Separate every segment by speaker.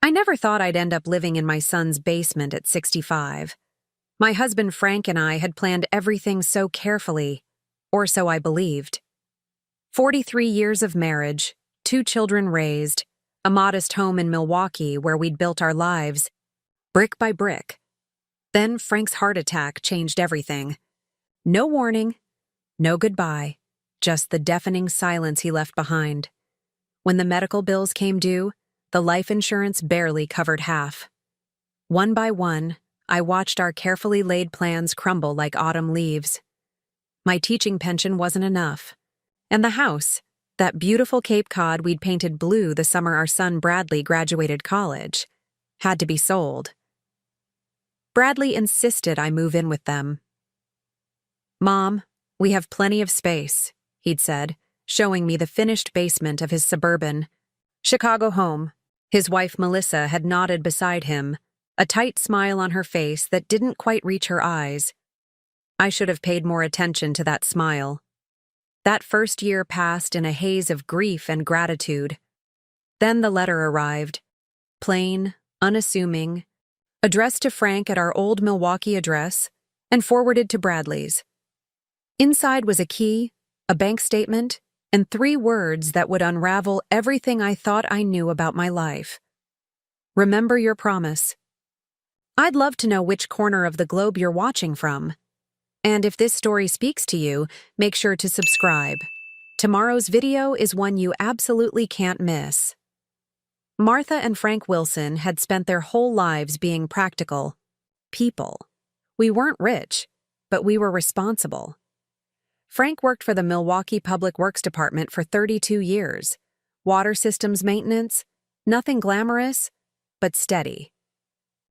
Speaker 1: I never thought I'd end up living in my son's basement at 65. My husband Frank and I had planned everything so carefully, or so I believed. 43 years of marriage, 2 children raised, a modest home in Milwaukee where we'd built our lives, brick by brick. Then Frank's heart attack changed everything. No warning, no goodbye, just the deafening silence he left behind. When the medical bills came due, the life insurance barely covered half. One by one, I watched our carefully laid plans crumble like autumn leaves. My teaching pension wasn't enough. And the house, that beautiful Cape Cod we'd painted blue the summer our son Bradley graduated college, had to be sold. Bradley insisted I move in with them. "Mom, we have plenty of space," he'd said, showing me the finished basement of his suburban Chicago home. His wife Melissa had nodded beside him, a tight smile on her face that didn't quite reach her eyes. I should have paid more attention to that smile. That first year passed in a haze of grief and gratitude. Then the letter arrived, plain, unassuming, addressed to Frank at our old Milwaukee address, and forwarded to Bradley's. Inside was a key, a bank statement, and 3 words that would unravel everything I thought I knew about my life. Remember your promise. I'd love to know which corner of the globe you're watching from. And if this story speaks to you, make sure to subscribe. Tomorrow's video is one you absolutely can't miss. Martha and Frank Wilson had spent their whole lives being practical people. We weren't rich, but we were responsible. Frank worked for the Milwaukee Public Works Department for 32 years. Water systems maintenance, nothing glamorous, but steady.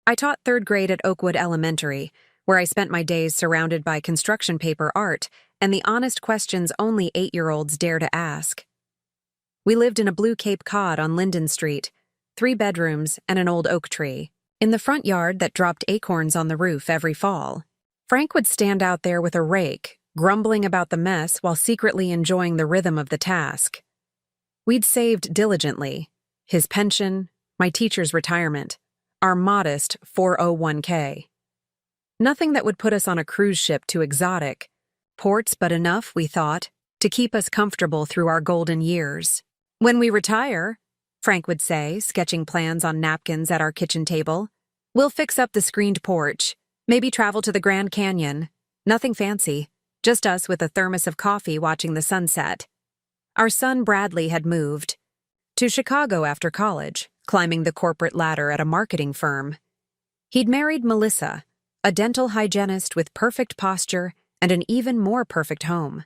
Speaker 1: I taught 3rd grade at Oakwood Elementary, where I spent my days surrounded by construction paper art and the honest questions only 8-year-olds dare to ask. We lived in a blue Cape Cod on Linden Street, 3 bedrooms and an old oak tree, in the front yard that dropped acorns on the roof every fall. Frank would stand out there with a rake, grumbling about the mess while secretly enjoying the rhythm of the task. We'd saved diligently, his pension, my teacher's retirement, our modest 401k. Nothing that would put us on a cruise ship too exotic, ports but enough, we thought, to keep us comfortable through our golden years. "When we retire," Frank would say, sketching plans on napkins at our kitchen table, "we'll fix up the screened porch, maybe travel to the Grand Canyon. Nothing fancy, just us with a thermos of coffee watching the sunset." Our son Bradley had moved to Chicago after college, climbing the corporate ladder at a marketing firm. He'd married Melissa, a dental hygienist with perfect posture and an even more perfect home.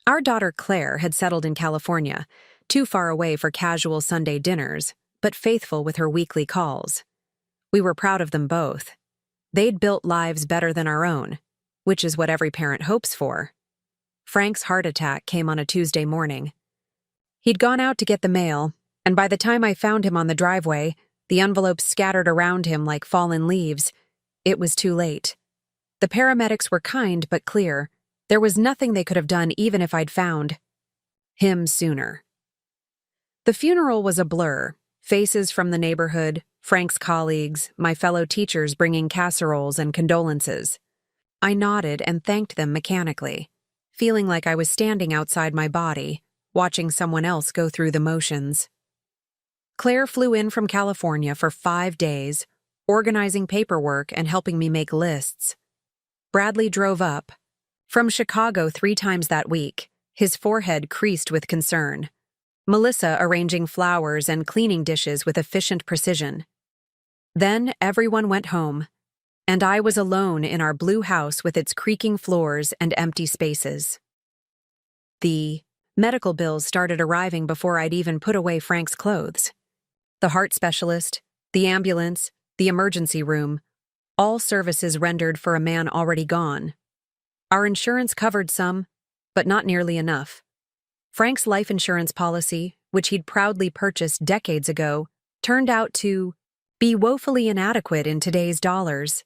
Speaker 1: Our daughter Claire had settled in California, too far away for casual Sunday dinners, but faithful with her weekly calls. We were proud of them both. They'd built lives better than our own, which is what every parent hopes for. Frank's heart attack came on a Tuesday morning. He'd gone out to get the mail, and by the time I found him on the driveway, the envelopes scattered around him like fallen leaves, it was too late. The paramedics were kind but clear. There was nothing they could have done even if I'd found him sooner. The funeral was a blur. Faces from the neighborhood, Frank's colleagues, my fellow teachers bringing casseroles and condolences. I nodded and thanked them mechanically, feeling like I was standing outside my body, watching someone else go through the motions. Claire flew in from California for 5 days, organizing paperwork and helping me make lists. Bradley drove up from Chicago 3 times that week, his forehead creased with concern. Melissa arranging flowers and cleaning dishes with efficient precision. Then everyone went home, and I was alone in our blue house with its creaking floors and empty spaces. The medical bills started arriving before I'd even put away Frank's clothes. The heart specialist, the ambulance, the emergency room, all services rendered for a man already gone. Our insurance covered some, but not nearly enough. Frank's life insurance policy, which he'd proudly purchased decades ago, turned out to be woefully inadequate in today's dollars.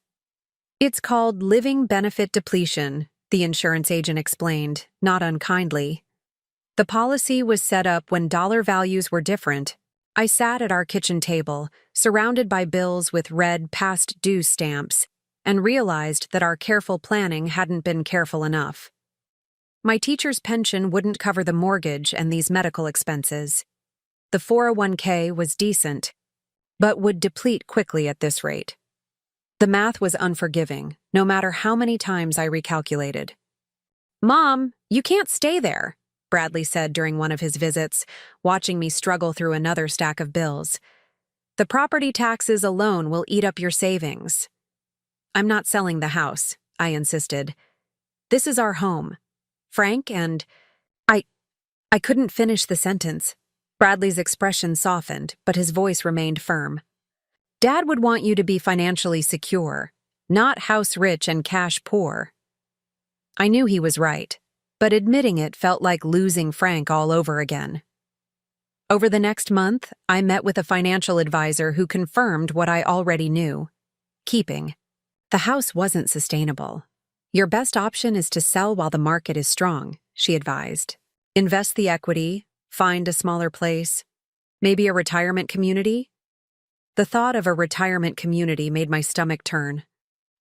Speaker 1: "It's called living benefit depletion," the insurance agent explained, not unkindly. The policy was set up when dollar values were different, I sat at our kitchen table, surrounded by bills with red past due stamps, and realized that our careful planning hadn't been careful enough. My teacher's pension wouldn't cover the mortgage and these medical expenses. The 401k was decent, but would deplete quickly at this rate. The math was unforgiving, no matter how many times I recalculated. "Mom, you can't stay there," Bradley said during one of his visits, watching me struggle through another stack of bills. "The property taxes alone will eat up your savings." "I'm not selling the house," I insisted. "This is our home. Frank and I couldn't finish the sentence. Bradley's expression softened, but his voice remained firm. "Dad would want you to be financially secure, not house rich and cash poor." I knew he was right, but admitting it felt like losing Frank all over again. Over the next month, I met with a financial advisor who confirmed what I already knew. Keeping. The house wasn't sustainable. "Your best option is to sell while the market is strong," she advised. "Invest the equity, find a smaller place, maybe a retirement community." The thought of a retirement community made my stomach turn.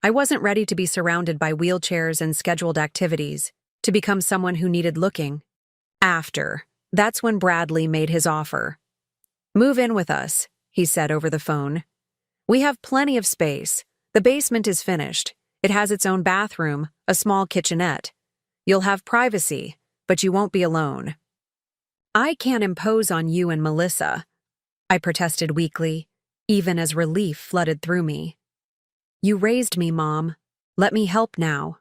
Speaker 1: I wasn't ready to be surrounded by wheelchairs and scheduled activities, to become someone who needed looking after. That's when Bradley made his offer. "Move in with us," he said over the phone. "We have plenty of space. The basement is finished. It has its own bathroom, a small kitchenette. You'll have privacy, but you won't be alone." "I can't impose on you and Melissa," I protested weakly, even as relief flooded through me. "You raised me, Mom. Let me help now."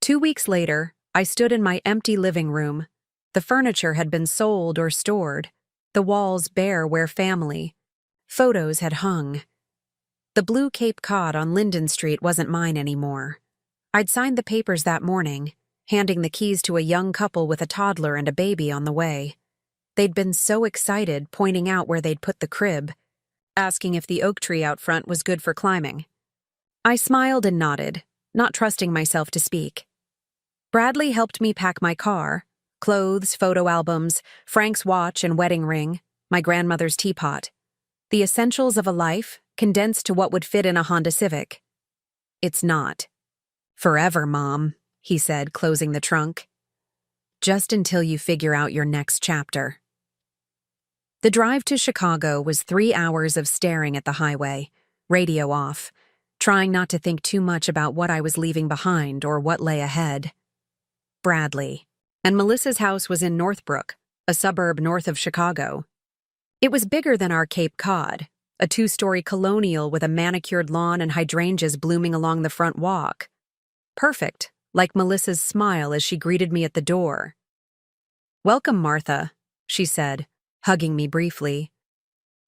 Speaker 1: 2 weeks later, I stood in my empty living room. The furniture had been sold or stored, the walls bare where family. Photos had hung. The blue Cape Cod on Linden Street wasn't mine anymore. I'd signed the papers that morning, handing the keys to a young couple with a toddler and a baby on the way. They'd been so excited, pointing out where they'd put the crib, asking if the oak tree out front was good for climbing. I smiled and nodded, not trusting myself to speak. Bradley helped me pack my car, clothes, photo albums, Frank's watch and wedding ring, my grandmother's teapot. The essentials of a life condensed to what would fit in a Honda Civic. "It's not forever, Mom," he said, closing the trunk. "Just until you figure out your next chapter." The drive to Chicago was 3 hours of staring at the highway, radio off, trying not to think too much about what I was leaving behind or what lay ahead. Bradley. And Melissa's house was in Northbrook, a suburb north of Chicago. It was bigger than our Cape Cod, a 2-story colonial with a manicured lawn and hydrangeas blooming along the front walk. Perfect, like Melissa's smile as she greeted me at the door. "Welcome, Martha," she said, hugging me briefly.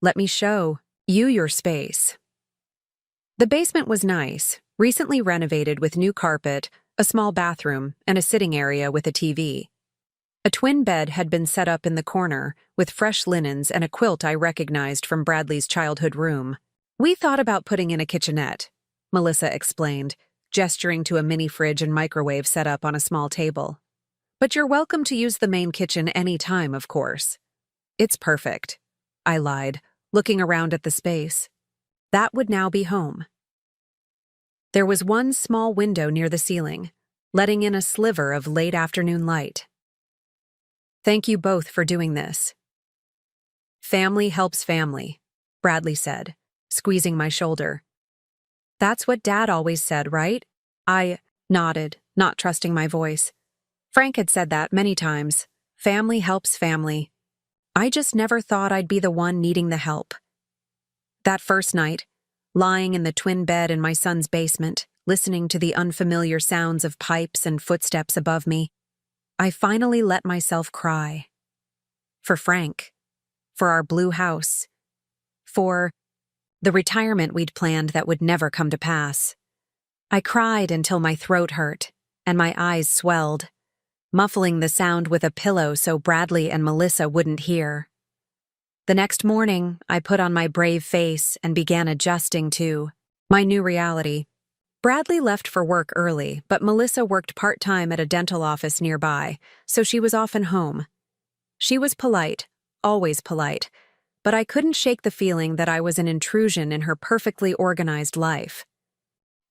Speaker 1: "Let me show you your space." The basement was nice, recently renovated with new carpet, a small bathroom, and a sitting area with a TV. A twin bed had been set up in the corner, with fresh linens and a quilt I recognized from Bradley's childhood room. "We thought about putting in a kitchenette," Melissa explained, gesturing to a mini fridge and microwave set up on a small table. "But you're welcome to use the main kitchen any time, of course." "It's perfect," I lied, looking around at the space. That would now be home. There was one small window near the ceiling, letting in a sliver of late afternoon light. "Thank you both for doing this." "Family helps family," Bradley said, squeezing my shoulder. "That's what Dad always said, right?" I nodded, not trusting my voice. Frank had said that many times. Family helps family. I just never thought I'd be the one needing the help. That first night, lying in the twin bed in my son's basement, listening to the unfamiliar sounds of pipes and footsteps above me, I finally let myself cry. For Frank. For our blue house. For the retirement we'd planned that would never come to pass. I cried until my throat hurt and my eyes swelled, muffling the sound with a pillow so Bradley and Melissa wouldn't hear. The next morning, I put on my brave face and began adjusting to my new reality. Bradley left for work early, but Melissa worked part-time at a dental office nearby, so she was often home. She was polite, always polite, but I couldn't shake the feeling that I was an intrusion in her perfectly organized life.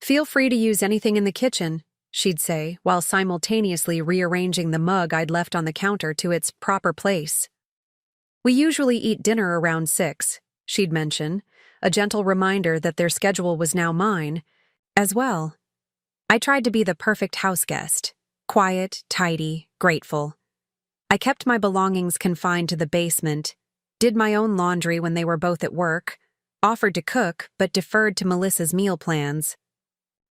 Speaker 1: "Feel free to use anything in the kitchen," she'd say, while simultaneously rearranging the mug I'd left on the counter to its proper place. "We usually eat dinner around 6, she'd mention, a gentle reminder that their schedule was now mine, as well. I tried to be the perfect house guest, quiet, tidy, grateful. I kept my belongings confined to the basement, did my own laundry when they were both at work, offered to cook but deferred to Melissa's meal plans.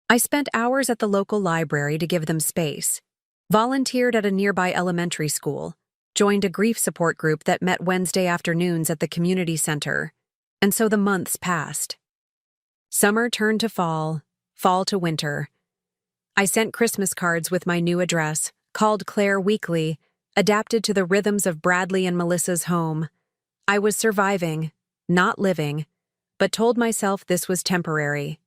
Speaker 1: I spent hours at the local library to give them space, volunteered at a nearby elementary school, joined a grief support group that met Wednesday afternoons at the community center, and so the months passed. Summer turned to fall, fall to winter. I sent Christmas cards with my new address, called Claire weekly, adapted to the rhythms of Bradley and Melissa's home. I was surviving, not living, but told myself this was temporary,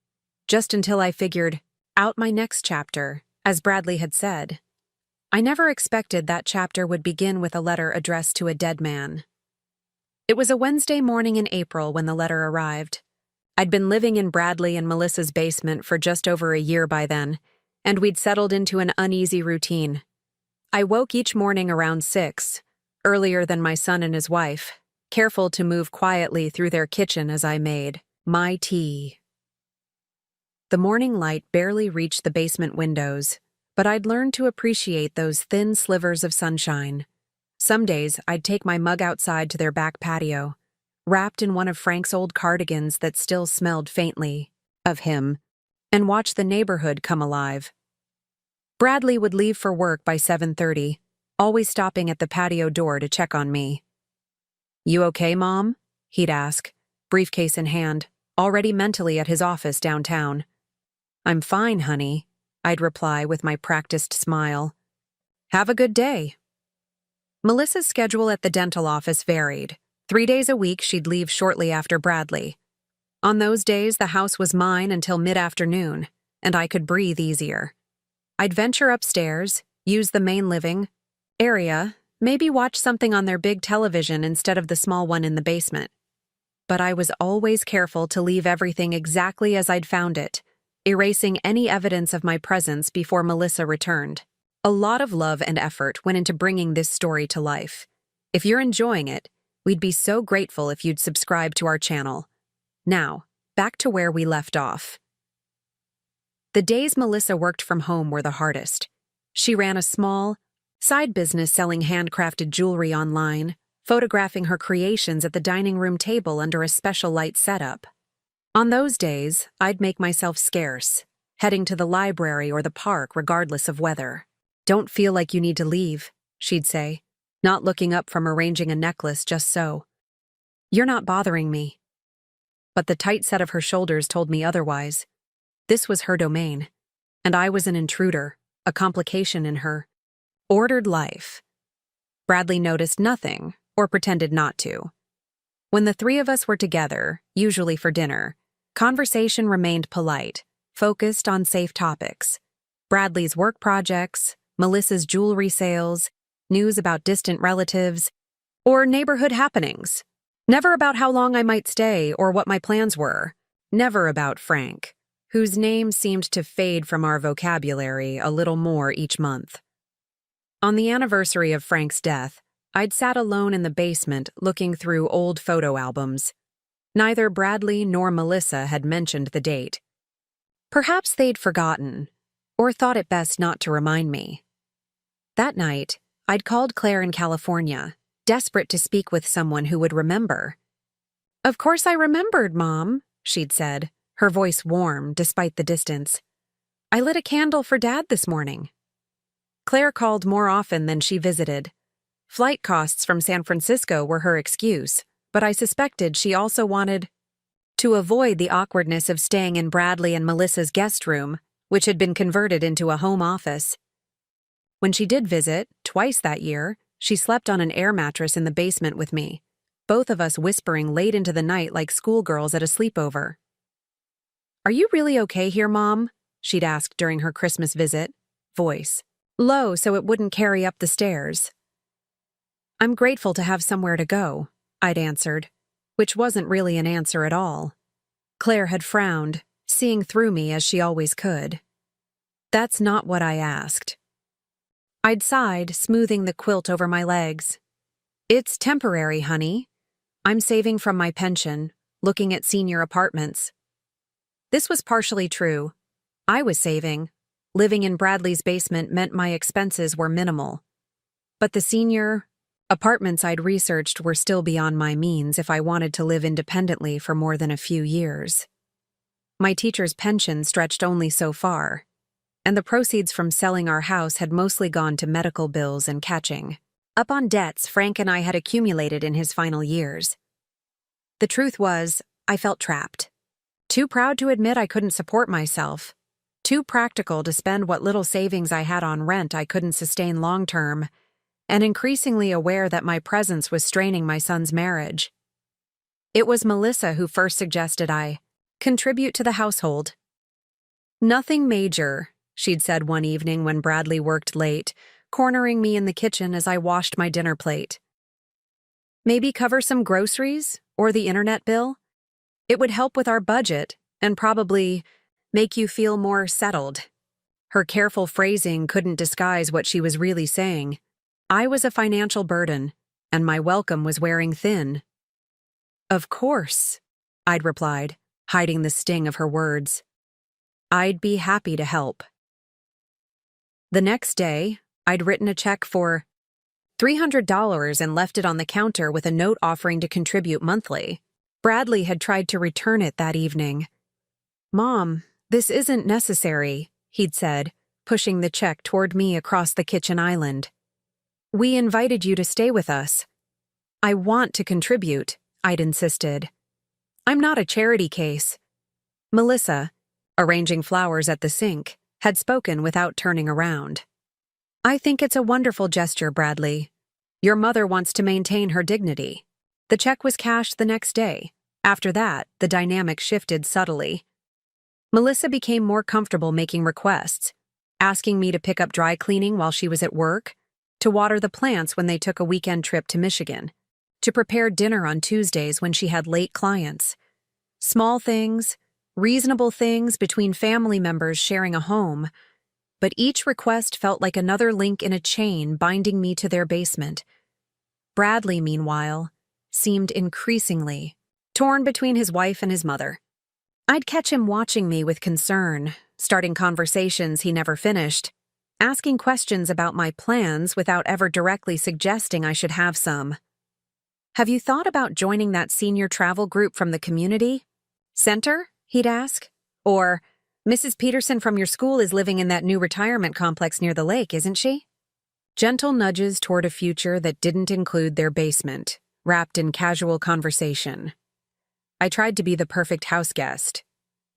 Speaker 1: just until I figured out my next chapter, as Bradley had said. I never expected that chapter would begin with a letter addressed to a dead man. It was a Wednesday morning in April when the letter arrived. I'd been living in Bradley and Melissa's basement for just over a year by then, and we'd settled into an uneasy routine. I woke each morning around 6, earlier than my son and his wife, careful to move quietly through their kitchen as I made my tea. The morning light barely reached the basement windows, but I'd learned to appreciate those thin slivers of sunshine. Some days, I'd take my mug outside to their back patio, wrapped in one of Frank's old cardigans that still smelled faintly of him, and watch the neighborhood come alive. Bradley would leave for work by 7:30, always stopping at the patio door to check on me. "You okay, Mom?" he'd ask, briefcase in hand, already mentally at his office downtown. "I'm fine, honey," I'd reply with my practiced smile. "Have a good day." Melissa's schedule at the dental office varied. 3 days a week she'd leave shortly after Bradley. On those days, the house was mine until mid-afternoon, and I could breathe easier. I'd venture upstairs, use the main living area, maybe watch something on their big television instead of the small one in the basement. But I was always careful to leave everything exactly as I'd found it, erasing any evidence of my presence before Melissa returned. A lot of love and effort went into bringing this story to life. If you're enjoying it, we'd be so grateful if you'd subscribe to our channel. Now, back to where we left off. The days Melissa worked from home were the hardest. She ran a small, side business selling handcrafted jewelry online, photographing her creations at the dining room table under a special light setup. On those days, I'd make myself scarce, heading to the library or the park regardless of weather. "Don't feel like you need to leave," she'd say, not looking up from arranging a necklace just so. "You're not bothering me." But the tight set of her shoulders told me otherwise. This was her domain, and I was an intruder, a complication in her ordered life. Bradley noticed nothing, or pretended not to. When the three of us were together, usually for dinner, conversation remained polite, focused on safe topics. Bradley's work projects, Melissa's jewelry sales, news about distant relatives, or neighborhood happenings. Never about how long I might stay or what my plans were. Never about Frank, whose name seemed to fade from our vocabulary a little more each month. On the anniversary of Frank's death, I'd sat alone in the basement looking through old photo albums. Neither Bradley nor Melissa had mentioned the date. Perhaps they'd forgotten, or thought it best not to remind me. That night, I'd called Claire in California, desperate to speak with someone who would remember. "Of course I remembered, Mom," she'd said, her voice warm despite the distance. "I lit a candle for Dad this morning." Claire called more often than she visited. Flight costs from San Francisco were her excuse, but I suspected she also wanted to avoid the awkwardness of staying in Bradley and Melissa's guest room, which had been converted into a home office. When she did visit, twice that year, she slept on an air mattress in the basement with me, both of us whispering late into the night like schoolgirls at a sleepover. "Are you really okay here, Mom?" she'd ask during her Christmas visit, voice low so it wouldn't carry up the stairs. "I'm grateful to have somewhere to go," I'd answered. which wasn't really an answer at all. Claire had frowned, seeing through me as she always could. That's not what I asked. I'd sighed, smoothing the quilt over my legs. It's temporary, honey. I'm saving from my pension, looking at senior apartments. This was partially true. I was saving. Living in Bradley's basement meant my expenses were minimal. But the senior apartments I'd researched were still beyond my means if I wanted to live independently for more than a few years. My teacher's pension stretched only so far, and the proceeds from selling our house had mostly gone to medical bills and catching up on debts Frank and I had accumulated in his final years. The truth was, I felt trapped. Too proud to admit I couldn't support myself. Too practical to spend what little savings I had on rent I couldn't sustain long-term, and increasingly aware that my presence was straining my son's marriage. It was Melissa who first suggested I contribute to the household. Nothing major, she'd said one evening when Bradley worked late, cornering me in the kitchen as I washed my dinner plate. Maybe cover some groceries or the internet bill? It would help with our budget and probably make you feel more settled. Her careful phrasing couldn't disguise what she was really saying. I was a financial burden, and my welcome was wearing thin. Of course, I'd replied, hiding the sting of her words. I'd be happy to help. The next day, I'd written a check for $300 and left it on the counter with a note offering to contribute monthly. Bradley had tried to return it that evening. "Mom, this isn't necessary," he'd said, pushing the check toward me across the kitchen island. "We invited you to stay with us." "I want to contribute," I'd insisted. "I'm not a charity case." Melissa, arranging flowers at the sink, had spoken without turning around. "I think it's a wonderful gesture, Bradley. Your mother wants to maintain her dignity." The check was cashed the next day. After that, the dynamic shifted subtly. Melissa became more comfortable making requests, asking me to pick up dry cleaning while she was at work, to water the plants when they took a weekend trip to Michigan, to prepare dinner on Tuesdays when she had late clients. Small things, reasonable things between family members sharing a home, but each request felt like another link in a chain binding me to their basement. Bradley, meanwhile, seemed increasingly torn between his wife and his mother. I'd catch him watching me with concern, starting conversations he never finished, asking questions about my plans without ever directly suggesting I should have some. "Have you thought about joining that senior travel group from the community center?" he'd ask. Or, "Mrs. Peterson from your school is living in that new retirement complex near the lake, isn't she?" Gentle nudges toward a future that didn't include their basement, wrapped in casual conversation. I tried to be the perfect house guest.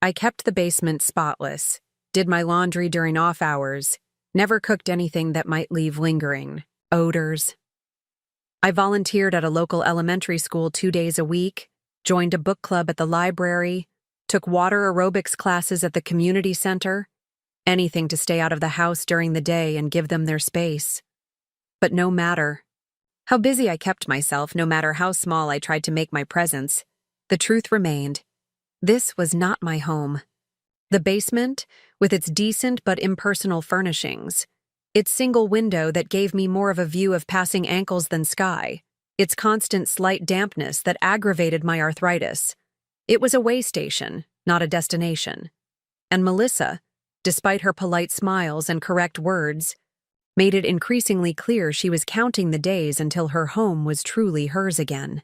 Speaker 1: I kept the basement spotless, did my laundry during off hours, never cooked anything that might leave lingering odors. I volunteered at a local elementary school 2 days a week, joined a book club at the library, took water aerobics classes at the community center, anything to stay out of the house during the day and give them their space. But no matter how busy I kept myself, no matter how small I tried to make my presence, the truth remained. This was not my home. The basement, with its decent but impersonal furnishings, its single window that gave me more of a view of passing ankles than sky, its constant slight dampness that aggravated my arthritis. It was a way station, not a destination. And Melissa, despite her polite smiles and correct words, made it increasingly clear she was counting the days until her home was truly hers again.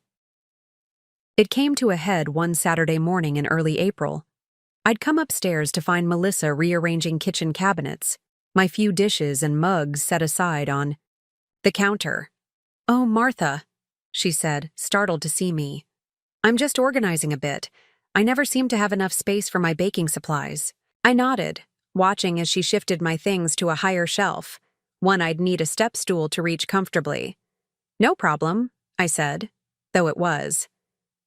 Speaker 1: It came to a head one Saturday morning in early April. I'd come upstairs to find Melissa rearranging kitchen cabinets, my few dishes and mugs set aside on the counter. "Oh, Martha," she said, startled to see me. "I'm just organizing a bit. I never seem to have enough space for my baking supplies." I nodded, watching as she shifted my things to a higher shelf, one I'd need a step stool to reach comfortably. "No problem," I said, though it was.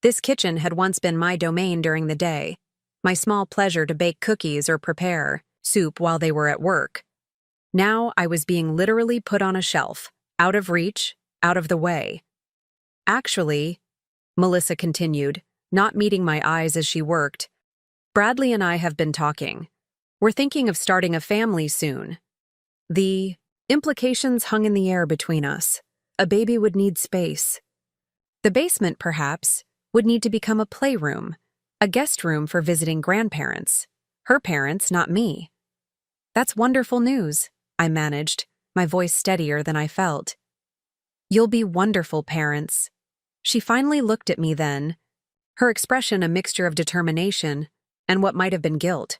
Speaker 1: This kitchen had once been my domain during the day, my small pleasure to bake cookies or prepare soup while they were at work. Now I was being literally put on a shelf, out of reach, out of the way. Actually, Melissa continued, not meeting my eyes as she worked. Bradley and I have been talking. We're thinking of starting a family soon. The implications hung in the air between us. A baby would need space. The basement, perhaps, would need to become a playroom, a guest room for visiting grandparents. Her parents, not me. That's wonderful news, I managed, my voice steadier than I felt. You'll be wonderful parents. She finally looked at me then, her expression a mixture of determination and what might have been guilt.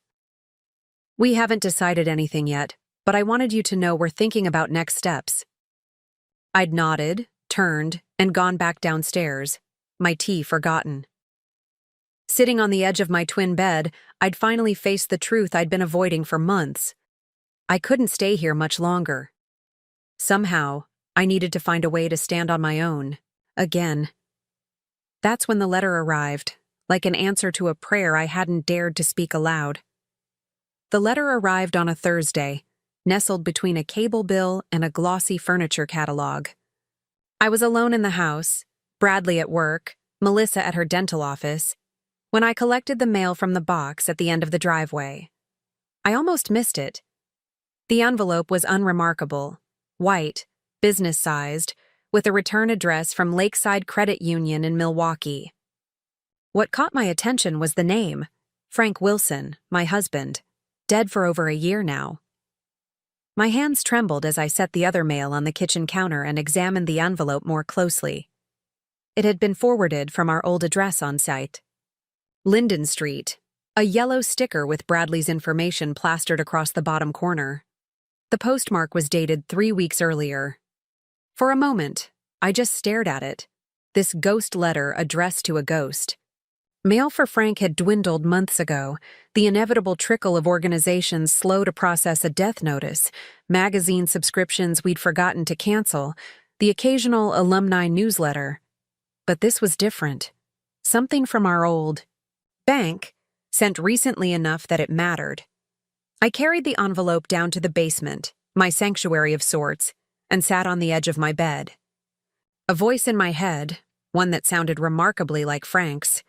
Speaker 1: We haven't decided anything yet, but I wanted you to know we're thinking about next steps. I'd nodded, turned, and gone back downstairs, my tea forgotten. Sitting on the edge of my twin bed, I'd finally faced the truth I'd been avoiding for months. I couldn't stay here much longer. Somehow, I needed to find a way to stand on my own, again. That's when the letter arrived, like an answer to a prayer I hadn't dared to speak aloud. The letter arrived on a Thursday, nestled between a cable bill and a glossy furniture catalog. I was alone in the house, Bradley at work, Melissa at her dental office, when I collected the mail from the box at the end of the driveway. I almost missed it. The envelope was unremarkable, white, business-sized, with a return address from Lakeside Credit Union in Milwaukee. What caught my attention was the name, Frank Wilson, my husband, dead for over a year now. My hands trembled as I set the other mail on the kitchen counter and examined the envelope more closely. It had been forwarded from our old address on site. Linden Street, a yellow sticker with Bradley's information plastered across the bottom corner. The postmark was dated 3 weeks earlier. For a moment, I just stared at it, this ghost letter addressed to a ghost. Mail for Frank had dwindled months ago, the inevitable trickle of organizations slow to process a death notice, magazine subscriptions we'd forgotten to cancel, the occasional alumni newsletter. But this was different. Something from our old bank, sent recently enough that it mattered. I carried the envelope down to the basement, my sanctuary of sorts, and sat on the edge of my bed. A voice in my head, one that sounded remarkably like Frank's,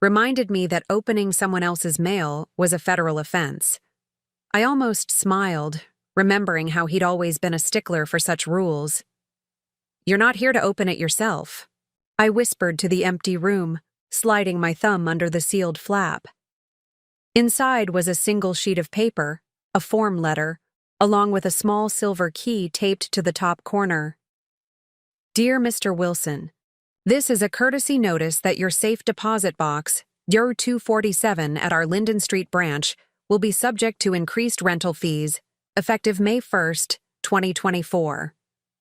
Speaker 1: reminded me that opening someone else's mail was a federal offense. I almost smiled, remembering how he'd always been a stickler for such rules. "You're not here to open it yourself," I whispered to the empty room, sliding my thumb under the sealed flap. Inside was a single sheet of paper, a form letter, along with a small silver key taped to the top corner. Dear Mr. Wilson, this is a courtesy notice that your safe deposit box, Euro 247 at our Linden Street branch, will be subject to increased rental fees, effective May 1st, 2024.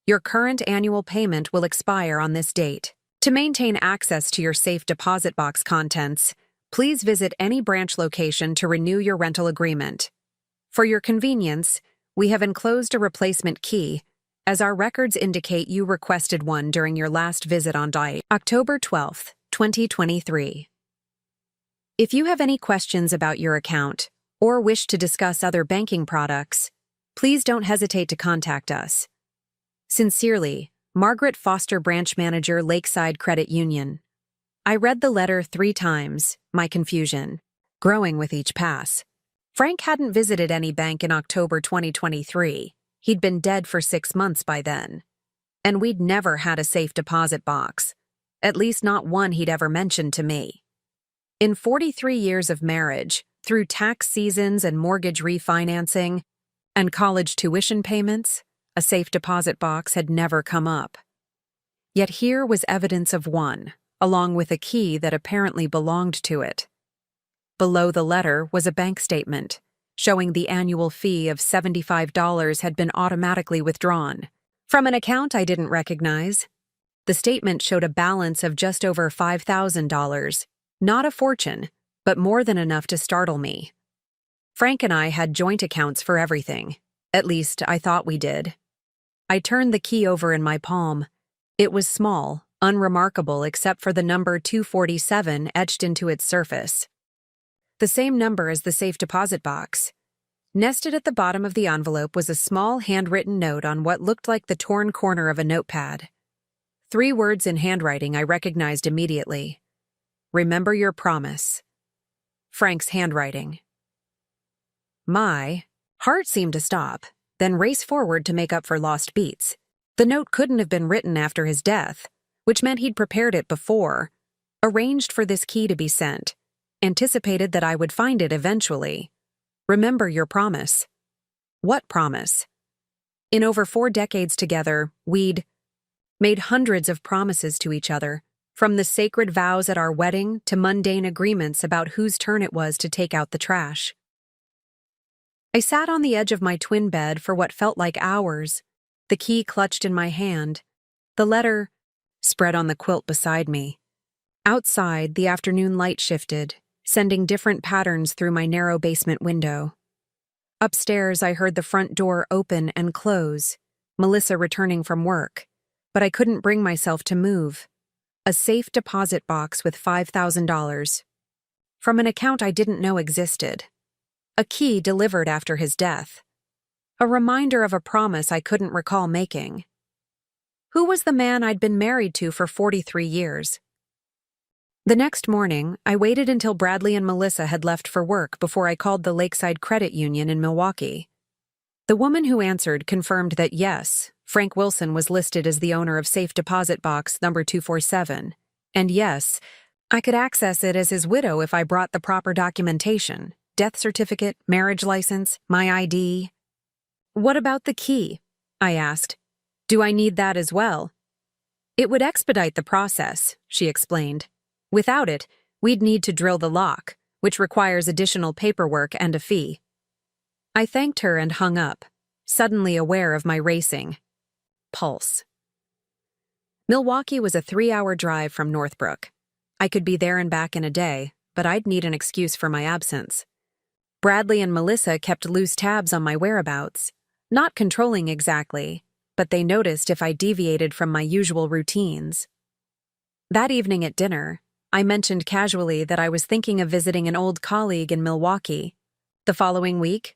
Speaker 1: Your current annual payment will expire on this date. To maintain access to your safe deposit box contents, please visit any branch location to renew your rental agreement. For your convenience, we have enclosed a replacement key, as our records indicate you requested one during your last visit on October 12th, 2023. If you have any questions about your account or wish to discuss other banking products, please don't hesitate to contact us. Sincerely, Margaret Foster, Branch Manager, Lakeside Credit Union. I read the letter 3 times, my confusion growing with each pass. Frank hadn't visited any bank in October 2023. He'd been dead for 6 months by then. And we'd never had a safe deposit box, at least not one he'd ever mentioned to me. In 43 years of marriage, through tax seasons and mortgage refinancing, and college tuition payments, a safe deposit box had never come up. Yet here was evidence of one, along with a key that apparently belonged to it. Below the letter was a bank statement, showing the annual fee of $75 had been automatically withdrawn from an account I didn't recognize. The statement showed a balance of just over $5,000, not a fortune, but more than enough to startle me. Frank and I had joint accounts for everything. At least, I thought we did. I turned the key over in my palm. It was small, unremarkable except for the number 247 etched into its surface. The same number as the safe deposit box. Nested at the bottom of the envelope was a small handwritten note on what looked like the torn corner of a notepad. 3 words in handwriting I recognized immediately. Remember your promise. Frank's handwriting. My heart seemed to stop, then race forward to make up for lost beats. The note couldn't have been written after his death, which meant he'd prepared it before, arranged for this key to be sent, anticipated that I would find it eventually. Remember your promise. What promise? In over 4 decades together, we'd made hundreds of promises to each other, from the sacred vows at our wedding to mundane agreements about whose turn it was to take out the trash. I sat on the edge of my twin bed for what felt like hours, the key clutched in my hand, the letter spread on the quilt beside me. Outside, the afternoon light shifted, sending different patterns through my narrow basement window. Upstairs, I heard the front door open and close, Melissa returning from work, but I couldn't bring myself to move. A safe deposit box with $5,000. From an account I didn't know existed. A key delivered after his death. A reminder of a promise I couldn't recall making. Who was the man I'd been married to for 43 years? The next morning, I waited until Bradley and Melissa had left for work before I called the Lakeside Credit Union in Milwaukee. The woman who answered confirmed that yes, Frank Wilson was listed as the owner of safe deposit box number 247, and yes, I could access it as his widow if I brought the proper documentation, death certificate, marriage license, my ID. What about the key? I asked. Do I need that as well? It would expedite the process, she explained. Without it, we'd need to drill the lock, which requires additional paperwork and a fee. I thanked her and hung up, suddenly aware of my racing pulse. Milwaukee was a 3-hour drive from Northbrook. I could be there and back in a day, but I'd need an excuse for my absence. Bradley and Melissa kept loose tabs on my whereabouts, not controlling exactly, but they noticed if I deviated from my usual routines. That evening at dinner, I mentioned casually that I was thinking of visiting an old colleague in Milwaukee. The following week,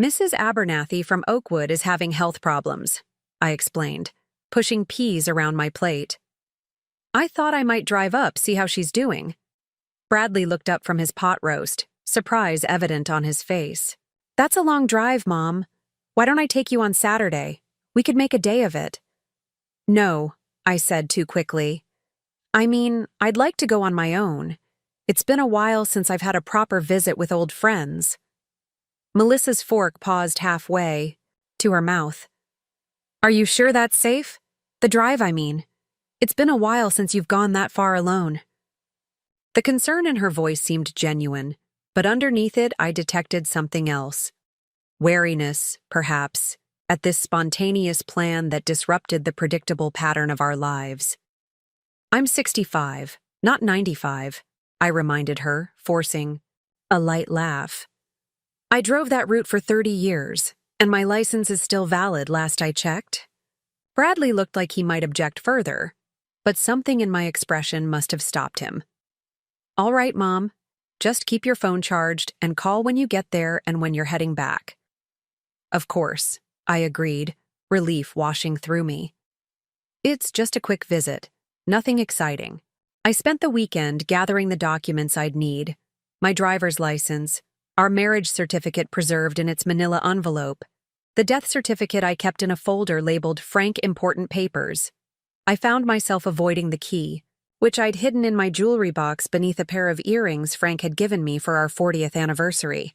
Speaker 1: Mrs. Abernathy from Oakwood is having health problems, I explained, pushing peas around my plate. I thought I might drive up, see how she's doing. Bradley looked up from his pot roast, surprise evident on his face. That's a long drive, Mom. Why don't I take you on Saturday? We could make a day of it. No, I said too quickly. I mean, I'd like to go on my own. It's been a while since I've had a proper visit with old friends. Melissa's fork paused halfway, to her mouth. Are you sure that's safe? The drive, I mean. It's been a while since you've gone that far alone. The concern in her voice seemed genuine, but underneath it I detected something else. Wariness, perhaps, at this spontaneous plan that disrupted the predictable pattern of our lives. I'm 65, not 95, I reminded her, forcing a light laugh. I drove that route for 30 years, and my license is still valid last I checked. Bradley looked like he might object further, but something in my expression must have stopped him. All right, Mom, just keep your phone charged and call when you get there and when you're heading back. Of course, I agreed, relief washing through me. It's just a quick visit, nothing exciting. I spent the weekend gathering the documents I'd need, my driver's license, our marriage certificate preserved in its manila envelope, the death certificate I kept in a folder labeled Frank Important Papers. I found myself avoiding the key, which I'd hidden in my jewelry box beneath a pair of earrings Frank had given me for our 40th anniversary.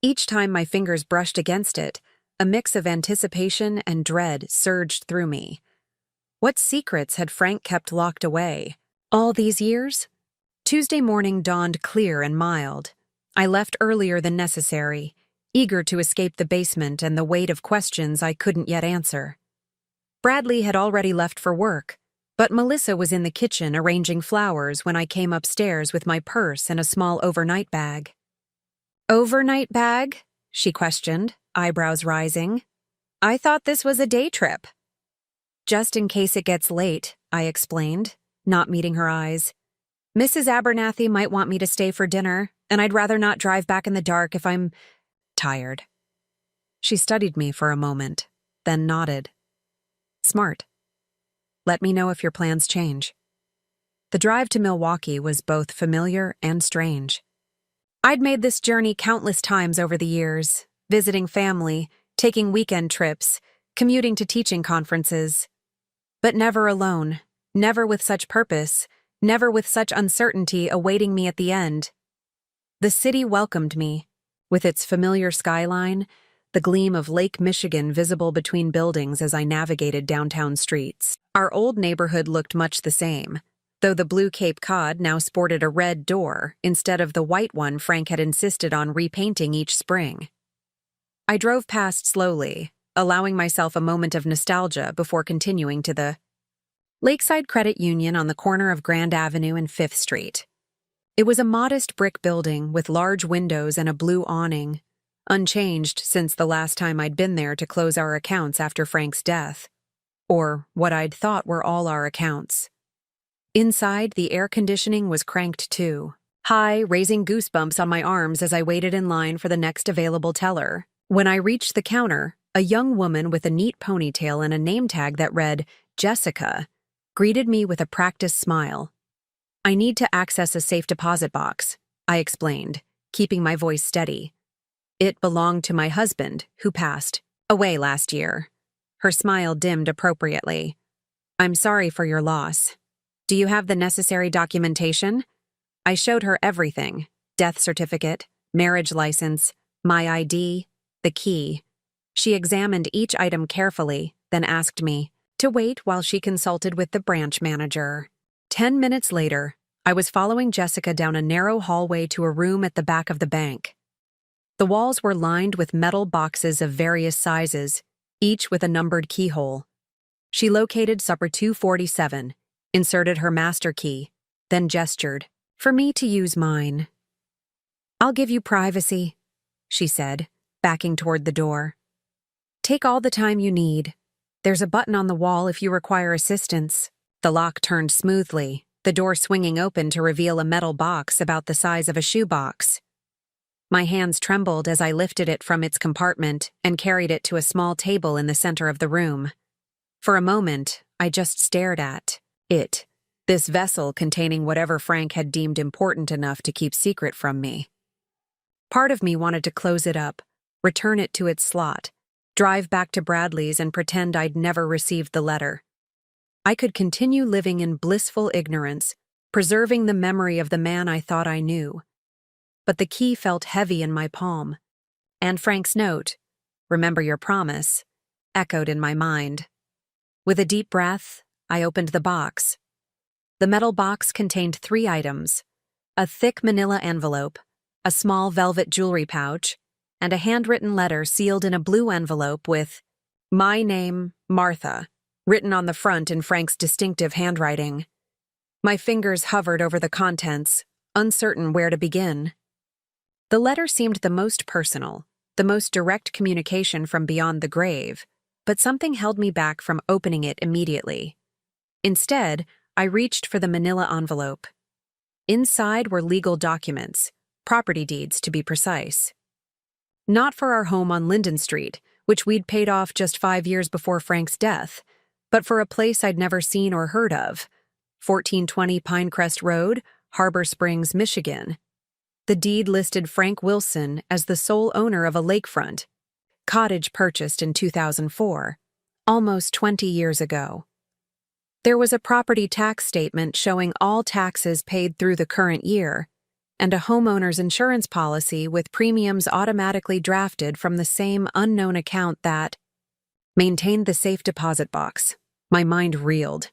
Speaker 1: Each time my fingers brushed against it, a mix of anticipation and dread surged through me. What secrets had Frank kept locked away? All these years? Tuesday morning dawned clear and mild. I left earlier than necessary, eager to escape the basement and the weight of questions I couldn't yet answer. Bradley had already left for work, but Melissa was in the kitchen arranging flowers when I came upstairs with my purse and a small overnight bag. Overnight bag? She questioned, eyebrows rising. I thought this was a day trip. Just in case it gets late, I explained, not meeting her eyes. Mrs. Abernathy might want me to stay for dinner, and I'd rather not drive back in the dark if I'm tired. She studied me for a moment, then nodded. Smart. Let me know if your plans change. The drive to Milwaukee was both familiar and strange. I'd made this journey countless times over the years, visiting family, taking weekend trips, commuting to teaching conferences. But never alone, never with such purpose, never with such uncertainty awaiting me at the end. The city welcomed me, with its familiar skyline, the gleam of Lake Michigan visible between buildings as I navigated downtown streets. Our old neighborhood looked much the same, though the blue Cape Cod now sported a red door instead of the white one Frank had insisted on repainting each spring. I drove past slowly, allowing myself a moment of nostalgia before continuing to the Lakeside Credit Union on the corner of Grand Avenue and 5th Street. It was a modest brick building with large windows and a blue awning, unchanged since the last time I'd been there to close our accounts after Frank's death, or what I'd thought were all our accounts. Inside, the air conditioning was cranked too, high, raising goosebumps on my arms as I waited in line for the next available teller. When I reached the counter, a young woman with a neat ponytail and a name tag that read Jessica greeted me with a practiced smile. "I need to access a safe deposit box," I explained, keeping my voice steady. "It belonged to my husband, who passed away last year." Her smile dimmed appropriately. "I'm sorry for your loss. Do you have the necessary documentation?" I showed her everything: death certificate, marriage license, my ID, the key. She examined each item carefully, then asked me to wait while she consulted with the branch manager. 10 minutes later, I was following Jessica down a narrow hallway to a room at the back of the bank. The walls were lined with metal boxes of various sizes, each with a numbered keyhole. She located supper 247, inserted her master key, then gestured for me to use mine. "I'll give you privacy," she said, backing toward the door. "Take all the time you need. There's a button on the wall if you require assistance." The lock turned smoothly, the door swinging open to reveal a metal box about the size of a shoebox. My hands trembled as I lifted it from its compartment and carried it to a small table in the center of the room. For a moment, I just stared at it, this vessel containing whatever Frank had deemed important enough to keep secret from me. Part of me wanted to close it up, return it to its slot, drive back to Bradley's and pretend I'd never received the letter. I could continue living in blissful ignorance, preserving the memory of the man I thought I knew. But the key felt heavy in my palm, and Frank's note, "Remember your promise," echoed in my mind. With a deep breath, I opened the box. The metal box contained 3 items: a thick manila envelope, a small velvet jewelry pouch, and a handwritten letter sealed in a blue envelope with "My name, Martha," written on the front in Frank's distinctive handwriting. My fingers hovered over the contents, uncertain where to begin. The letter seemed the most personal, the most direct communication from beyond the grave, but something held me back from opening it immediately. Instead, I reached for the manila envelope. Inside were legal documents, property deeds to be precise. Not for our home on Linden Street, which we'd paid off just 5 years before Frank's death, but for a place I'd never seen or heard of, 1420 Pinecrest Road, Harbor Springs, Michigan. The deed listed Frank Wilson as the sole owner of a lakefront cottage purchased in 2004, almost 20 years ago. There was a property tax statement showing all taxes paid through the current year, and a homeowner's insurance policy with premiums automatically drafted from the same unknown account that maintained the safe deposit box. My mind reeled.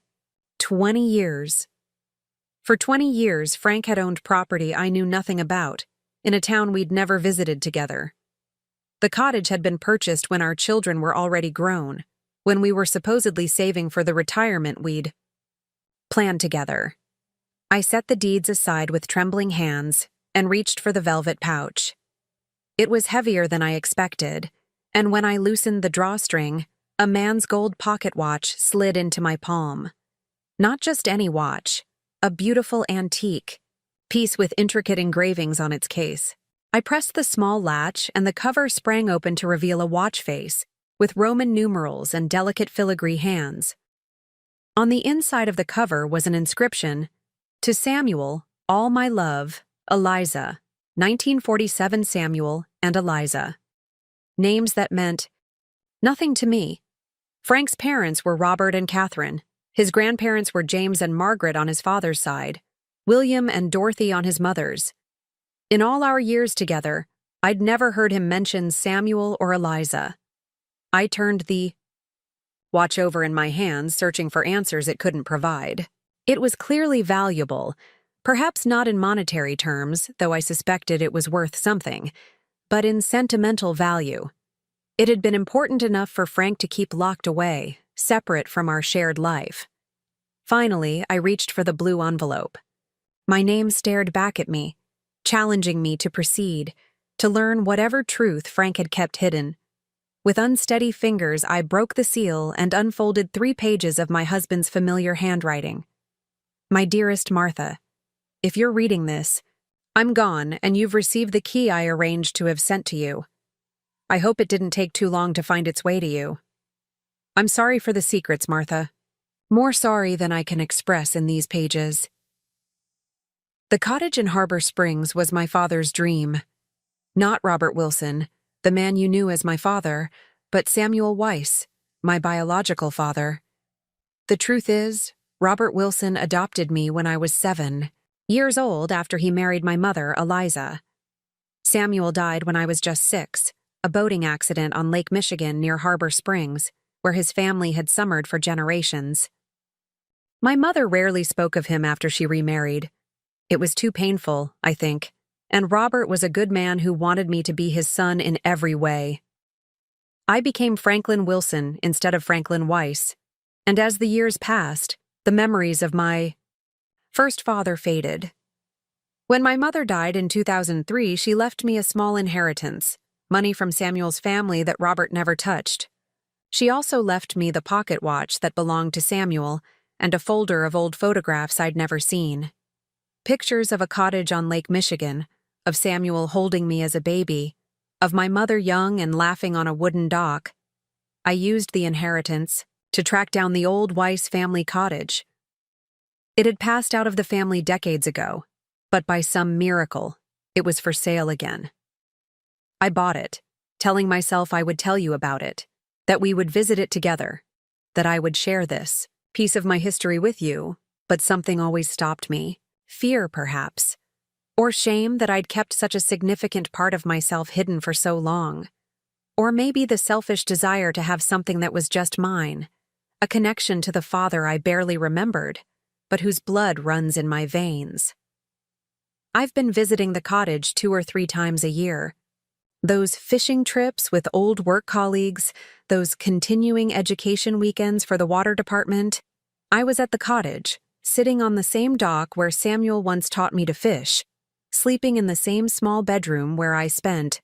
Speaker 1: 20 years. For 20 years, Frank had owned property I knew nothing about, in a town we'd never visited together. The cottage had been purchased when our children were already grown, when we were supposedly saving for the retirement we'd planned together. I set the deeds aside with trembling hands and reached for the velvet pouch. It was heavier than I expected, and when I loosened the drawstring, a man's gold pocket watch slid into my palm. Not just any watch, a beautiful antique piece with intricate engravings on its case. I pressed the small latch and the cover sprang open to reveal a watch face with Roman numerals and delicate filigree hands. On the inside of the cover was an inscription, "To Samuel, all my love, Eliza, 1947 Samuel and Eliza." Names that meant nothing to me. Frank's parents were Robert and Catherine. His grandparents were James and Margaret on his father's side, William and Dorothy on his mother's. In all our years together, I'd never heard him mention Samuel or Eliza. I turned the watch over in my hands, searching for answers it couldn't provide. It was clearly valuable, perhaps not in monetary terms, though I suspected it was worth something, but in sentimental value. It had been important enough for Frank to keep locked away, separate from our shared life. Finally, I reached for the blue envelope. My name stared back at me, challenging me to proceed, to learn whatever truth Frank had kept hidden. With unsteady fingers, I broke the seal and unfolded 3 pages of my husband's familiar handwriting. My dearest Martha, if you're reading this, I'm gone and you've received the key I arranged to have sent to you. I hope it didn't take too long to find its way to you. I'm sorry for the secrets, Martha. More sorry than I can express in these pages. The cottage in Harbor Springs was my father's dream. Not Robert Wilson, the man you knew as my father, but Samuel Weiss, my biological father. The truth is, Robert Wilson adopted me when I was 7 years old after he married my mother, Eliza. Samuel died when I was just 6, a boating accident on Lake Michigan near Harbor Springs, where his family had summered for generations. My mother rarely spoke of him after she remarried. It was too painful, I think, and Robert was a good man who wanted me to be his son in every way. I became Franklin Wilson instead of Franklin Weiss, and as the years passed, the memories of my first father faded. When my mother died in 2003, she left me a small inheritance, money from Samuel's family that Robert never touched. She also left me the pocket watch that belonged to Samuel and a folder of old photographs I'd never seen. Pictures of a cottage on Lake Michigan, of Samuel holding me as a baby, of my mother young and laughing on a wooden dock. I used the inheritance to track down the old Weiss family cottage. It had passed out of the family decades ago, but by some miracle, it was for sale again. I bought it, telling myself I would tell you about it, that we would visit it together, that I would share this piece of my history with you, but something always stopped me. Fear, perhaps, or shame that I'd kept such a significant part of myself hidden for so long, or maybe the selfish desire to have something that was just mine, a connection to the father I barely remembered, but whose blood runs in my veins. I've been visiting the cottage 2 or 3 times a year. Those fishing trips with old work colleagues, those continuing education weekends for the water department. I was at the cottage, sitting on the same dock where Samuel once taught me to fish, sleeping in the same small bedroom where I spent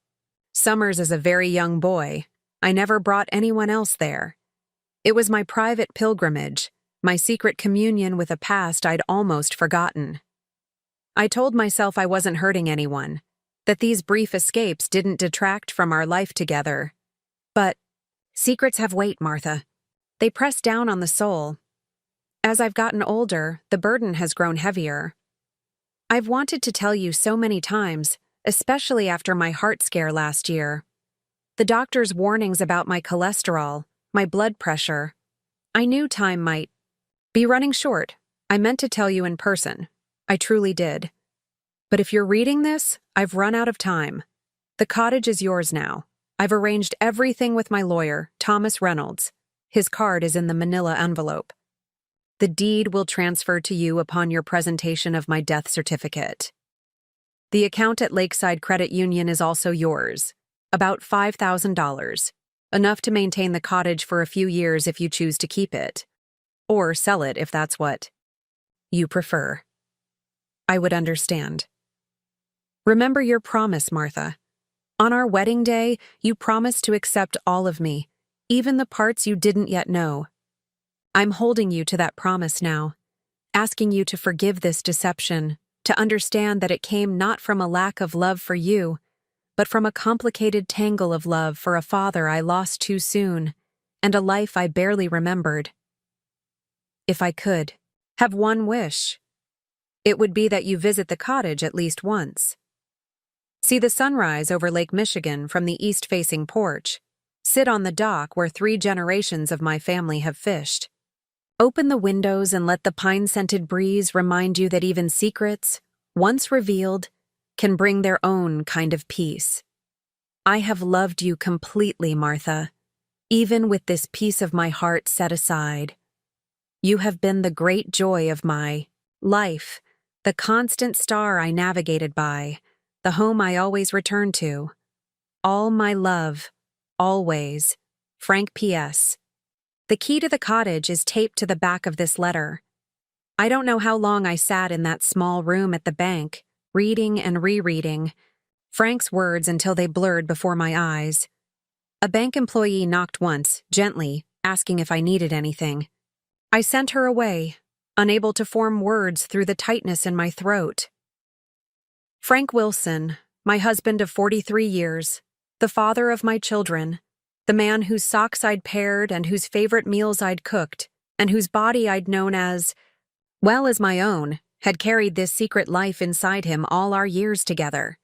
Speaker 1: summers as a very young boy. I never brought anyone else there. It was my private pilgrimage, my secret communion with a past I'd almost forgotten. I told myself I wasn't hurting anyone, that these brief escapes didn't detract from our life together. But secrets have weight, Martha. They press down on the soul. As I've gotten older, the burden has grown heavier. I've wanted to tell you so many times, especially after my heart scare last year. The doctor's warnings about my cholesterol, my blood pressure. I knew time might be running short. I meant to tell you in person. I truly did. But if you're reading this, I've run out of time. The cottage is yours now. I've arranged everything with my lawyer, Thomas Reynolds. His card is in the manila envelope. The deed will transfer to you upon your presentation of my death certificate. The account at Lakeside Credit Union is also yours, about $5,000, enough to maintain the cottage for a few years if you choose to keep it, or sell it if that's what you prefer. I would understand. Remember your promise, Martha. On our wedding day, you promised to accept all of me, even the parts you didn't yet know. I'm holding you to that promise now, asking you to forgive this deception, to understand that it came not from a lack of love for you, but from a complicated tangle of love for a father I lost too soon, and a life I barely remembered. If I could have one wish, it would be that you visit the cottage at least once. See the sunrise over Lake Michigan from the east-facing porch. Sit on the dock where 3 generations of my family have fished. Open the windows and let the pine-scented breeze remind you that even secrets, once revealed, can bring their own kind of peace. I have loved you completely, Martha, even with this piece of my heart set aside. You have been the great joy of my life, the constant star I navigated by, the home I always return to. All my love, always. Frank P.S. The key to the cottage is taped to the back of this letter. I don't know how long I sat in that small room at the bank, reading and rereading Frank's words until they blurred before my eyes. A bank employee knocked once, gently, asking if I needed anything. I sent her away, unable to form words through the tightness in my throat. Frank Wilson, my husband of 43 years, the father of my children, the man whose socks I'd paired and whose favorite meals I'd cooked, and whose body I'd known as, well as my own, had carried this secret life inside him all our years together.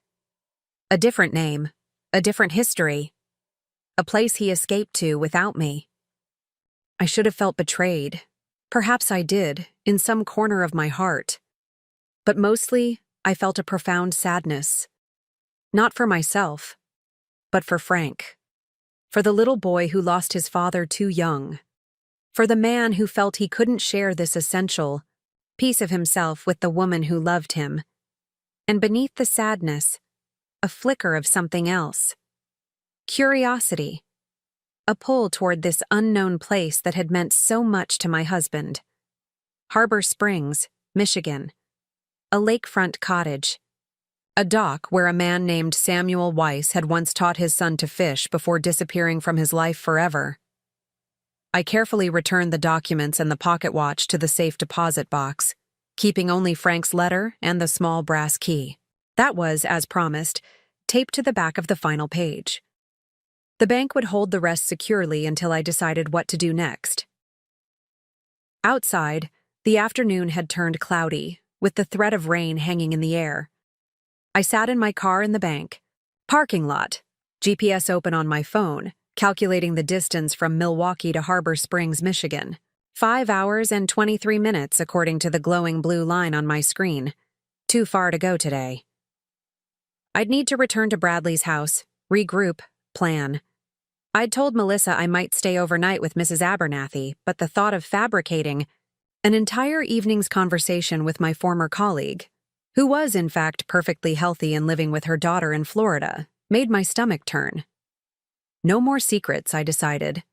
Speaker 1: A different name, a different history, a place he escaped to without me. I should have felt betrayed. Perhaps I did, in some corner of my heart. But mostly, I felt a profound sadness. Not for myself, but for Frank. For the little boy who lost his father too young. For the man who felt he couldn't share this essential piece of himself with the woman who loved him. And beneath the sadness, a flicker of something else. Curiosity. A pull toward this unknown place that had meant so much to my husband. Harbor Springs, Michigan. A lakefront cottage. A dock where a man named Samuel Weiss had once taught his son to fish before disappearing from his life forever. I carefully returned the documents and the pocket watch to the safe deposit box, keeping only Frank's letter and the small brass key. That was, as promised, taped to the back of the final page. The bank would hold the rest securely until I decided what to do next. Outside, the afternoon had turned cloudy, with the threat of rain hanging in the air. I sat in my car in the bank. Parking lot. GPS open on my phone, calculating the distance from Milwaukee to Harbor Springs, Michigan. 5 hours and 23 minutes according to the glowing blue line on my screen. Too far to go today. I'd need to return to Bradley's house, regroup, plan. I'd told Melissa I might stay overnight with Mrs. Abernathy, but the thought of fabricating an entire evening's conversation with my former colleague, who was in fact perfectly healthy and living with her daughter in Florida, made my stomach turn. No more secrets, I decided.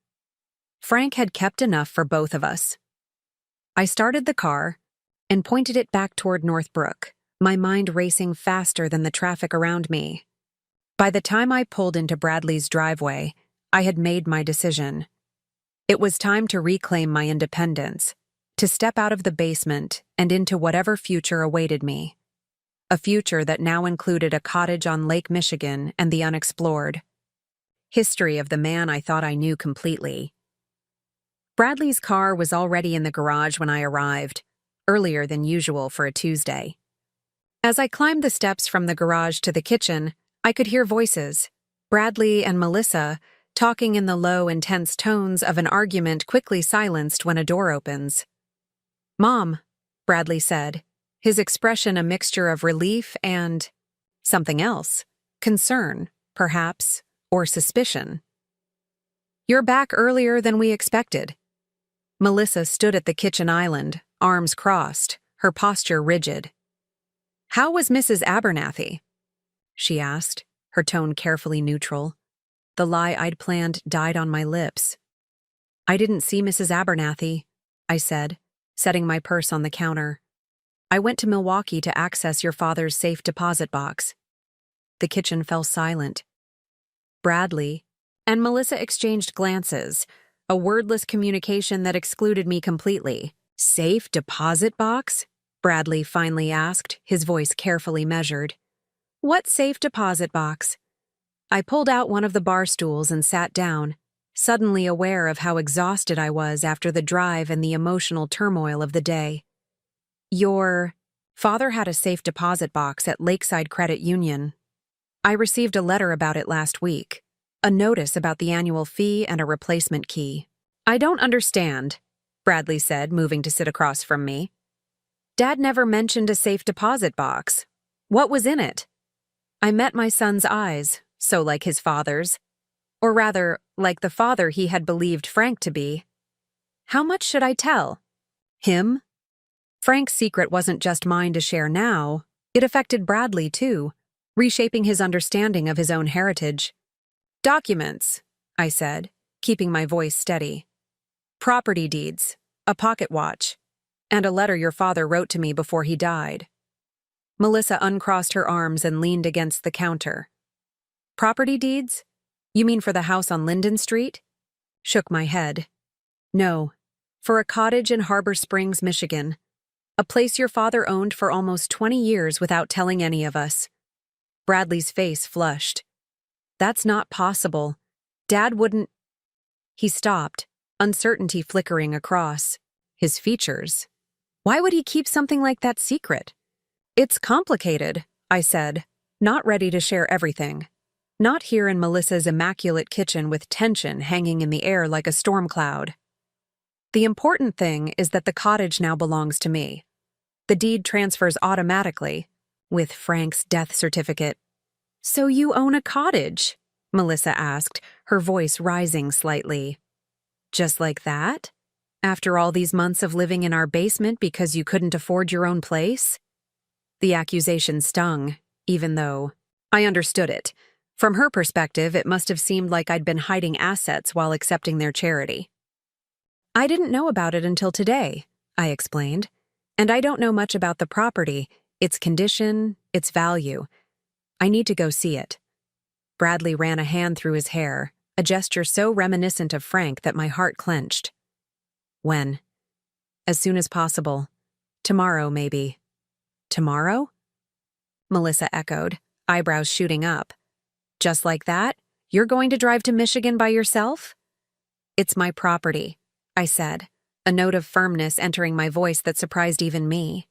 Speaker 1: Frank had kept enough for both of us. I started the car and pointed it back toward Northbrook, my mind racing faster than the traffic around me. By the time I pulled into Bradley's driveway, I had made my decision. It was time to reclaim my independence, to step out of the basement and into whatever future awaited me. A future that now included a cottage on Lake Michigan and the unexplored. History of the man I thought I knew completely. Bradley's car was already in the garage when I arrived, earlier than usual for a Tuesday. As I climbed the steps from the garage to the kitchen, I could hear voices, Bradley and Melissa, talking in the low, intense tones of an argument quickly silenced when a door opens. "Mom," Bradley said, his expression a mixture of relief and something else, concern, perhaps, or suspicion. "You're back earlier than we expected." Melissa stood at the kitchen island, arms crossed, her posture rigid. "How was Mrs. Abernathy?" she asked, her tone carefully neutral. The lie I'd planned died on my lips. "I didn't see Mrs. Abernathy," I said, setting my purse on the counter. "I went to Milwaukee to access your father's safe deposit box." The kitchen fell silent. Bradley and Melissa exchanged glances, a wordless communication that excluded me completely. "Safe deposit box?" Bradley finally asked, his voice carefully measured. "What safe deposit box?" I pulled out one of the bar stools and sat down, suddenly aware of how exhausted I was after the drive and the emotional turmoil of the day. Your father had a safe deposit box at Lakeside Credit Union. I received a letter about it last week, a notice about the annual fee and a replacement key. I don't understand, Bradley said, moving to sit across from me. Dad never mentioned a safe deposit box. What was in it? I met my son's eyes, so like his father's. Or rather, like the father he had believed Frank to be. How much should I tell? Him? Frank's secret wasn't just mine to share now. It affected Bradley, too, reshaping his understanding of his own heritage. Documents, I said, keeping my voice steady. Property deeds, a pocket watch, and a letter your father wrote to me before he died. Melissa uncrossed her arms and leaned against the counter. Property deeds? You mean for the house on Linden Street? Shook my head. No, for a cottage in Harbor Springs, Michigan. A place your father owned for almost 20 years without telling any of us. Bradley's face flushed. That's not possible. Dad wouldn't... He stopped, uncertainty flickering across his features. Why would he keep something like that secret? It's complicated, I said, not ready to share everything. Not here in Melissa's immaculate kitchen with tension hanging in the air like a storm cloud. The important thing is that the cottage now belongs to me. The deed transfers automatically, with Frank's death certificate. So you own a cottage? Melissa asked, her voice rising slightly. Just like that? After all these months of living in our basement because you couldn't afford your own place? The accusation stung, even though I understood it. From her perspective, it must have seemed like I'd been hiding assets while accepting their charity. I didn't know about it until today, I explained, and I don't know much about the property, its condition, its value. I need to go see it. Bradley ran a hand through his hair, a gesture so reminiscent of Frank that my heart clenched. When? As soon as possible. Tomorrow, maybe. Tomorrow? Melissa echoed, eyebrows shooting up. Just like that? You're going to drive to Michigan by yourself? It's my property, I said, a note of firmness entering my voice that surprised even me.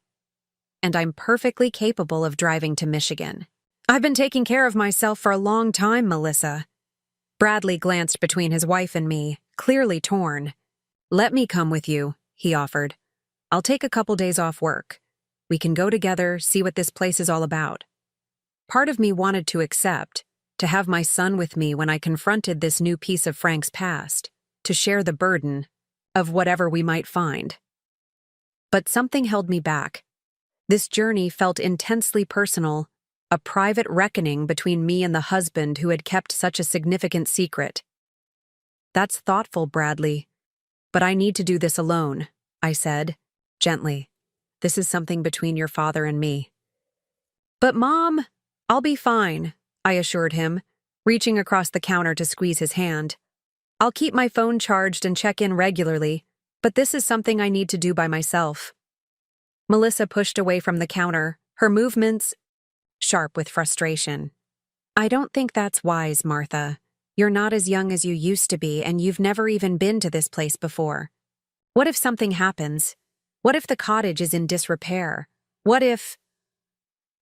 Speaker 1: And I'm perfectly capable of driving to Michigan. I've been taking care of myself for a long time, Melissa. Bradley glanced between his wife and me, clearly torn. Let me come with you, he offered. I'll take a couple days off work. We can go together, see what this place is all about. Part of me wanted to accept, to have my son with me when I confronted this new piece of Frank's past, to share the burden of whatever we might find. But something held me back. This journey felt intensely personal, a private reckoning between me and the husband who had kept such a significant secret. That's thoughtful, Bradley. But I need to do this alone, I said, gently. This is something between your father and me. But Mom, I'll be fine, I assured him, reaching across the counter to squeeze his hand. I'll keep my phone charged and check in regularly, but this is something I need to do by myself. Melissa pushed away from the counter, her movements sharp with frustration. I don't think that's wise, Martha. You're not as young as you used to be, and you've never even been to this place before. What if something happens? What if the cottage is in disrepair? What if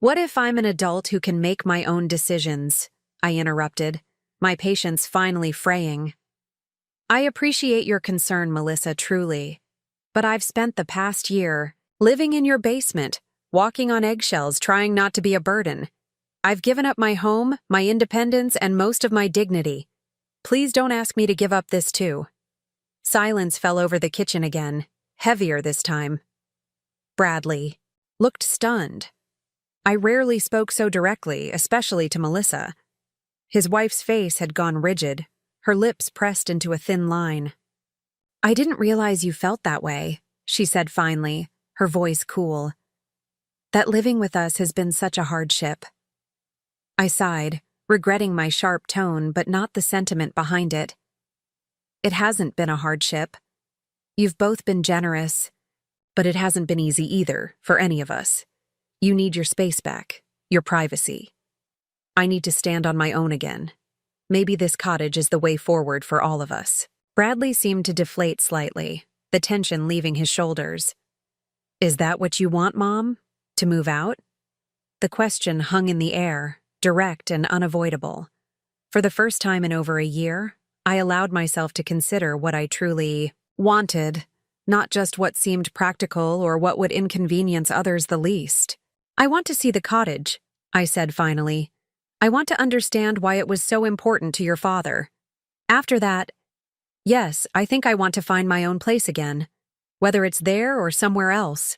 Speaker 1: I'm an adult who can make my own decisions? I interrupted, my patience finally fraying. I appreciate your concern, Melissa, truly. But I've spent the past year living in your basement, walking on eggshells, trying not to be a burden. I've given up my home, my independence, and most of my dignity. Please don't ask me to give up this too. Silence fell over the kitchen again, heavier this time. Bradley looked stunned. I rarely spoke so directly, especially to Melissa. His wife's face had gone rigid, her lips pressed into a thin line. I didn't realize you felt that way, she said finally, her voice cool. That living with us has been such a hardship. I sighed, regretting my sharp tone but not the sentiment behind it. It hasn't been a hardship. You've both been generous, but it hasn't been easy either, for any of us. You need your space back, your privacy. I need to stand on my own again. Maybe this cottage is the way forward for all of us. Bradley seemed to deflate slightly, the tension leaving his shoulders. Is that what you want, Mom? To move out? The question hung in the air, direct and unavoidable. For the first time in over a year, I allowed myself to consider what I truly wanted, not just what seemed practical or what would inconvenience others the least. I want to see the cottage, I said finally. I want to understand why it was so important to your father. After that, yes, I think I want to find my own place again, whether it's there or somewhere else.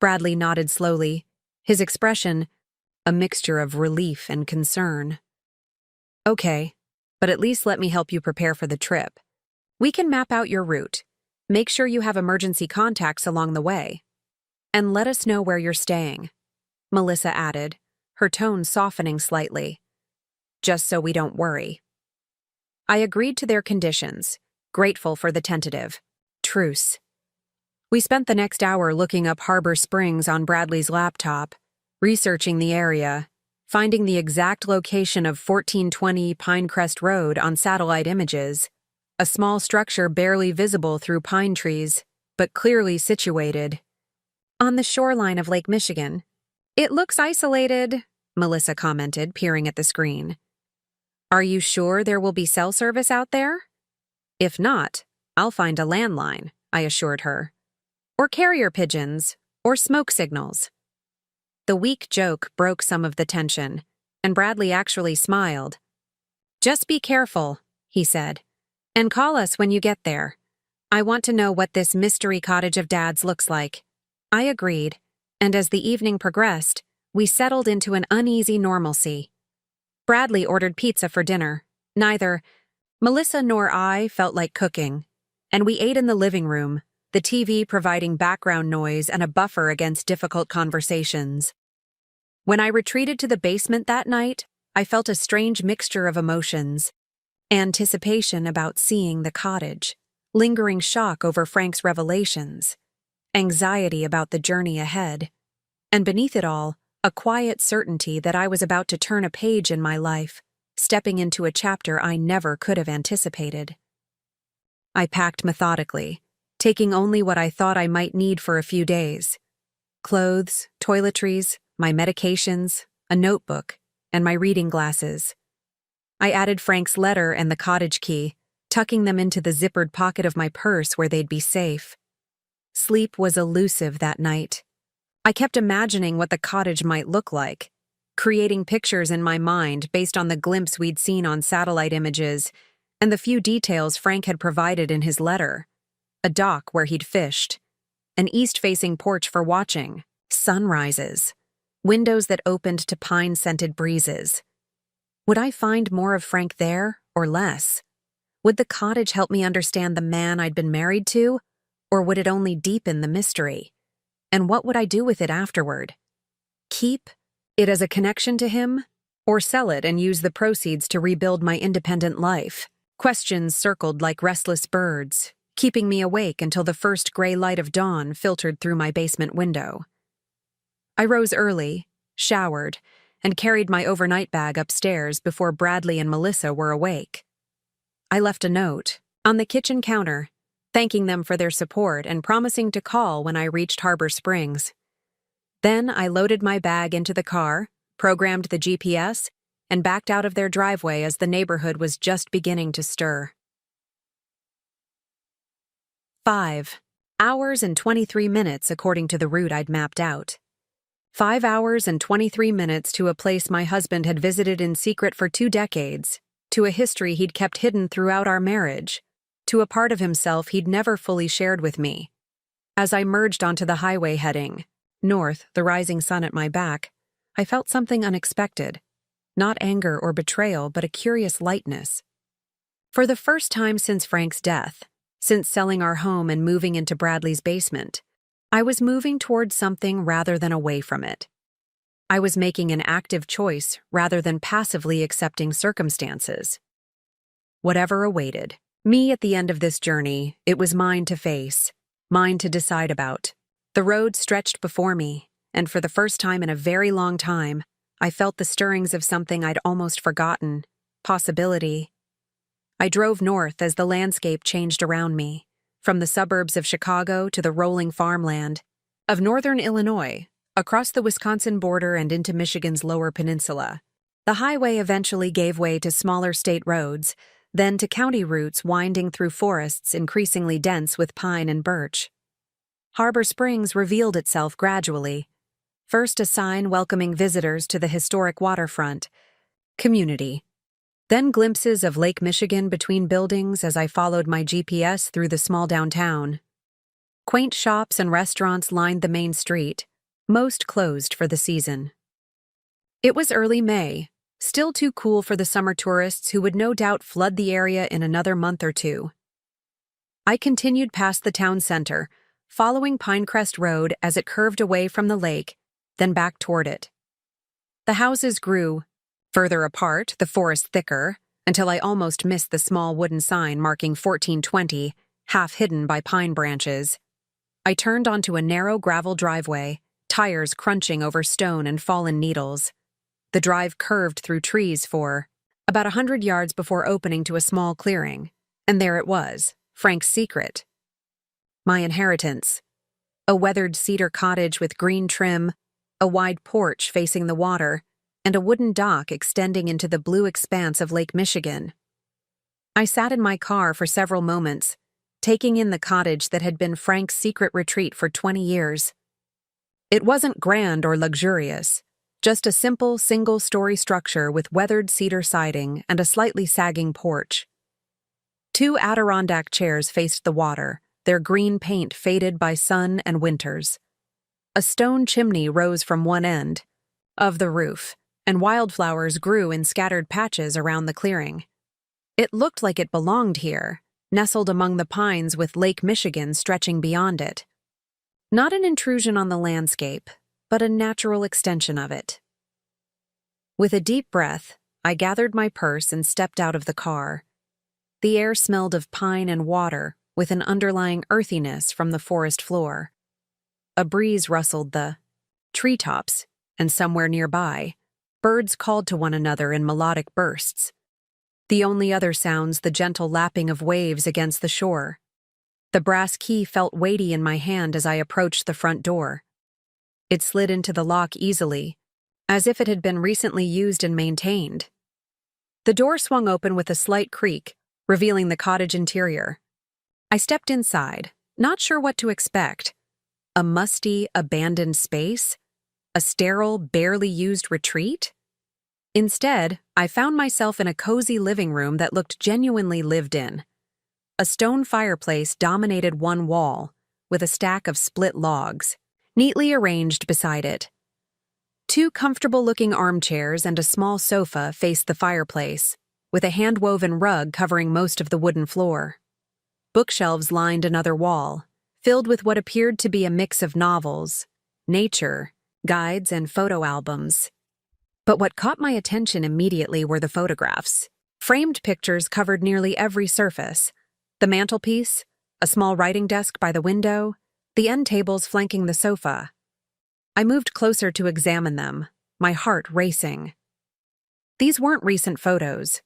Speaker 1: Bradley nodded slowly, his expression a mixture of relief and concern. Okay, but at least let me help you prepare for the trip. We can map out your route, make sure you have emergency contacts along the way, and let us know where you're staying, Melissa added, her tone softening slightly. Just so we don't worry. I agreed to their conditions, grateful for the tentative truce. We spent the next hour looking up Harbor Springs on Bradley's laptop, researching the area, finding the exact location of 1420 Pinecrest Road on satellite images, a small structure barely visible through pine trees, but clearly situated on the shoreline of Lake Michigan. It looks isolated, Melissa commented, peering at the screen. Are you sure there will be cell service out there? If not, I'll find a landline, I assured her. Or carrier pigeons, or smoke signals. The weak joke broke some of the tension, and Bradley actually smiled. Just be careful, he said, and call us when you get there. I want to know what this mystery cottage of Dad's looks like. I agreed, and as the evening progressed, we settled into an uneasy normalcy. Bradley ordered pizza for dinner. Neither Melissa nor I felt like cooking, and we ate in the living room, the TV providing background noise and a buffer against difficult conversations. When I retreated to the basement that night, I felt a strange mixture of emotions. Anticipation about seeing the cottage, lingering shock over Frank's revelations, anxiety about the journey ahead, and beneath it all, a quiet certainty that I was about to turn a page in my life, stepping into a chapter I never could have anticipated. I packed methodically, taking only what I thought I might need for a few days. Clothes, toiletries, my medications, a notebook, and my reading glasses. I added Frank's letter and the cottage key, tucking them into the zippered pocket of my purse where they'd be safe. Sleep was elusive that night. I kept imagining what the cottage might look like, creating pictures in my mind based on the glimpse we'd seen on satellite images and the few details Frank had provided in his letter. A dock where he'd fished, an east-facing porch for watching, sunrises, windows that opened to pine-scented breezes. Would I find more of Frank there, or less? Would the cottage help me understand the man I'd been married to, or would it only deepen the mystery? And what would I do with it afterward? Keep it as a connection to him, or sell it and use the proceeds to rebuild my independent life? Questions circled like restless birds, keeping me awake until the first gray light of dawn filtered through my basement window. I rose early, showered, and carried my overnight bag upstairs before Bradley and Melissa were awake. I left a note on the kitchen counter, thanking them for their support and promising to call when I reached Harbor Springs. Then I loaded my bag into the car, programmed the GPS, and backed out of their driveway as the neighborhood was just beginning to stir. 5 hours and 23 minutes according to the route I'd mapped out. 5 hours and 23 minutes to a place my husband had visited in secret for 2 decades, to a history he'd kept hidden throughout our marriage, to a part of himself he'd never fully shared with me. As I merged onto the highway heading north, the rising sun at my back, I felt something unexpected. Not anger or betrayal, but a curious lightness. For the first time since Frank's death, since selling our home and moving into Bradley's basement, I was moving towards something rather than away from it. I was making an active choice rather than passively accepting circumstances. Whatever awaited me at the end of this journey, it was mine to face, mine to decide about. The road stretched before me, and for the first time in a very long time, I felt the stirrings of something I'd almost forgotten, possibility. I drove north as the landscape changed around me, from the suburbs of Chicago to the rolling farmland of northern Illinois, across the Wisconsin border and into Michigan's lower peninsula. The highway eventually gave way to smaller state roads, then to county routes winding through forests increasingly dense with pine and birch. Harbor Springs revealed itself gradually. First a sign welcoming visitors to the historic waterfront, community. Then glimpses of Lake Michigan between buildings as I followed my GPS through the small downtown. Quaint shops and restaurants lined the main street, most closed for the season. It was early May, still too cool for the summer tourists who would no doubt flood the area in another month or two. I continued past the town center, following Pinecrest Road as it curved away from the lake, then back toward it. The houses grew, further apart, the forest thicker, until I almost missed the small wooden sign marking 1420, half hidden by pine branches. I turned onto a narrow gravel driveway, tires crunching over stone and fallen needles. The drive curved through trees for about 100 yards before opening to a small clearing, and there it was, Frank's secret. My inheritance. A weathered cedar cottage with green trim, a wide porch facing the water, and a wooden dock extending into the blue expanse of Lake Michigan. I sat in my car for several moments, taking in the cottage that had been Frank's secret retreat for 20 years. It wasn't grand or luxurious, just a simple single-story structure with weathered cedar siding and a slightly sagging porch. 2 Adirondack chairs faced the water, their green paint faded by sun and winters. A stone chimney rose from one end of the roof, and wildflowers grew in scattered patches around the clearing. It looked like it belonged here, nestled among the pines with Lake Michigan stretching beyond it. Not an intrusion on the landscape, but a natural extension of it. With a deep breath, I gathered my purse and stepped out of the car. The air smelled of pine and water, with an underlying earthiness from the forest floor. A breeze rustled the treetops, and somewhere nearby, birds called to one another in melodic bursts. The only other sounds the gentle lapping of waves against the shore. The brass key felt weighty in my hand as I approached the front door. It slid into the lock easily, as if it had been recently used and maintained. The door swung open with a slight creak, revealing the cottage interior. I stepped inside, not sure what to expect. A musty, abandoned space? A sterile, barely used retreat? Instead, I found myself in a cozy living room that looked genuinely lived in. A stone fireplace dominated one wall, with a stack of split logs, neatly arranged beside it. 2 comfortable-looking armchairs and a small sofa faced the fireplace, with a hand-woven rug covering most of the wooden floor. Bookshelves lined another wall, filled with what appeared to be a mix of novels, nature, guides, and photo albums. But what caught my attention immediately were the photographs. Framed pictures covered nearly every surface: the mantelpiece, a small writing desk by the window, the end tables flanking the sofa. I moved closer to examine them, my heart racing. These weren't recent photos.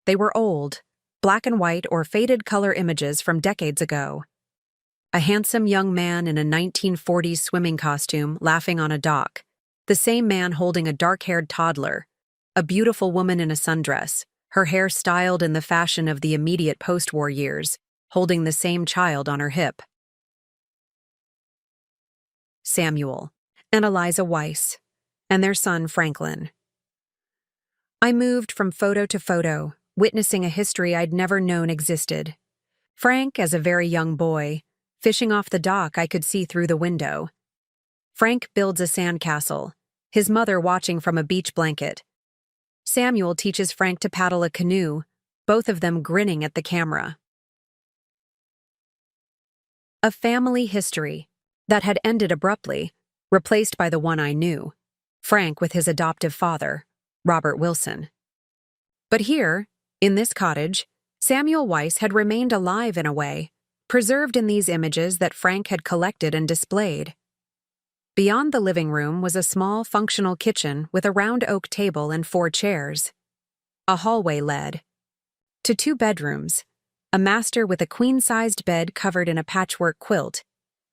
Speaker 1: They were old, black and white or faded color images from decades ago. A handsome young man in a 1940s swimming costume laughing on a dock, the same man holding a dark-haired toddler, a beautiful woman in a sundress, her hair styled in the fashion of the immediate post-war years, holding the same child on her hip. Samuel and Eliza Weiss, and their son Franklin. I moved from photo to photo, witnessing a history I'd never known existed. Frank as a very young boy, fishing off the dock I could see through the window. Frank builds a sandcastle, his mother watching from a beach blanket. Samuel teaches Frank to paddle a canoe, both of them grinning at the camera. A family history that had ended abruptly, replaced by the one I knew, Frank with his adoptive father, Robert Wilson. But here, in this cottage, Samuel Weiss had remained alive in a way, preserved in these images that Frank had collected and displayed. Beyond the living room was a small, functional kitchen with a round oak table and 4 chairs. A hallway led to two bedrooms, a master with a queen-sized bed covered in a patchwork quilt,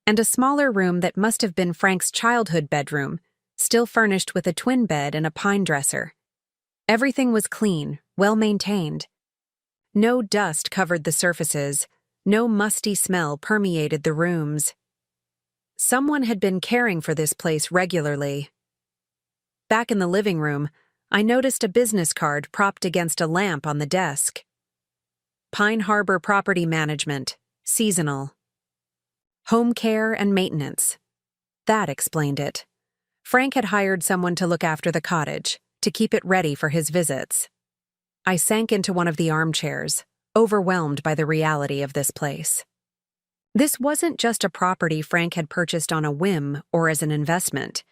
Speaker 1: and a smaller room that must have been Frank's childhood bedroom, still furnished with a twin bed and a pine dresser. Everything was clean, well-maintained. No dust covered the surfaces, no musty smell permeated the rooms. Someone had been caring for this place regularly. Back in the living room, I noticed a business card propped against a lamp on the desk. Pine Harbor Property Management, seasonal. Home care and maintenance. That explained it. Frank had hired someone to look after the cottage, to keep it ready for his visits. I sank into one of the armchairs, overwhelmed by the reality of this place. This wasn't just a property Frank had purchased on a whim or as an investment.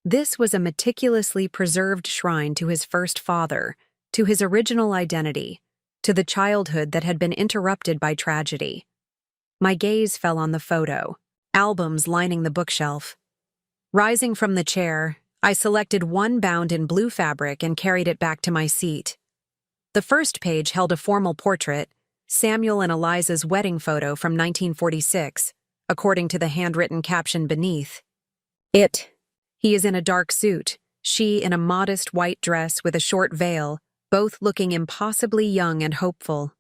Speaker 1: This was a meticulously preserved shrine to his first father, to his original identity, to the childhood that had been interrupted by tragedy. My gaze fell on the photo, albums lining the bookshelf. Rising from the chair, I selected one bound in blue fabric and carried it back to my seat. The first page held a formal portrait, Samuel and Eliza's wedding photo from 1946, according to the handwritten caption beneath. He is in a dark suit, she in a modest white dress with a short veil, both looking impossibly young and hopeful.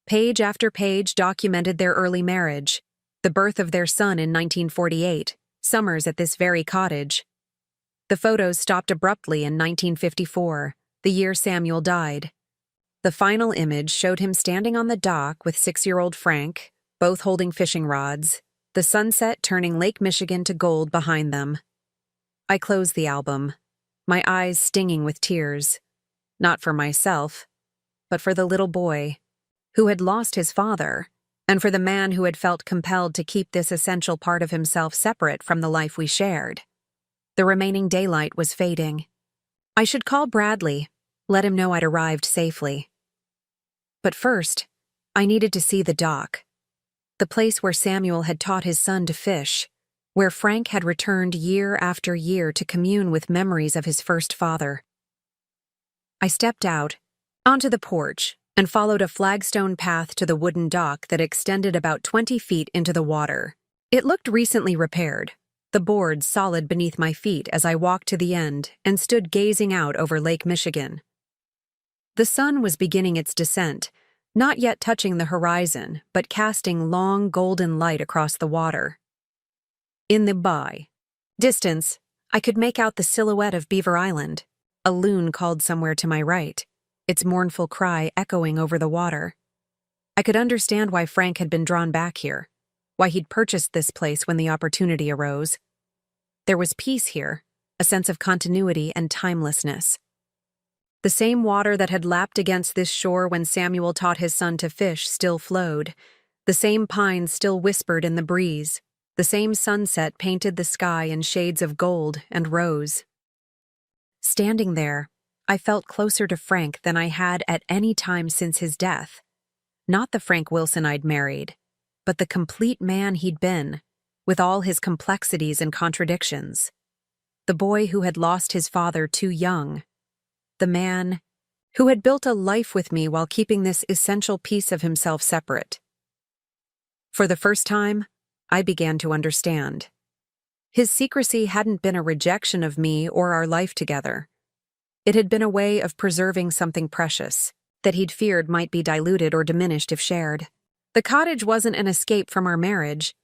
Speaker 1: Page after page documented their early marriage, the birth of their son in 1948, summers at this very cottage. The photos stopped abruptly in 1954, the year Samuel died. The final image showed him standing on the dock with 6-year-old Frank, both holding fishing rods, the sunset turning Lake Michigan to gold behind them. I closed the album, my eyes stinging with tears, not for myself, but for the little boy who had lost his father, and for the man who had felt compelled to keep this essential part of himself separate from the life we shared. The remaining daylight was fading. I should call Bradley, let him know I'd arrived safely. But first, I needed to see the dock, the place where Samuel had taught his son to fish, where Frank had returned year after year to commune with memories of his first father. I stepped out, onto the porch, and followed a flagstone path to the wooden dock that extended about 20 feet into the water. It looked recently repaired, the boards solid beneath my feet as I walked to the end and stood gazing out over Lake Michigan. The sun was beginning its descent, not yet touching the horizon, but casting long golden light across the water. In the distance, I could make out the silhouette of Beaver Island, a loon called somewhere to my right, its mournful cry echoing over the water. I could understand why Frank had been drawn back here, why he'd purchased this place when the opportunity arose. There was peace here, a sense of continuity and timelessness. The same water that had lapped against this shore when Samuel taught his son to fish still flowed. The same pines still whispered in the breeze. The same sunset painted the sky in shades of gold and rose. Standing there, I felt closer to Frank than I had at any time since his death. Not the Frank Wilson I'd married, but the complete man he'd been, with all his complexities and contradictions. The boy who had lost his father too young. The man who had built a life with me while keeping this essential piece of himself separate. For the first time, I began to understand. His secrecy hadn't been a rejection of me or our life together. It had been a way of preserving something precious that he'd feared might be diluted or diminished if shared. The cottage wasn't an escape from our marriage.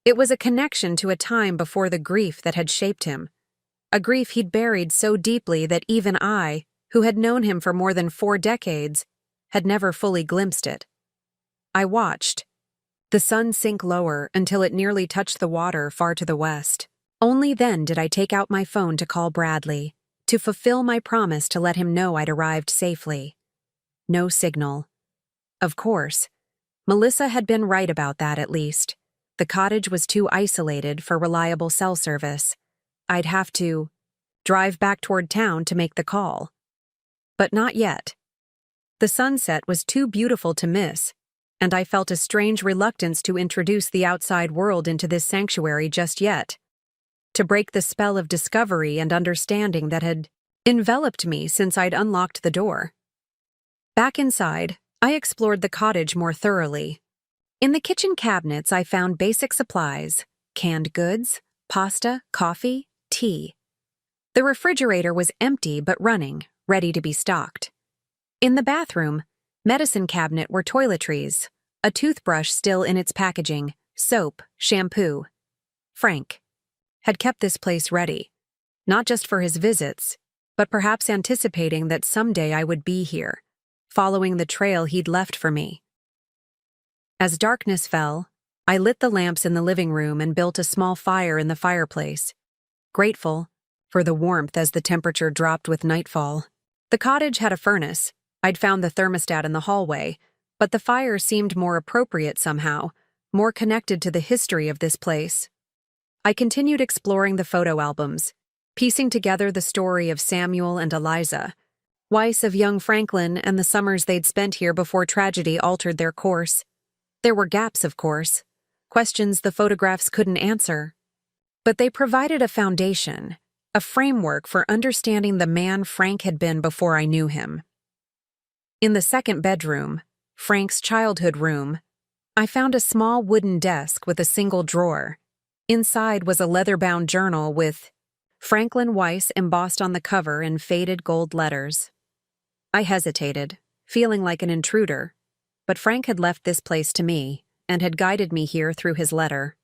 Speaker 1: It was a connection to a time before the grief that had shaped him, a grief he'd buried so deeply that even I, who had known him for more than 4 decades, had never fully glimpsed it. I watched, the sun sink lower until it nearly touched the water far to the west. Only then did I take out my phone to call Bradley, to fulfill my promise to let him know I'd arrived safely. No signal. Of course, Melissa had been right about that at least. The cottage was too isolated for reliable cell service. I'd have to drive back toward town to make the call. But not yet. The sunset was too beautiful to miss, and I felt a strange reluctance to introduce the outside world into this sanctuary just yet, to break the spell of discovery and understanding that had enveloped me since I'd unlocked the door. Back inside, I explored the cottage more thoroughly. In the kitchen cabinets, I found basic supplies: canned goods, pasta, coffee, tea. The refrigerator was empty but running, ready to be stocked. In the bathroom, medicine cabinet were toiletries, a toothbrush still in its packaging, soap, shampoo. Frank had kept this place ready, not just for his visits, but perhaps anticipating that someday I would be here, following the trail he'd left for me. As darkness fell, I lit the lamps in the living room and built a small fire in the fireplace, grateful for the warmth as the temperature dropped with nightfall. The cottage had a furnace. I'd found the thermostat in the hallway, but the fire seemed more appropriate somehow, more connected to the history of this place. I continued exploring the photo albums, piecing together the story of Samuel and Eliza, Weiss of young Franklin and the summers they'd spent here before tragedy altered their course. There were gaps, of course, questions the photographs couldn't answer. But they provided a foundation, a framework for understanding the man Frank had been before I knew him. In the second bedroom, Frank's childhood room, I found a small wooden desk with a single drawer. Inside was a leather-bound journal with Franklin Weiss embossed on the cover in faded gold letters. I hesitated, feeling like an intruder, but Frank had left this place to me and had guided me here through his letter.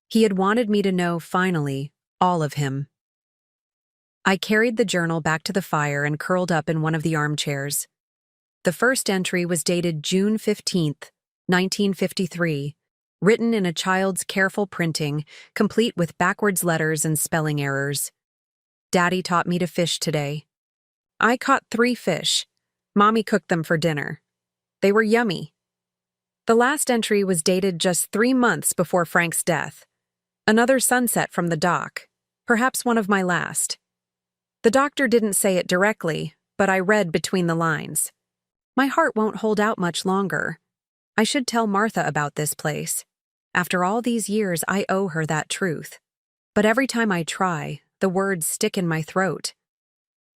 Speaker 1: He had wanted me to know, finally, all of him. I carried the journal back to the fire and curled up in one of the armchairs. The first entry was dated June 15th, 1953, written in a child's careful printing, complete with backwards letters and spelling errors. Daddy taught me to fish today. I caught 3 fish. Mommy cooked them for dinner. They were yummy. The last entry was dated just 3 months before Frank's death. Another sunset from the dock, perhaps one of my last. The doctor didn't say it directly, but I read between the lines. My heart won't hold out much longer. I should tell Martha about this place. After all these years, I owe her that truth. But every time I try, the words stick in my throat.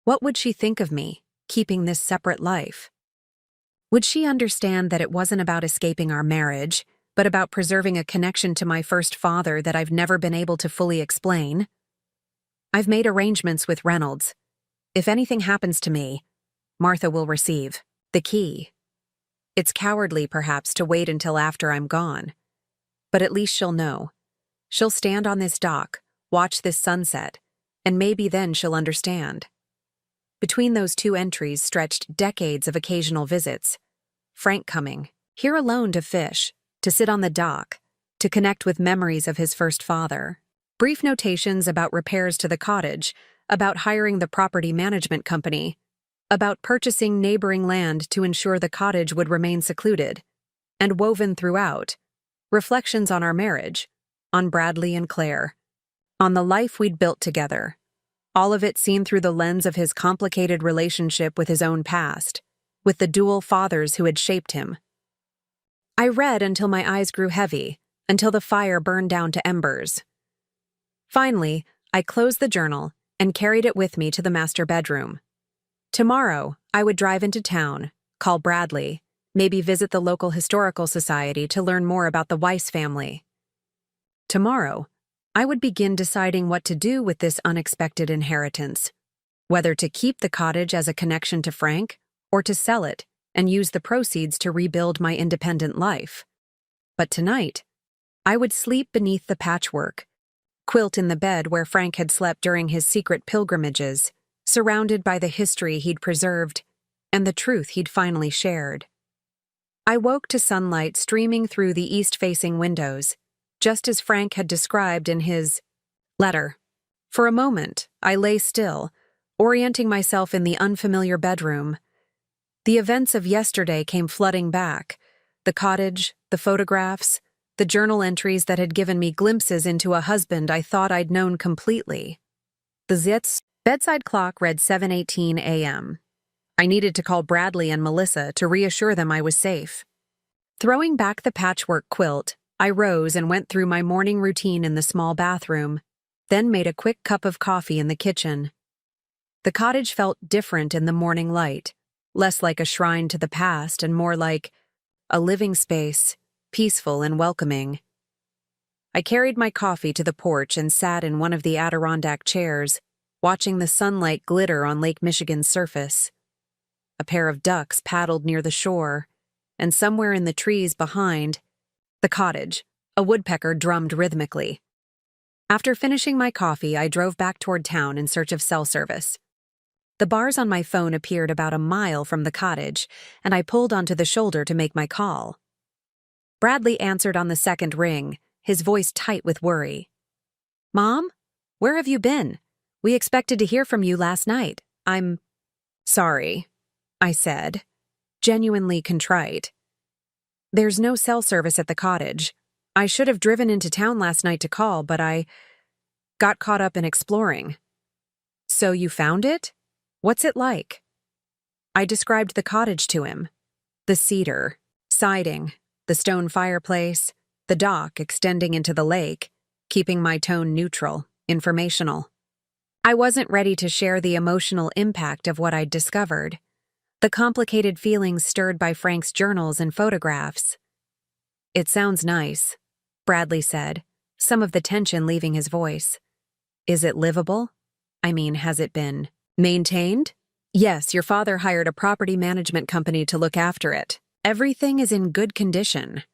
Speaker 1: What would she think of me, keeping this separate life? Would she understand that it wasn't about escaping our marriage, but about preserving a connection to my first father that I've never been able to fully explain? I've made arrangements with Reynolds. If anything happens to me, Martha will receive the key. It's cowardly, perhaps, to wait until after I'm gone. But at least she'll know. She'll stand on this dock, watch this sunset, and maybe then she'll understand. Between those 2 entries stretched decades of occasional visits. Frank coming, here alone to fish, to sit on the dock, to connect with memories of his first father. Brief notations about repairs to the cottage, about hiring the property management company, about purchasing neighboring land to ensure the cottage would remain secluded, and woven throughout, reflections on our marriage, on Bradley and Claire, on the life we'd built together. All of it seen through the lens of his complicated relationship with his own past, with the dual fathers who had shaped him. I read until my eyes grew heavy, until the fire burned down to embers. Finally, I closed the journal and carried it with me to the master bedroom. Tomorrow, I would drive into town, call Bradley, maybe visit the local historical society to learn more about the Weiss family. Tomorrow, I would begin deciding what to do with this unexpected inheritance, whether to keep the cottage as a connection to Frank or to sell it and use the proceeds to rebuild my independent life. But tonight, I would sleep beneath the patchwork, quilt in the bed where Frank had slept during his secret pilgrimages, surrounded by the history he'd preserved and the truth he'd finally shared. I woke to sunlight streaming through the east-facing windows, just as Frank had described in his letter. For a moment, I lay still, orienting myself in the unfamiliar bedroom. The events of yesterday came flooding back: the cottage, the photographs, the journal entries that had given me glimpses into a husband I thought I'd known completely. The Zitz bedside clock read 7:18 a.m. I needed to call Bradley and Melissa to reassure them I was safe. Throwing back the patchwork quilt, I rose and went through my morning routine in the small bathroom, then made a quick cup of coffee in the kitchen. The cottage felt different in the morning light, less like a shrine to the past and more like a living space, peaceful and welcoming. I carried my coffee to the porch and sat in one of the Adirondack chairs, watching the sunlight glitter on Lake Michigan's surface. A pair of ducks paddled near the shore, and somewhere in the trees behind, the cottage, a woodpecker drummed rhythmically. After finishing my coffee, I drove back toward town in search of cell service. The bars on my phone appeared about a mile from the cottage, and I pulled onto the shoulder to make my call. Bradley answered on the second ring, his voice tight with worry. "Mom? Where have you been? We expected to hear from you last night. I'm sorry," I said, genuinely contrite. "There's no cell service at the cottage. I should have driven into town last night to call, but I got caught up in exploring." "So you found it? What's it like?" I described the cottage to him. The cedar, siding, the stone fireplace, the dock extending into the lake, keeping my tone neutral, informational. I wasn't ready to share the emotional impact of what I'd discovered, the complicated feelings stirred by Frank's journals and photographs. "It sounds nice," Bradley said, some of the tension leaving his voice. "Is it livable? I mean, has it been maintained?" "Yes, your father hired a property management company to look after it. Everything is in good condition."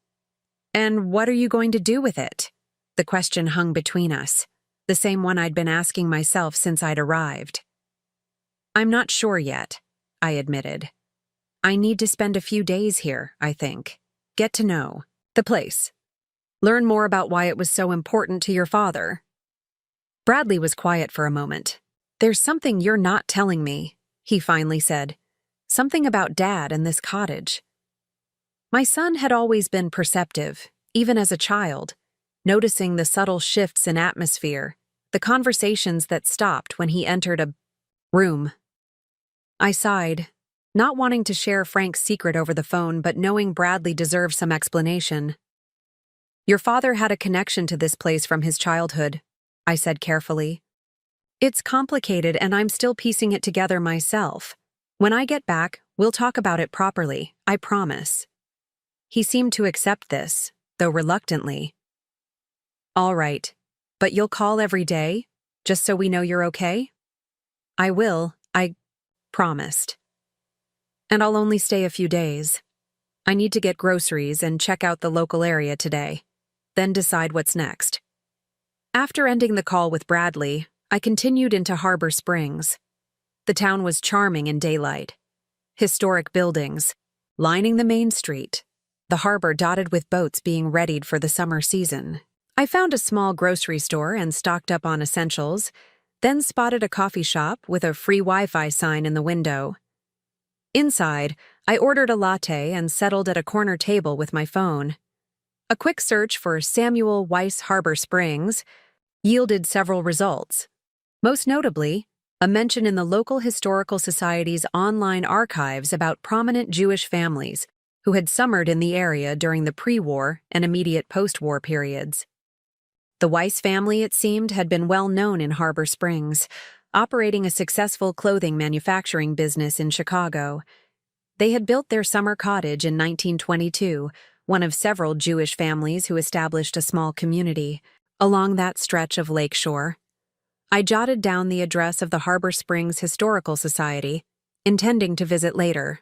Speaker 1: "And what are you going to do with it?" The question hung between us, the same one I'd been asking myself since I'd arrived. "I'm not sure yet," I admitted. "I need to spend a few days here, I think. Get to know the place. Learn more about why it was so important to your father." Bradley was quiet for a moment. "There's something you're not telling me," he finally said. "Something about Dad and this cottage." My son had always been perceptive, even as a child, noticing the subtle shifts in atmosphere, the conversations that stopped when he entered a room. I sighed, not wanting to share Frank's secret over the phone, but knowing Bradley deserved some explanation. "Your father had a connection to this place from his childhood," I said carefully. "It's complicated and I'm still piecing it together myself. When I get back, we'll talk about it properly, I promise." He seemed to accept this, though reluctantly. "All right, but you'll call every day, just so we know you're okay?" "I will, I promised. And I'll only stay a few days. I need to get groceries and check out the local area today, then decide what's next." After ending the call with Bradley, I continued into Harbor Springs. The town was charming in daylight. Historic buildings, lining the main street, the harbor dotted with boats being readied for the summer season. I found a small grocery store and stocked up on essentials, then spotted a coffee shop with a free Wi-Fi sign in the window. Inside, I ordered a latte and settled at a corner table with my phone. A quick search for Samuel Weiss Harbor Springs yielded several results. Most notably, a mention in the local historical society's online archives about prominent Jewish families who had summered in the area during the pre-war and immediate post-war periods. The Weiss family, it seemed, had been well known in Harbor Springs, operating a successful clothing manufacturing business in Chicago. They had built their summer cottage in 1922, one of several Jewish families who established a small community along that stretch of lakeshore. I jotted down the address of the Harbor Springs Historical Society, intending to visit later.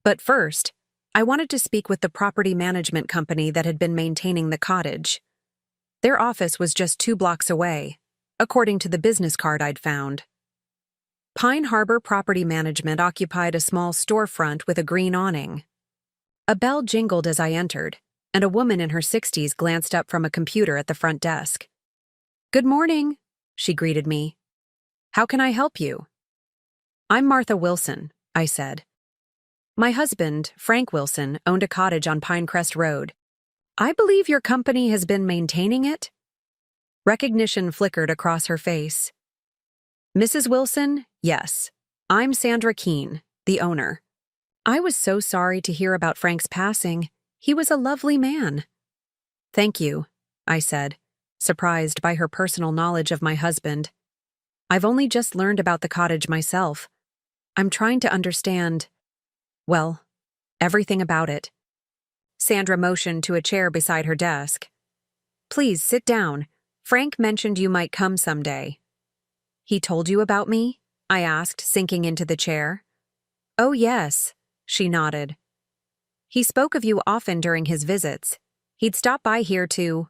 Speaker 1: But first, I wanted to speak with the property management company that had been maintaining the cottage. Their office was just 2 blocks away, according to the business card I'd found. Pine Harbor Property Management occupied a small storefront with a green awning. A bell jingled as I entered, and a woman in her 60s glanced up from a computer at the front desk. "Good morning," she greeted me. "How can I help you?" "I'm Martha Wilson," I said. "My husband, Frank Wilson, owned a cottage on Pinecrest Road. I believe your company has been maintaining it?" Recognition flickered across her face. "Mrs. Wilson, yes. I'm Sandra Keene, the owner. I was so sorry to hear about Frank's passing. He was a lovely man." "Thank you," I said, surprised by her personal knowledge of my husband. "I've only just learned about the cottage myself. I'm trying to understand, well, everything about it. Sandra motioned to a chair beside her desk. Please sit down. Frank mentioned you might come someday. He told you about me? I asked, sinking into the chair. Oh, yes, she nodded. He spoke of you often during his visits. He'd stop by here to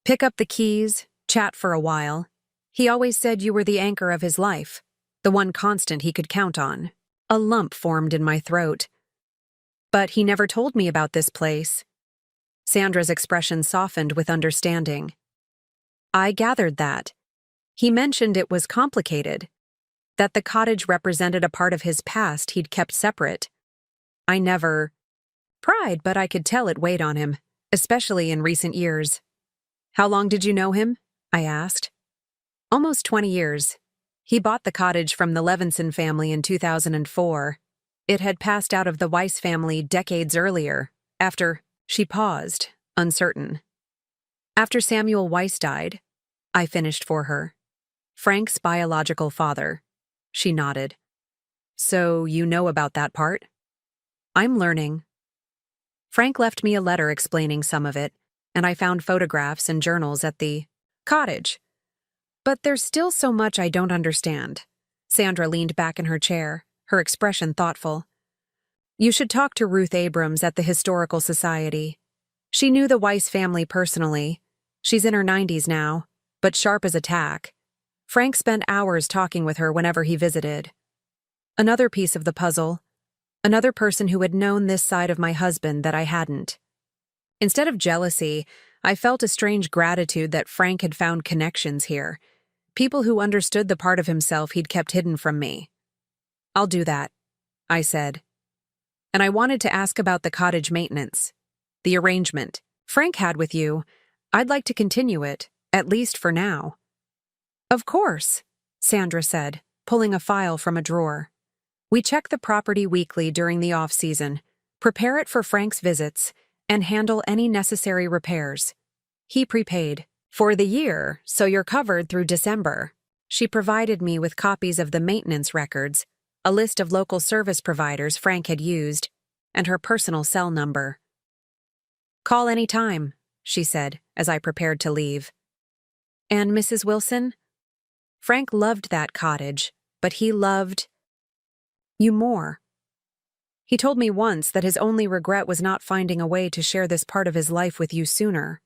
Speaker 1: pick up the keys, chat for a while. He always said you were the anchor of his life, the one constant he could count on. A lump formed in my throat. But he never told me about this place. Sandra's expression softened with understanding. I gathered that. He mentioned it was complicated, that the cottage represented a part of his past he'd kept separate. I never pried, but I could tell it weighed on him, especially in recent years. How long did you know him? I asked. Almost 20 years. He bought the cottage from the Levinson family in 2004. It had passed out of the Weiss family decades earlier, after she paused, uncertain. After Samuel Weiss died, I finished for her. Frank's biological father. She nodded. So you know about that part? I'm learning. Frank left me a letter explaining some of it, and I found photographs and journals at the cottage. But there's still so much I don't understand. Sandra leaned back in her chair, her expression thoughtful. You should talk to Ruth Abrams at the Historical Society. She knew the Weiss family personally. She's in her 90s now, but sharp as a tack. Frank spent hours talking with her whenever he visited. Another piece of the puzzle. Another person who had known this side of my husband that I hadn't. Instead of jealousy, I felt a strange gratitude that Frank had found connections here. People who understood the part of himself he'd kept hidden from me. I'll do that, I said. And I wanted to ask about the cottage maintenance. The arrangement Frank had with you. I'd like to continue it, at least for now. Of course, Sandra said, pulling a file from a drawer. We check the property weekly during the off-season, prepare it for Frank's visits, and handle any necessary repairs. He prepaid for the year, so you're covered through December. She provided me with copies of the maintenance records, a list of local service providers Frank had used, and her personal cell number. Call any time, she said, as I prepared to leave. And Mrs. Wilson? Frank loved that cottage, but he loved you more. He told me once that his only regret was not finding a way to share this part of his life with you sooner.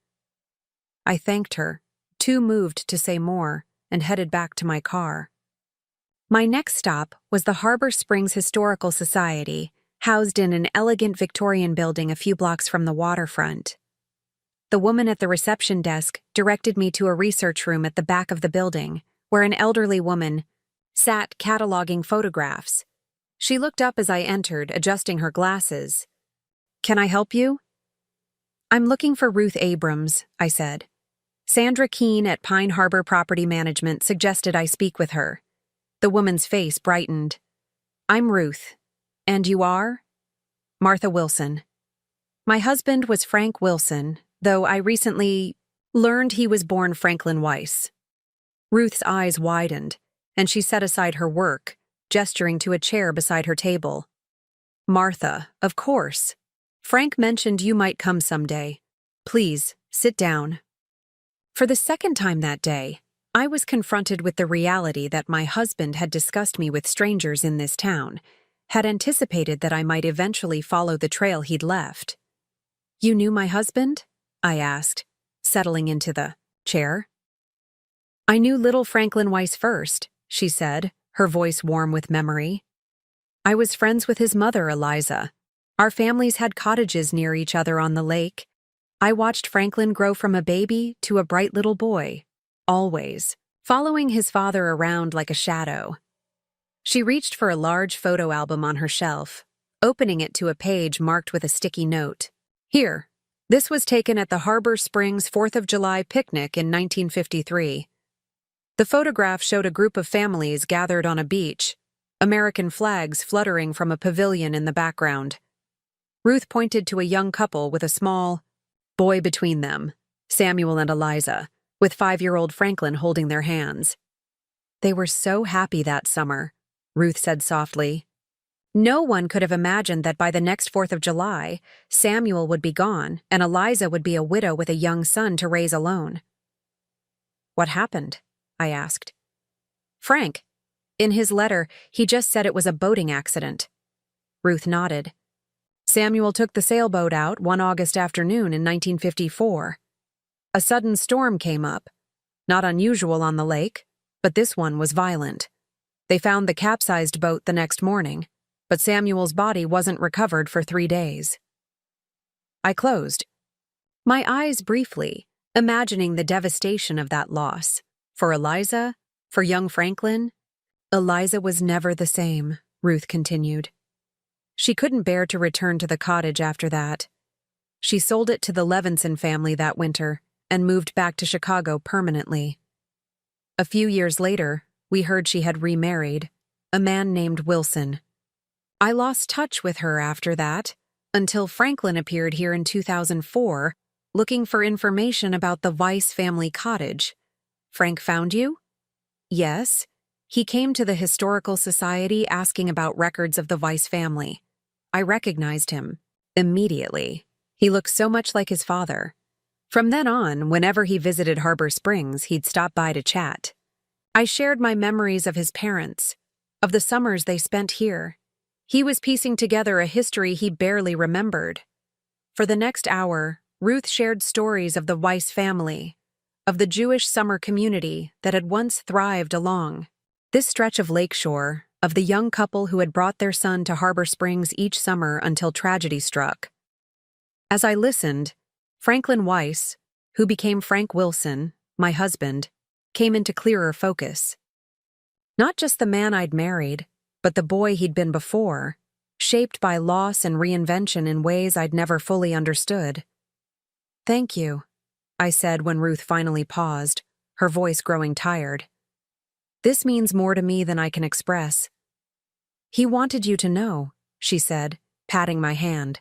Speaker 1: I thanked her, too moved to say more, and headed back to my car. My next stop was the Harbor Springs Historical Society, housed in an elegant Victorian building a few blocks from the waterfront. The woman at the reception desk directed me to a research room at the back of the building, where an elderly woman sat cataloging photographs. She looked up as I entered, adjusting her glasses. Can I help you? I'm looking for Ruth Abrams, I said. Sandra Keene at Pine Harbor Property Management suggested I speak with her. The woman's face brightened. I'm Ruth. And you are? Martha Wilson. My husband was Frank Wilson, though I recently learned he was born Franklin Weiss. Ruth's eyes widened, and she set aside her work, gesturing to a chair beside her table. Martha, of course. Frank mentioned you might come someday. Please, sit down. For the second time that day, I was confronted with the reality that my husband had discussed me with strangers in this town, had anticipated that I might eventually follow the trail he'd left. You knew my husband? I asked, settling into the chair. I knew little Franklin Weiss first, she said, her voice warm with memory. I was friends with his mother, Eliza. Our families had cottages near each other on the lake. I watched Franklin grow from a baby to a bright little boy, always, following his father around like a shadow. She reached for a large photo album on her shelf, opening it to a page marked with a sticky note. Here, this was taken at the Harbor Springs 4th of July picnic in 1953. The photograph showed a group of families gathered on a beach, American flags fluttering from a pavilion in the background. Ruth pointed to a young couple with a small boy between them, Samuel and Eliza, with 5-year-old Franklin holding their hands. They were so happy that summer, Ruth said softly. No one could have imagined that by the next 4th of July, Samuel would be gone and Eliza would be a widow with a young son to raise alone. What happened? I asked. Frank. In his letter, he just said it was a boating accident. Ruth nodded. Samuel took the sailboat out one August afternoon in 1954. A sudden storm came up. Not unusual on the lake, but this one was violent. They found the capsized boat the next morning, but Samuel's body wasn't recovered for 3 days. I closed my eyes briefly, imagining the devastation of that loss. For Eliza, for young Franklin. Eliza was never the same, Ruth continued. She couldn't bear to return to the cottage after that. She sold it to the Levinson family that winter and moved back to Chicago permanently. A few years later, we heard she had remarried, a man named Wilson. I lost touch with her after that, until Franklin appeared here in 2004, looking for information about the Weiss family cottage. Frank found you? Yes. He came to the Historical Society asking about records of the Weiss family. I recognized him. Immediately. He looked so much like his father. From then on, whenever he visited Harbor Springs, he'd stop by to chat. I shared my memories of his parents, of the summers they spent here. He was piecing together a history he barely remembered. For the next hour, Ruth shared stories of the Weiss family, of the Jewish summer community that had once thrived along this stretch of lakeshore, of the young couple who had brought their son to Harbor Springs each summer until tragedy struck. As I listened, Franklin Weiss, who became Frank Wilson, my husband, came into clearer focus. Not just the man I'd married, but the boy he'd been before, shaped by loss and reinvention in ways I'd never fully understood. Thank you, I said when Ruth finally paused, her voice growing tired. This means more to me than I can express. He wanted you to know, she said, patting my hand.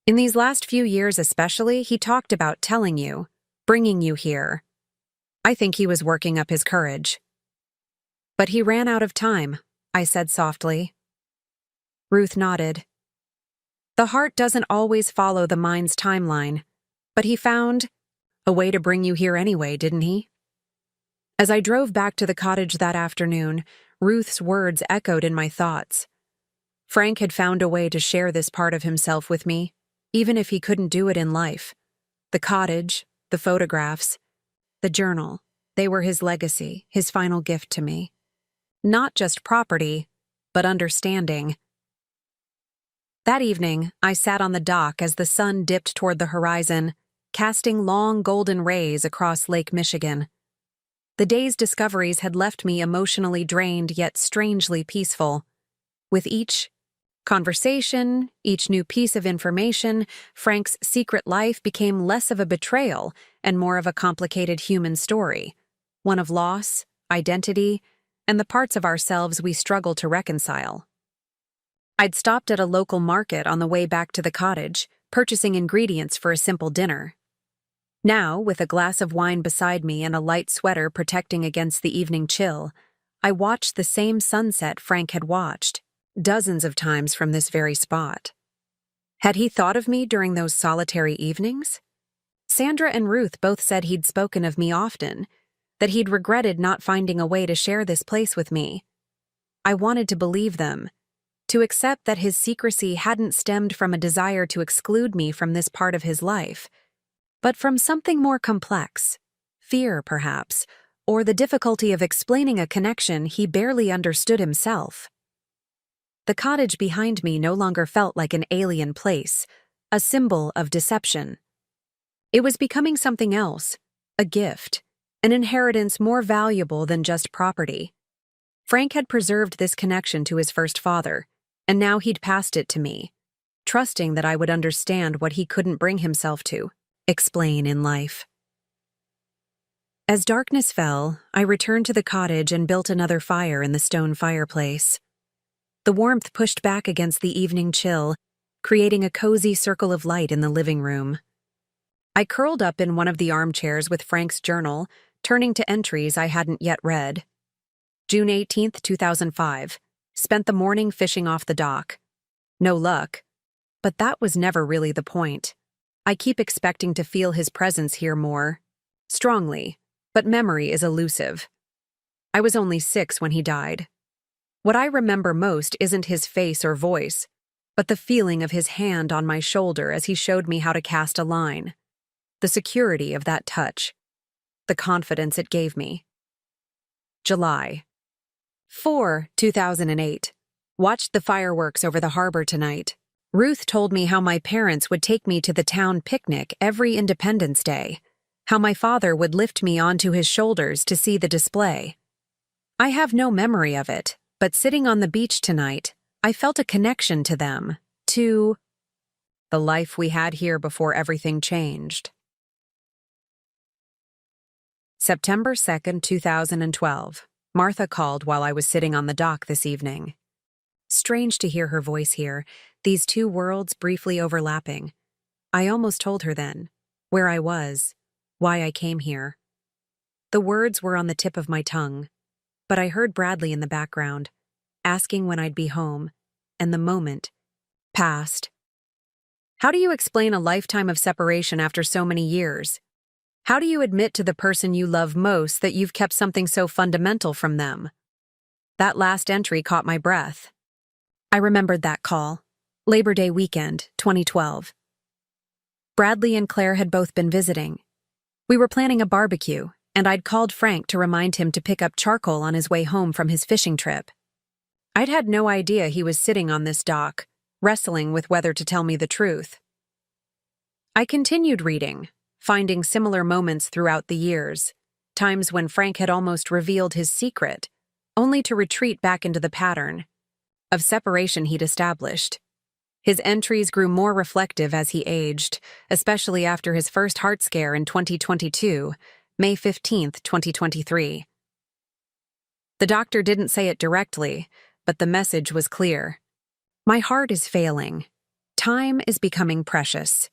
Speaker 1: In these last few years especially, he talked about telling you, bringing you here. I think he was working up his courage. But he ran out of time, I said softly. Ruth nodded. The heart doesn't always follow the mind's timeline, but he found a way to bring you here anyway, didn't he? As I drove back to the cottage that afternoon, Ruth's words echoed in my thoughts. Frank had found a way to share this part of himself with me, even if he couldn't do it in life. The cottage, the photographs, the journal, they were his legacy, his final gift to me. Not just property, but understanding. That evening, I sat on the dock as the sun dipped toward the horizon, casting long golden rays across Lake Michigan. The day's discoveries had left me emotionally drained yet strangely peaceful. With each conversation, each new piece of information, Frank's secret life became less of a betrayal and more of a complicated human story, one of loss, identity, and the parts of ourselves we struggle to reconcile. I'd stopped at a local market on the way back to the cottage, purchasing ingredients for a simple dinner. Now, with a glass of wine beside me and a light sweater protecting against the evening chill, I watched the same sunset Frank had watched, dozens of times from this very spot. Had he thought of me during those solitary evenings? Sandra and Ruth both said he'd spoken of me often, that he'd regretted not finding a way to share this place with me. I wanted to believe them, to accept that his secrecy hadn't stemmed from a desire to exclude me from this part of his life, but from something more complex, fear perhaps, or the difficulty of explaining a connection he barely understood himself. The cottage behind me no longer felt like an alien place, a symbol of deception. It was becoming something else, a gift, an inheritance more valuable than just property. Frank had preserved this connection to his first father, and now he'd passed it to me, trusting that I would understand what he couldn't bring himself to explain in life. As darkness fell, I returned to the cottage and built another fire in the stone fireplace. The warmth pushed back against the evening chill, creating a cozy circle of light in the living room. I curled up in one of the armchairs with Frank's journal, turning to entries I hadn't yet read. June 18, 2005. spent the morning fishing off the dock. No luck. But that was never really the point. I keep expecting to feel his presence here more strongly, but memory is elusive. I was only 6 when he died. What I remember most isn't his face or voice, but the feeling of his hand on my shoulder as he showed me how to cast a line. The security of that touch. The confidence it gave me. July 4, 2008. Watched the fireworks over the harbor tonight. Ruth told me how my parents would take me to the town picnic every Independence Day, how my father would lift me onto his shoulders to see the display. I have no memory of it, but sitting on the beach tonight, I felt a connection to them, to the life we had here before everything changed. September 2nd, 2012. Martha called while I was sitting on the dock this evening. Strange to hear her voice here, these two worlds briefly overlapping. I almost told her then, where I was, why I came here. The words were on the tip of my tongue, but I heard Bradley in the background, asking when I'd be home, and the moment passed. How do you explain a lifetime of separation after so many years? How do you admit to the person you love most that you've kept something so fundamental from them? That last entry caught my breath. I remembered that call. Labor Day weekend, 2012. Bradley and Claire had both been visiting. We were planning a barbecue, and I'd called Frank to remind him to pick up charcoal on his way home from his fishing trip. I'd had no idea he was sitting on this dock, wrestling with whether to tell me the truth. I continued reading, finding similar moments throughout the years, times when Frank had almost revealed his secret, only to retreat back into the pattern of separation he'd established. His entries grew more reflective as he aged, especially after his first heart scare in 2022, May 15, 2023. The doctor didn't say it directly, but the message was clear. My heart is failing. Time is becoming precious.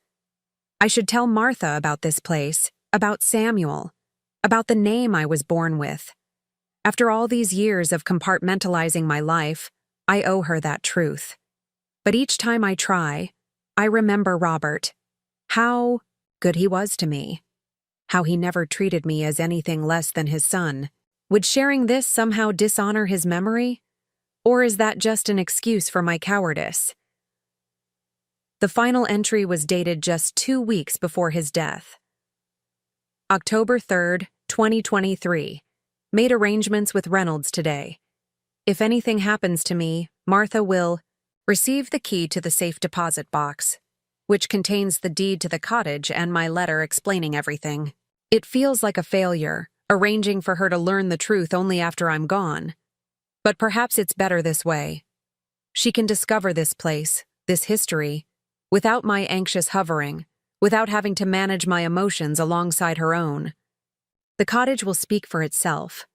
Speaker 1: I should tell Martha about this place, about Samuel, about the name I was born with. After all these years of compartmentalizing my life, I owe her that truth. But each time I try, I remember Robert, how good he was to me, how he never treated me as anything less than his son. Would sharing this somehow dishonor his memory? Or is that just an excuse for my cowardice? The final entry was dated just 2 weeks before his death. October 3rd, 2023. Made arrangements with Reynolds today. If anything happens to me, Martha will receive the key to the safe deposit box, which contains the deed to the cottage and my letter explaining everything. It feels like a failure, arranging for her to learn the truth only after I'm gone. But perhaps it's better this way. She can discover this place, this history, without my anxious hovering, without having to manage my emotions alongside her own. The cottage will speak for itself.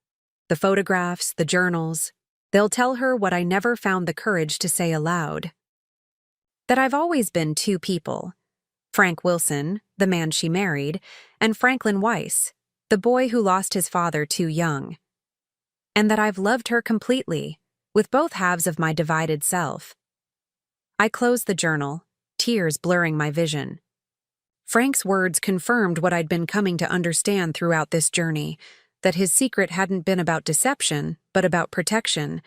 Speaker 1: The photographs, the journals, they'll tell her what I never found the courage to say aloud. That I've always been two people. Frank Wilson, the man she married, and Franklin Weiss, the boy who lost his father too young. And that I've loved her completely, with both halves of my divided self. I closed the journal, tears blurring my vision. Frank's words confirmed what I'd been coming to understand throughout this journey, that his secret hadn't been about deception, but about protection.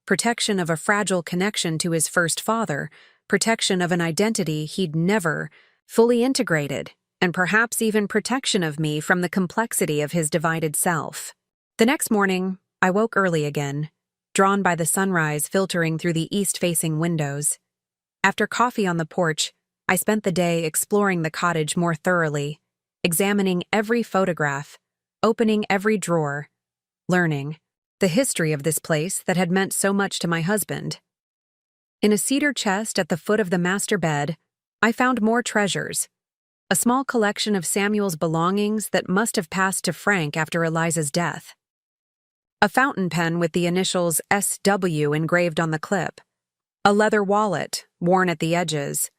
Speaker 1: Protection of a fragile connection to his first father, protection of an identity he'd never fully integrated, and perhaps even protection of me from the complexity of his divided self. The next morning, I woke early again, drawn by the sunrise filtering through the east-facing windows. After coffee on the porch, I spent the day exploring the cottage more thoroughly, examining every photograph, opening every drawer, learning the history of this place that had meant so much to my husband. In a cedar chest at the foot of the master bed, I found more treasures, a small collection of Samuel's belongings that must have passed to Frank after Eliza's death. A fountain pen with the initials SW engraved on the clip, a leather wallet, worn at the edges,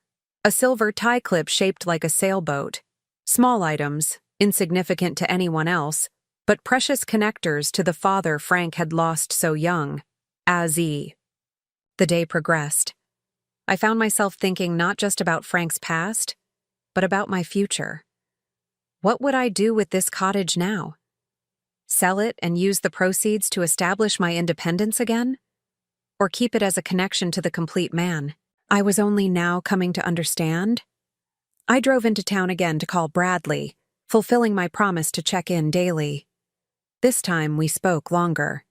Speaker 1: a silver tie clip shaped like a sailboat, small items, insignificant to anyone else, but precious connectors to the father Frank had lost so young, Azzy. The day progressed. I found myself thinking not just about Frank's past, but about my future. What would I do with this cottage now? Sell it and use the proceeds to establish my independence again? Or keep it as a connection to the complete man? I was only now coming to understand. I drove into town again to call Bradley, fulfilling my promise to check in daily. This time we spoke longer.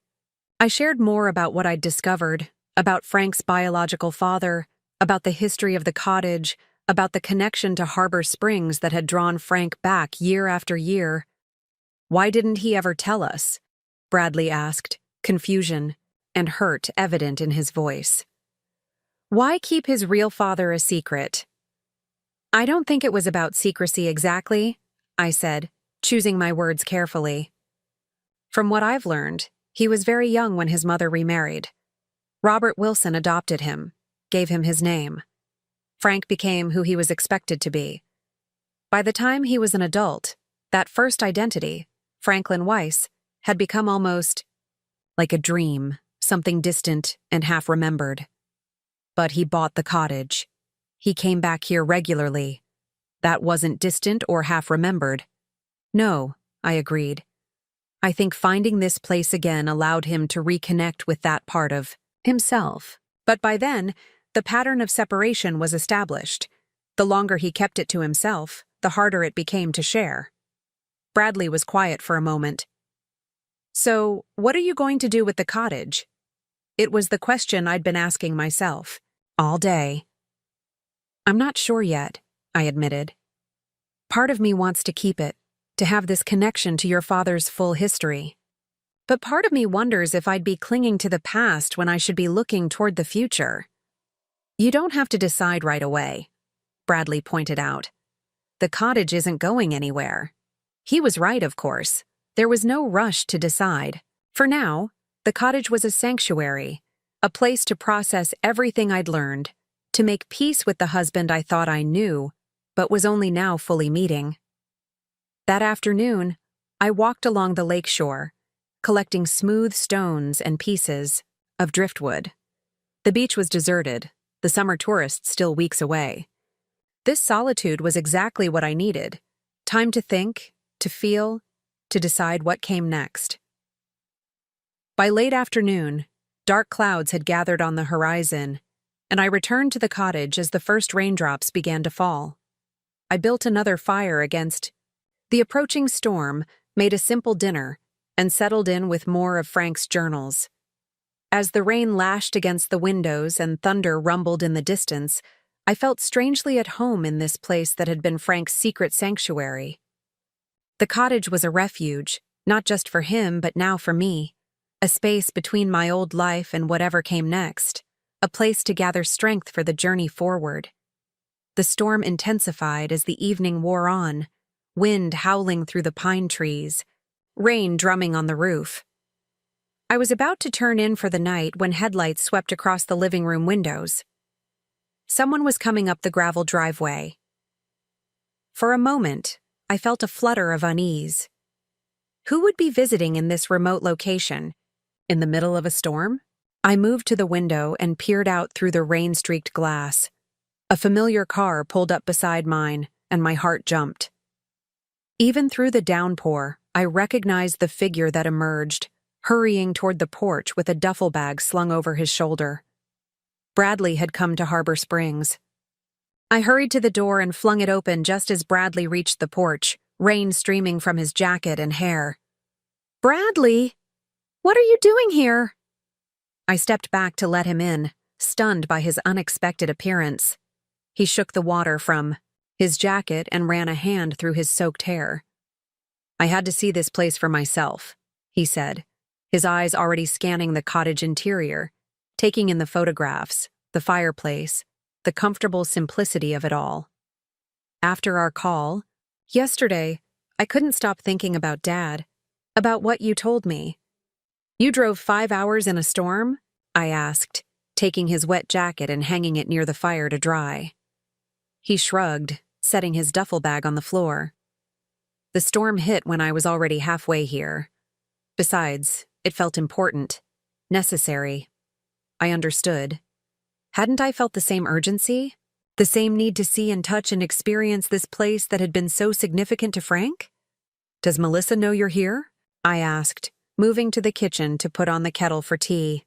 Speaker 1: I shared more about what I'd discovered, about Frank's biological father, about the history of the cottage, about the connection to Harbor Springs that had drawn Frank back year after year. "Why didn't he ever tell us?" Bradley asked, confusion and hurt evident in his voice. "Why keep his real father a secret?" "I don't think it was about secrecy exactly," I said, choosing my words carefully. "From what I've learned, he was very young when his mother remarried. Robert Wilson adopted him, gave him his name. Frank became who he was expected to be. By the time he was an adult, that first identity, Franklin Weiss, had become almost like a dream, something distant and half-remembered. But he bought the cottage. He came back here regularly. That wasn't distant or half-remembered. No, I agreed. I think finding this place again allowed him to reconnect with that part of himself. But by then, the pattern of separation was established. The longer he kept it to himself, the harder it became to share. Bradley was quiet for a moment. "So, what are you going to do with the cottage?" It was the question I'd been asking myself all day. "I'm not sure yet," I admitted. "Part of me wants to keep it, to have this connection to your father's full history. But part of me wonders if I'd be clinging to the past when I should be looking toward the future." "You don't have to decide right away," Bradley pointed out. "The cottage isn't going anywhere." He was right, of course. There was no rush to decide. For now, the cottage was a sanctuary, a place to process everything I'd learned, to make peace with the husband I thought I knew, but was only now fully meeting. That afternoon, I walked along the lakeshore, collecting smooth stones and pieces of driftwood. The beach was deserted, the summer tourists still weeks away. This solitude was exactly what I needed. Time to think, to feel, to decide what came next. By late afternoon, dark clouds had gathered on the horizon, and I returned to the cottage as the first raindrops began to fall. I built another fire against the approaching storm, made a simple dinner, and settled in with more of Frank's journals. As the rain lashed against the windows and thunder rumbled in the distance, I felt strangely at home in this place that had been Frank's secret sanctuary. The cottage was a refuge, not just for him but now for me, a space between my old life and whatever came next, a place to gather strength for the journey forward. The storm intensified as the evening wore on, wind howling through the pine trees, rain drumming on the roof. I was about to turn in for the night when headlights swept across the living room windows. Someone was coming up the gravel driveway. For a moment, I felt a flutter of unease. Who would be visiting in this remote location? In the middle of a storm? I moved to the window and peered out through the rain-streaked glass. A familiar car pulled up beside mine, and my heart jumped. Even through the downpour, I recognized the figure that emerged, hurrying toward the porch with a duffel bag slung over his shoulder. Bradley had come to Harbor Springs. I hurried to the door and flung it open just as Bradley reached the porch, rain streaming from his jacket and hair. "Bradley! What are you doing here?" I stepped back to let him in, stunned by his unexpected appearance. He shook the water from his jacket and ran a hand through his soaked hair. "I had to see this place for myself," he said, his eyes already scanning the cottage interior, taking in the photographs, the fireplace, the comfortable simplicity of it all. After our call, yesterday, I couldn't stop thinking about Dad, about what you told me. "You drove 5 hours in a storm?" I asked, taking his wet jacket and hanging it near the fire to dry. He shrugged, setting his duffel bag on the floor. "The storm hit when I was already halfway here. Besides, it felt important, necessary." I understood. Hadn't I felt the same urgency? The same need to see and touch and experience this place that had been so significant to Frank? "Does Melissa know you're here?" I asked, moving to the kitchen to put on the kettle for tea.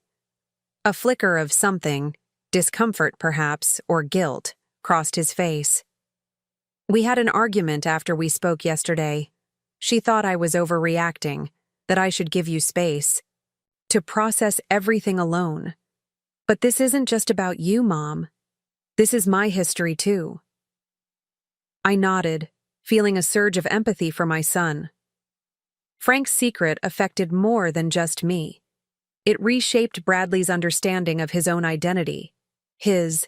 Speaker 1: A flicker of something, discomfort perhaps, or guilt, crossed his face. "We had an argument after we spoke yesterday. She thought I was overreacting, that I should give you space to process everything alone. But this isn't just about you, Mom. This is my history too." I nodded, feeling a surge of empathy for my son. Frank's secret affected more than just me. It reshaped Bradley's understanding of his own identity, his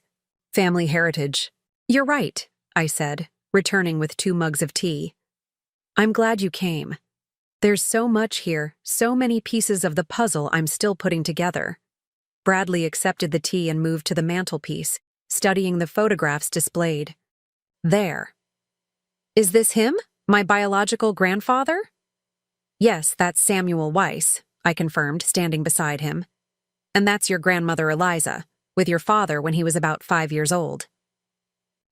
Speaker 1: family heritage. "You're right," I said, returning with 2 mugs of tea. "I'm glad you came. There's so much here, so many pieces of the puzzle I'm still putting together." Bradley accepted the tea and moved to the mantelpiece, studying the photographs displayed. "There. Is this him? My biological grandfather?" "Yes, that's Samuel Weiss," I confirmed, standing beside him. "And that's your grandmother Eliza, with your father when he was about 5 years old."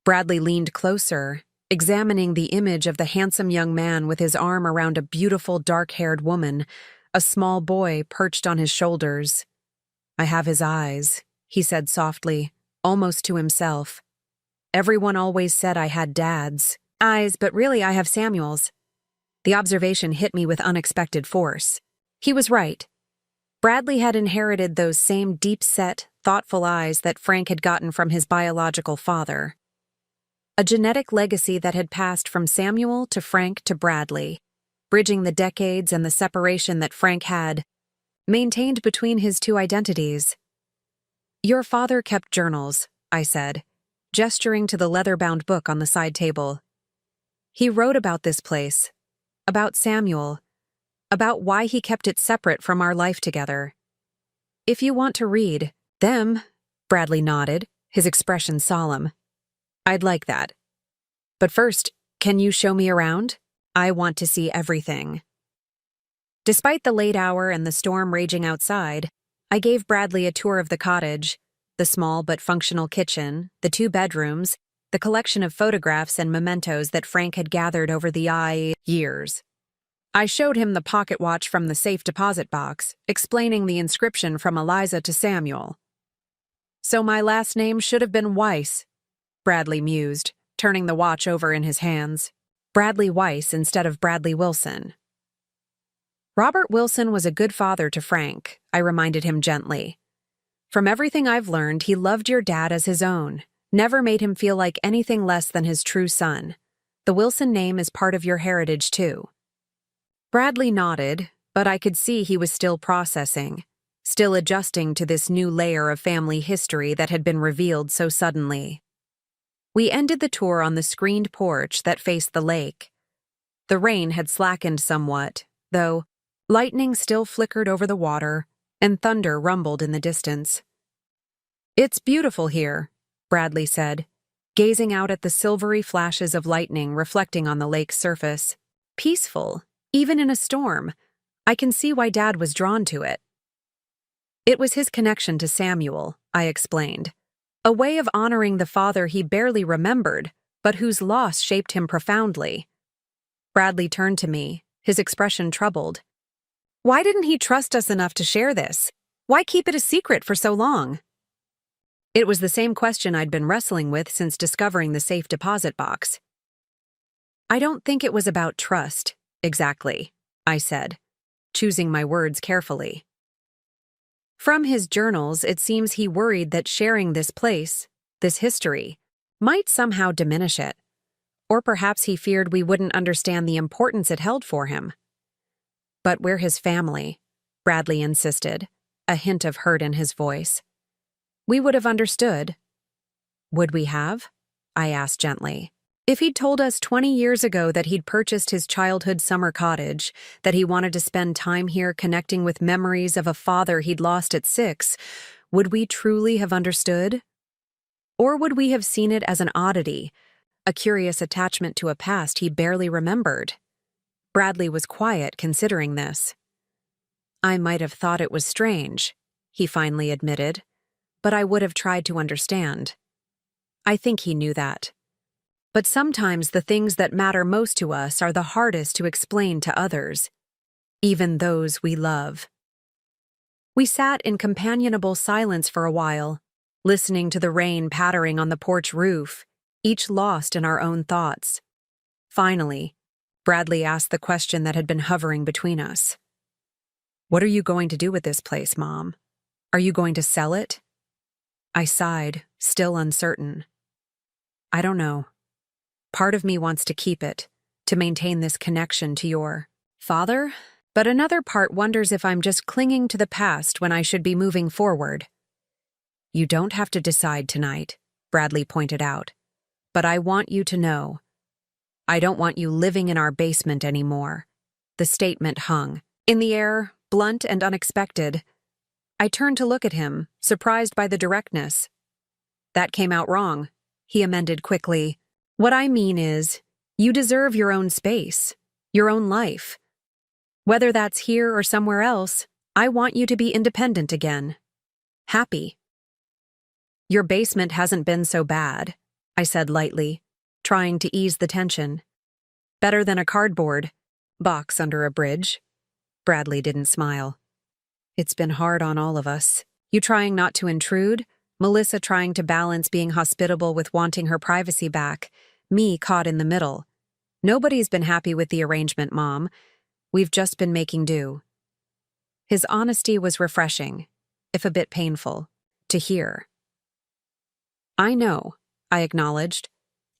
Speaker 1: Bradley leaned closer, examining the image of the handsome young man with his arm around a beautiful dark-haired woman, a small boy perched on his shoulders. "I have his eyes," he said softly, almost to himself. "Everyone always said I had Dad's eyes, but really I have Samuel's." The observation hit me with unexpected force. He was right. Bradley had inherited those same deep-set, thoughtful eyes that Frank had gotten from his biological father. A genetic legacy that had passed from Samuel to Frank to Bradley, bridging the decades and the separation that Frank had maintained between his 2 identities. "Your father kept journals," I said, gesturing to the leather-bound book on the side table. "He wrote about this place, about Samuel, about why he kept it separate from our life together. If you want to read them," Bradley nodded, his expression solemn. "I'd like that. But first, can you show me around? I want to see everything." Despite the late hour and the storm raging outside, I gave Bradley a tour of the cottage, the small but functional kitchen, the 2 bedrooms, the collection of photographs and mementos that Frank had gathered over the years. I showed him the pocket watch from the safe deposit box, explaining the inscription from Eliza to Samuel. "So my last name should have been Weiss," Bradley mused, turning the watch over in his hands. "Bradley Weiss instead of Bradley Wilson." "Robert Wilson was a good father to Frank," I reminded him gently. "From everything I've learned, he loved your dad as his own, never made him feel like anything less than his true son. The Wilson name is part of your heritage, too." Bradley nodded, but I could see he was still processing, still adjusting to this new layer of family history that had been revealed so suddenly. We ended the tour on the screened porch that faced the lake. The rain had slackened somewhat, though lightning still flickered over the water and thunder rumbled in the distance. "It's beautiful here," Bradley said, gazing out at the silvery flashes of lightning reflecting on the lake's surface. "Peaceful, even in a storm. I can see why Dad was drawn to it." "It was his connection to Samuel," I explained. "A way of honoring the father he barely remembered, but whose loss shaped him profoundly." Bradley turned to me, his expression troubled. "Why didn't he trust us enough to share this? Why keep it a secret for so long?" It was the same question I'd been wrestling with since discovering the safe deposit box. "I don't think it was about trust, exactly," I said, choosing my words carefully. From his journals, it seems he worried that sharing this place, this history, might somehow diminish it. Or perhaps he feared we wouldn't understand the importance it held for him. "But we're his family," Bradley insisted, a hint of hurt in his voice. "We would have understood." "Would we have?" I asked gently. "If he'd told us 20 years ago that he'd purchased his childhood summer cottage, that he wanted to spend time here connecting with memories of a father he'd lost at 6, would we truly have understood? Or would we have seen it as an oddity, a curious attachment to a past he barely remembered?" Bradley was quiet considering this. "I might have thought it was strange," he finally admitted, but I would have tried to understand. I think he knew that. But sometimes the things that matter most to us are the hardest to explain to others, even those we love. We sat in companionable silence for a while, listening to the rain pattering on the porch roof, each lost in our own thoughts. Finally, Bradley asked the question that had been hovering between us. "What are you going to do with this place, Mom? Are you going to sell it?" I sighed, still uncertain. "I don't know. Part of me wants to keep it, to maintain this connection to your father, but another part wonders if I'm just clinging to the past when I should be moving forward." "You don't have to decide tonight," Bradley pointed out, "but I want you to know. I don't want you living in our basement anymore." The statement hung in the air, blunt and unexpected. I turned to look at him, surprised by the directness. "That came out wrong," he amended quickly. "What I mean is, you deserve your own space, your own life. Whether that's here or somewhere else, I want you to be independent again. Happy." "Your basement hasn't been so bad," I said lightly, trying to ease the tension. "Better than a cardboard box under a bridge." Bradley didn't smile. "It's been hard on all of us. You trying not to intrude, Melissa trying to balance being hospitable with wanting her privacy back, me caught in the middle. Nobody's been happy with the arrangement, Mom. We've just been making do." His honesty was refreshing, if a bit painful, to hear. "I know," I acknowledged.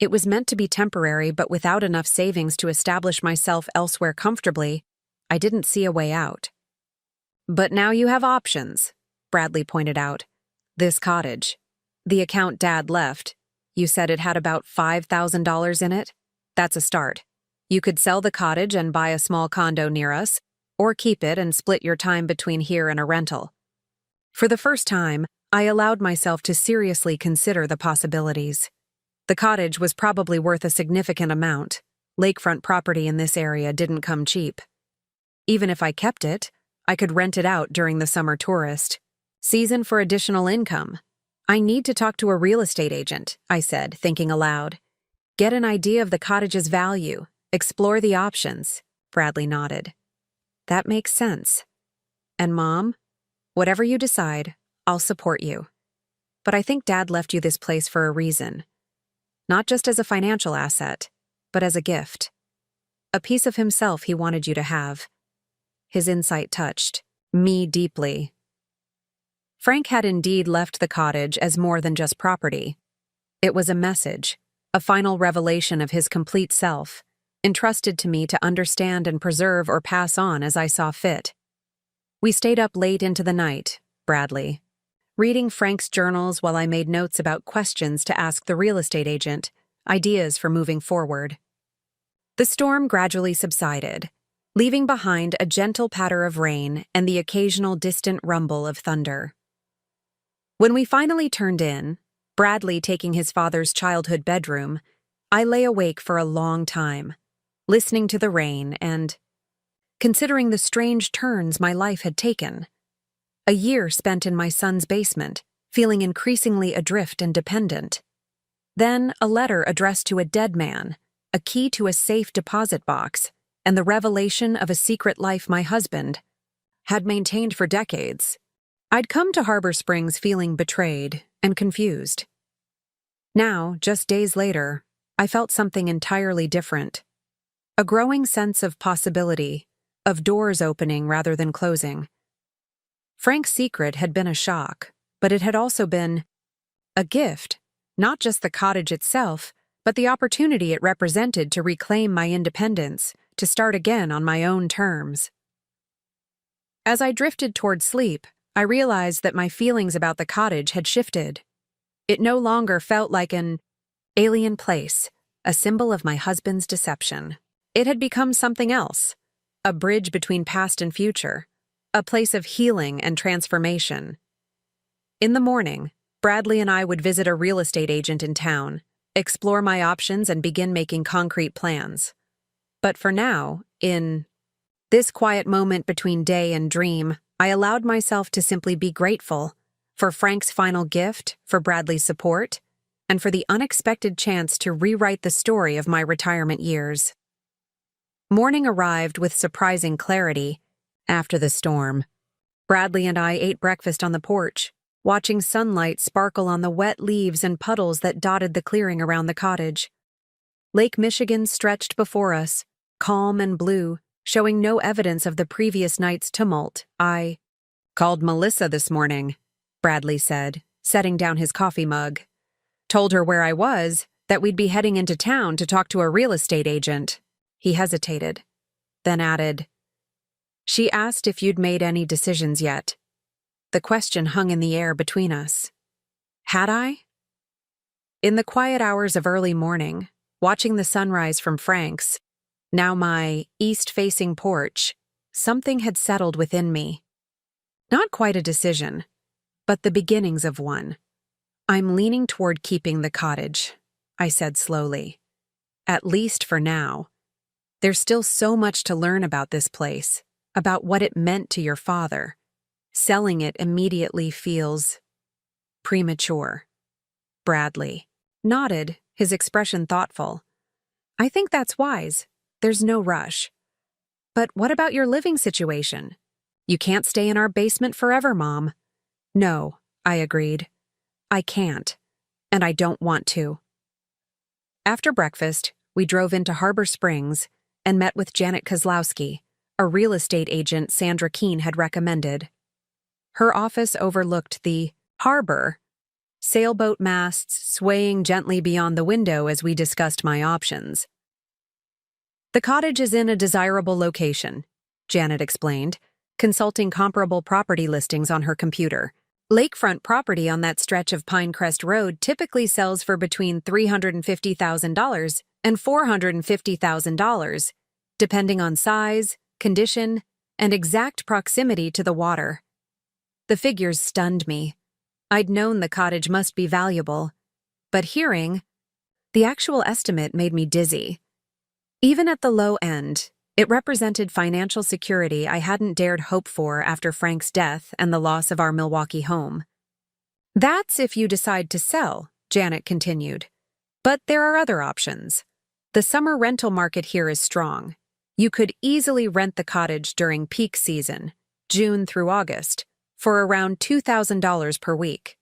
Speaker 1: "It was meant to be temporary, but without enough savings to establish myself elsewhere comfortably, I didn't see a way out." "But now you have options," Bradley pointed out. "This cottage. The account Dad left. You said it had about $5,000 in it? That's a start. You could sell the cottage and buy a small condo near us, or keep it and split your time between here and a rental." For the first time, I allowed myself to seriously consider the possibilities. The cottage was probably worth a significant amount. Lakefront property in this area didn't come cheap. Even if I kept it, I could rent it out during the summer tourist season for additional income. "I need to talk to a real estate agent," I said, thinking aloud. "Get an idea of the cottage's value, explore the options." Bradley nodded. "That makes sense. And Mom, whatever you decide, I'll support you. But I think Dad left you this place for a reason. Not just as a financial asset, but as a gift. A piece of himself he wanted you to have." His insight touched me deeply. Frank had indeed left the cottage as more than just property. It was a message, a final revelation of his complete self, entrusted to me to understand and preserve or pass on as I saw fit. We stayed up late into the night, Bradley, reading Frank's journals while I made notes about questions to ask the real estate agent, ideas for moving forward. The storm gradually subsided, leaving behind a gentle patter of rain and the occasional distant rumble of thunder. When we finally turned in, Bradley taking his father's childhood bedroom, I lay awake for a long time, listening to the rain and considering the strange turns my life had taken. A year spent in my son's basement, feeling increasingly adrift and dependent. Then a letter addressed to a dead man, a key to a safe deposit box, and the revelation of a secret life my husband had maintained for decades. I'd come to Harbor Springs feeling betrayed and confused. Now, just days later, I felt something entirely different. A growing sense of possibility, of doors opening rather than closing. Frank's secret had been a shock, but it had also been a gift, not just the cottage itself, but the opportunity it represented to reclaim my independence, to start again on my own terms. As I drifted toward sleep, I realized that my feelings about the cottage had shifted. It no longer felt like an alien place, a symbol of my husband's deception. It had become something else, a bridge between past and future, a place of healing and transformation. In the morning, Bradley and I would visit a real estate agent in town, explore my options and begin making concrete plans. But for now, in this quiet moment between day and dream, I allowed myself to simply be grateful. for Frank's final gift, for Bradley's support, and for the unexpected chance to rewrite the story of my retirement years. Morning arrived with surprising clarity after the storm. Bradley and I ate breakfast on the porch, watching sunlight sparkle on the wet leaves and puddles that dotted the clearing around the cottage. Lake Michigan stretched before us, calm and blue, showing no evidence of the previous night's tumult. "I called Melissa this morning," Bradley said, setting down his coffee mug. "Told her where I was, that we'd be heading into town to talk to a real estate agent." He hesitated, then added, "She asked if you'd made any decisions yet." The question hung in the air between us. Had I? In the quiet hours of early morning, watching the sunrise from Frank's, now my east-facing porch, something had settled within me. Not quite a decision, but the beginnings of one. "I'm leaning toward keeping the cottage," I said slowly. "At least for now. There's still so much to learn about this place, about what it meant to your father. Selling it immediately feels premature." Bradley nodded, his expression thoughtful. "I think that's wise. There's no rush. But what about your living situation? You can't stay in our basement forever, Mom." "No," I agreed. "I can't, and I don't want to." After breakfast, we drove into Harbor Springs and met with Janet Kozlowski, a real estate agent Sandra Keene had recommended. Her office overlooked the harbor, sailboat masts swaying gently beyond the window as we discussed my options. "The cottage is in a desirable location," Janet explained, consulting comparable property listings on her computer. "Lakefront property on that stretch of Pinecrest Road typically sells for between $350,000 and $450,000, depending on size, condition, and exact proximity to the water." The figures stunned me. I'd known the cottage must be valuable, but hearing the actual estimate made me dizzy. Even at the low end, it represented financial security I hadn't dared hope for after Frank's death and the loss of our Milwaukee home. "That's if you decide to sell," Janet continued. "But there are other options. The summer rental market here is strong. You could easily rent the cottage during peak season, June through August, for around $2,000 per week.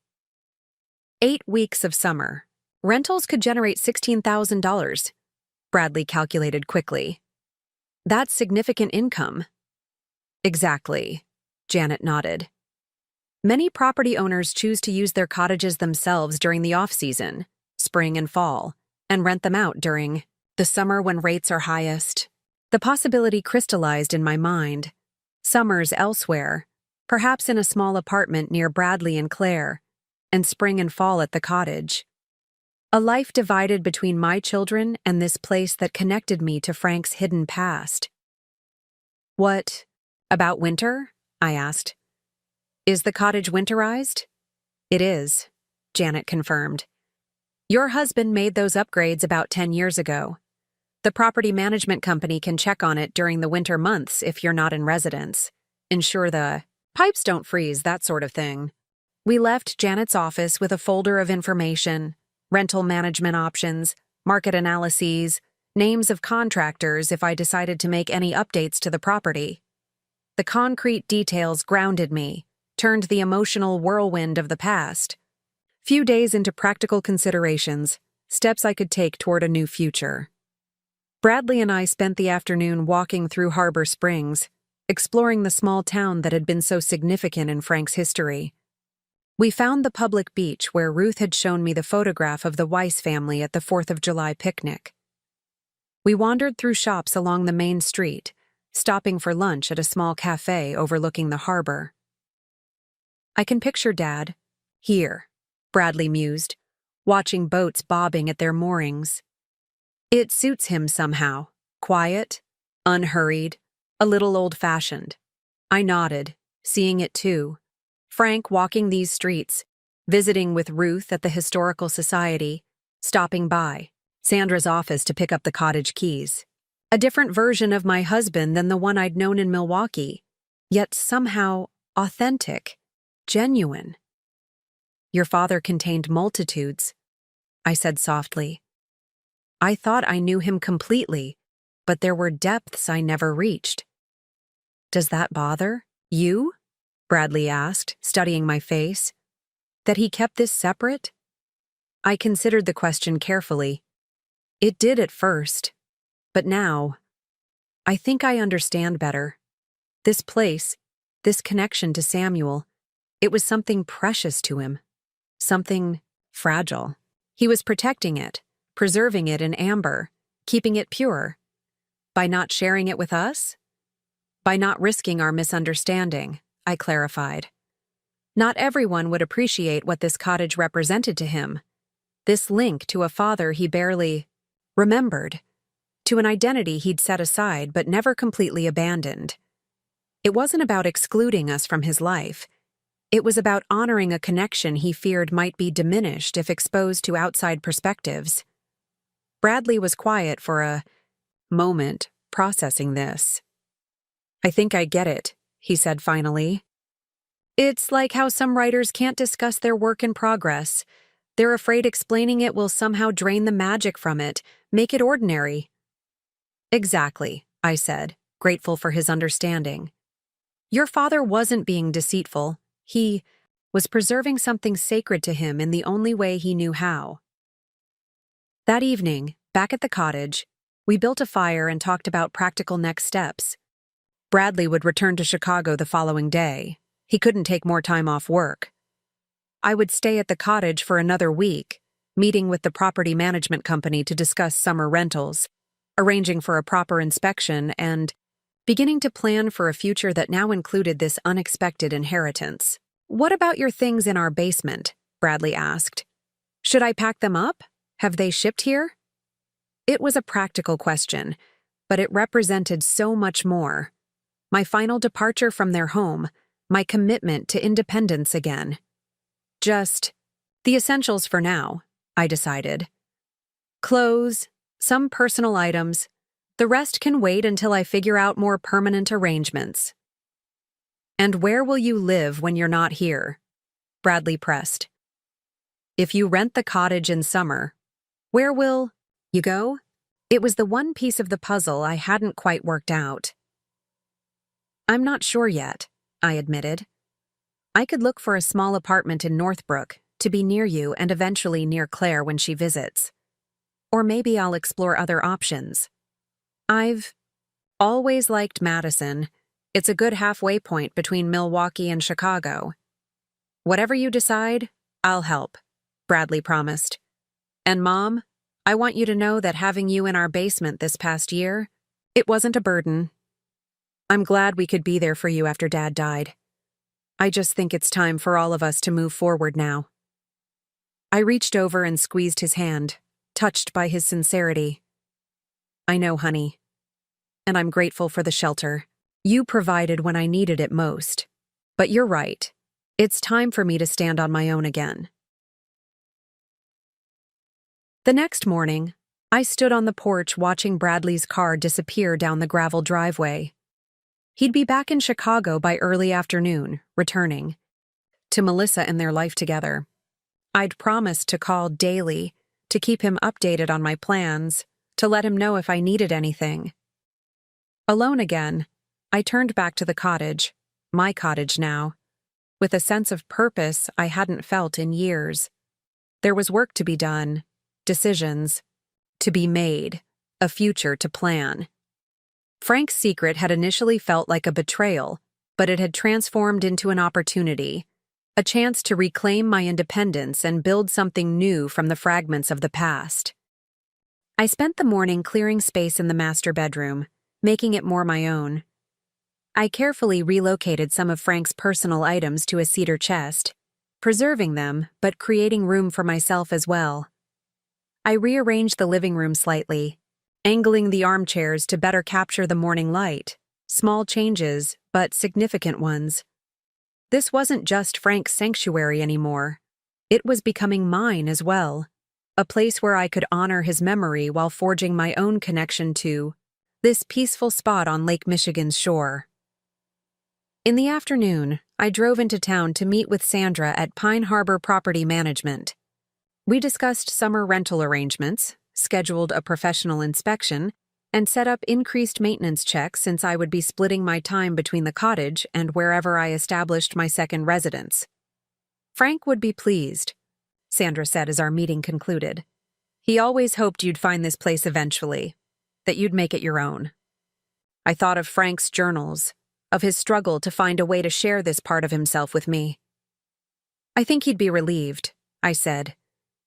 Speaker 1: 8 weeks of summer. Rentals could generate $16,000, Bradley calculated quickly. "That's significant income." "Exactly," Janet nodded. "Many property owners choose to use their cottages themselves during the off-season, spring and fall, and rent them out during the summer when rates are highest." The possibility crystallized in my mind. Summers elsewhere, perhaps in a small apartment near Bradley and Claire, and spring and fall at the cottage. A life divided between my children and this place that connected me to Frank's hidden past. "What about winter?" I asked. "Is the cottage winterized?" "It is," Janet confirmed. "Your husband made those upgrades about 10 years ago. The property management company can check on it during the winter months if you're not in residence. Ensure the pipes don't freeze, that sort of thing." We left Janet's office with a folder of information, rental management options, market analyses, names of contractors if I decided to make any updates to the property. The concrete details grounded me, turned the emotional whirlwind of the past. Few days into practical considerations, steps I could take toward a new future. Bradley and I spent the afternoon walking through Harbor Springs, exploring the small town that had been so significant in Frank's history. We found the public beach where Ruth had shown me the photograph of the Weiss family at the 4th of July picnic. We wandered through shops along the main street, stopping for lunch at a small cafe overlooking the harbor. "I can picture Dad here," Bradley mused, watching boats bobbing at their moorings. "It suits him somehow, quiet, unhurried, a little old-fashioned." I nodded, seeing it too. Frank walking these streets, visiting with Ruth at the Historical Society, stopping by Sandra's office to pick up the cottage keys. A different version of my husband than the one I'd known in Milwaukee, yet somehow authentic, genuine. Your father contained multitudes, I said softly. I thought I knew him completely, but there were depths I never reached. Does that bother you? Bradley asked, studying my face. That he kept this separate? I considered the question carefully. It did at first, but now, I think I understand better. This place, this connection to Samuel, it was something precious to him, something fragile. He was protecting it, preserving it in amber, keeping it pure. By not sharing it with us? By not risking our misunderstanding, I clarified. Not everyone would appreciate what this cottage represented to him. This link to a father he barely remembered, to an identity he'd set aside but never completely abandoned. It wasn't about excluding us from his life. It was about honoring a connection he feared might be diminished if exposed to outside perspectives. Bradley was quiet for a moment, processing this. I think I get it, he said finally. It's like how some writers can't discuss their work in progress. They're afraid explaining it will somehow drain the magic from it, make it ordinary. Exactly, I said, grateful for his understanding. Your father wasn't being deceitful. He was preserving something sacred to him in the only way he knew how. That evening, back at the cottage, we built a fire and talked about practical next steps. Bradley would return to Chicago the following day. He couldn't take more time off work. I would stay at the cottage for another week, meeting with the property management company to discuss summer rentals, arranging for a proper inspection, and beginning to plan for a future that now included this unexpected inheritance. What about your things in our basement? Bradley asked. Should I pack them up? Have they shipped here? It was a practical question, but it represented so much more. My final departure from their home, my commitment to independence again. Just the essentials for now, I decided. Clothes, some personal items. The rest can wait until I figure out more permanent arrangements. And where will you live when you're not here? Bradley pressed. If you rent the cottage in summer, where will you go? It was the one piece of the puzzle I hadn't quite worked out. I'm not sure yet, I admitted. I could look for a small apartment in Northbrook to be near you and eventually near Claire when she visits. Or maybe I'll explore other options. I've always liked Madison. It's a good halfway point between Milwaukee and Chicago. Whatever you decide, I'll help, Bradley promised. And Mom, I want you to know that having you in our basement this past year, it wasn't a burden. I'm glad we could be there for you after Dad died. I just think it's time for all of us to move forward now. I reached over and squeezed his hand, touched by his sincerity. I know, honey. And I'm grateful for the shelter you provided when I needed it most. But you're right. It's time for me to stand on my own again. The next morning, I stood on the porch watching Bradley's car disappear down the gravel driveway. He'd be back in Chicago by early afternoon, returning to Melissa and their life together. I'd promised to call daily, to keep him updated on my plans, to let him know if I needed anything. Alone again, I turned back to the cottage, my cottage now, with a sense of purpose I hadn't felt in years. There was work to be done, decisions to be made, a future to plan. Frank's secret had initially felt like a betrayal, but it had transformed into an opportunity, a chance to reclaim my independence and build something new from the fragments of the past. I spent the morning clearing space in the master bedroom, making it more my own. I carefully relocated some of Frank's personal items to a cedar chest, preserving them but creating room for myself as well. I rearranged the living room slightly, angling the armchairs to better capture the morning light. Small changes, but significant ones. This wasn't just Frank's sanctuary anymore. It was becoming mine as well, a place where I could honor his memory while forging my own connection to this peaceful spot on Lake Michigan's shore. In the afternoon, I drove into town to meet with Sandra at Pine Harbor Property Management. We discussed summer rental arrangements, scheduled a professional inspection, and set up increased maintenance checks since I would be splitting my time between the cottage and wherever I established my second residence. Frank would be pleased, Sandra said as our meeting concluded. He always hoped you'd find this place eventually, that you'd make it your own. I thought of Frank's journals, of his struggle to find a way to share this part of himself with me. I think he'd be relieved, I said,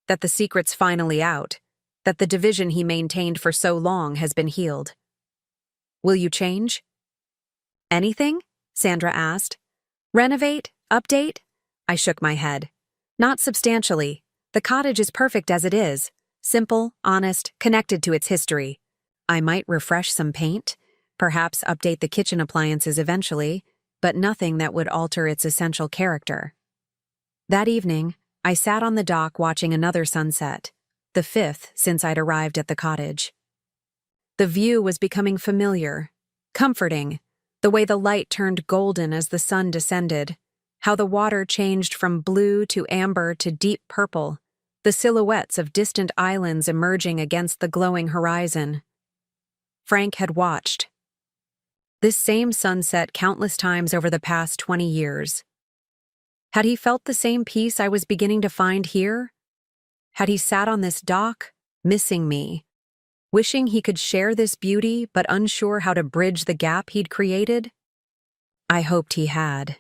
Speaker 1: that the secret's finally out, that the division he maintained for so long has been healed. Will you change? Anything? Sandra asked. Renovate? Update? I shook my head. Not substantially. The cottage is perfect as it is. Simple, honest, connected to its history. I might refresh some paint, perhaps update the kitchen appliances eventually, but nothing that would alter its essential character. That evening, I sat on the dock watching another sunset, the 5th since I'd arrived at the cottage. The view was becoming familiar, comforting, the way the light turned golden as the sun descended, how the water changed from blue to amber to deep purple, the silhouettes of distant islands emerging against the glowing horizon. Frank had watched this same sunset countless times over the past 20 years. Had he felt the same peace I was beginning to find here? Had he sat on this dock, missing me, wishing he could share this beauty but unsure how to bridge the gap he'd created? I hoped he had.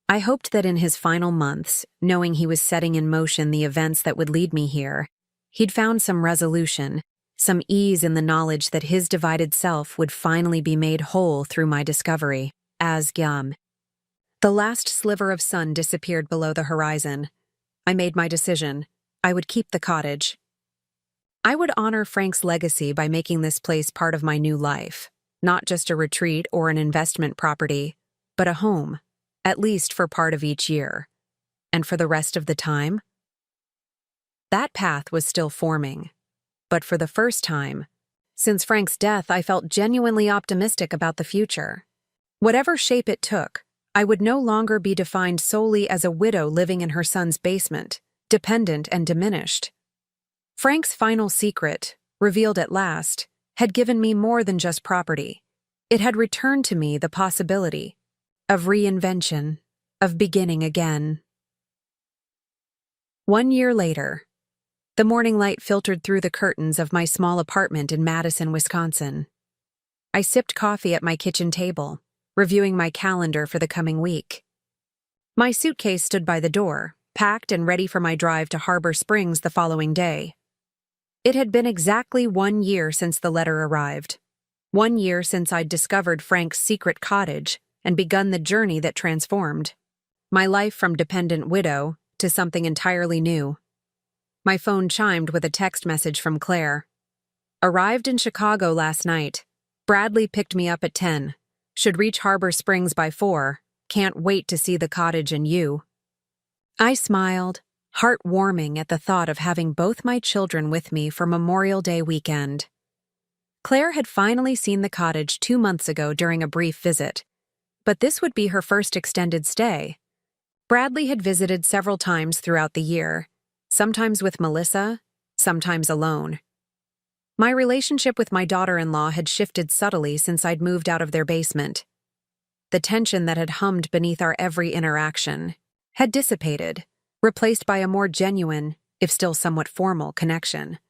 Speaker 1: I hoped that in his final months, knowing he was setting in motion the events that would lead me here, he'd found some resolution, some ease in the knowledge that his divided self would finally be made whole through my discovery, as Gyam. The last sliver of sun disappeared below the horizon. I made my decision. I would keep the cottage. I would honor Frank's legacy by making this place part of my new life, not just a retreat or an investment property, but a home, at least for part of each year. And for the rest of the time? That path was still forming. But for the first time, since Frank's death, I felt genuinely optimistic about the future. Whatever shape it took, I would no longer be defined solely as a widow living in her son's basement, dependent and diminished. Frank's final secret, revealed at last, had given me more than just property. It had returned to me the possibility of reinvention, of beginning again. 1 year later, the morning light filtered through the curtains of my small apartment in Madison, Wisconsin. I sipped coffee at my kitchen table, reviewing my calendar for the coming week. My suitcase stood by the door, packed and ready for my drive to Harbor Springs the following day. It had been exactly 1 year since the letter arrived. 1 year since I'd discovered Frank's secret cottage and begun the journey that transformed my life from dependent widow to something entirely new. My phone chimed with a text message from Claire. Arrived in Chicago last night. Bradley picked me up at 10. Should reach Harbor Springs by 4. Can't wait to see the cottage and you. I smiled, heart warming at the thought of having both my children with me for Memorial Day weekend. Claire had finally seen the cottage 2 months ago during a brief visit, but this would be her first extended stay. Bradley had visited several times throughout the year, sometimes with Melissa, sometimes alone. My relationship with my daughter-in-law had shifted subtly since I'd moved out of their basement. The tension that had hummed beneath our every interaction had dissipated, replaced by a more genuine, if still somewhat formal, connection.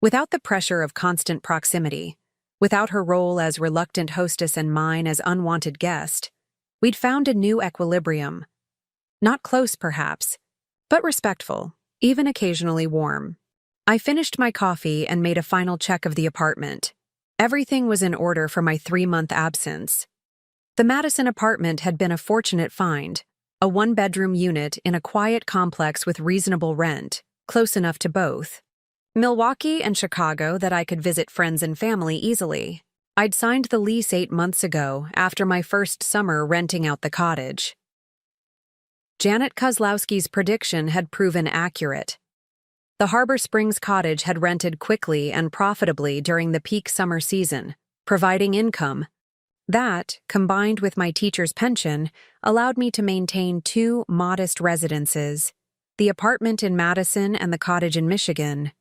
Speaker 1: Without the pressure of constant proximity, without her role as reluctant hostess and mine as unwanted guest, we'd found a new equilibrium. Not close, perhaps, but respectful, even occasionally warm. I finished my coffee and made a final check of the apartment. Everything was in order for my 3-month absence. The Madison apartment had been a fortunate find, a 1-bedroom unit in a quiet complex with reasonable rent, close enough to both Milwaukee and Chicago that I could visit friends and family easily. I'd signed the lease 8 months ago after my first summer renting out the cottage. Janet Kozlowski's prediction had proven accurate. The Harbor Springs cottage had rented quickly and profitably during the peak summer season, providing income, That, combined with my teacher's pension, allowed me to maintain two modest residences, the apartment in Madison and the cottage in Michigan.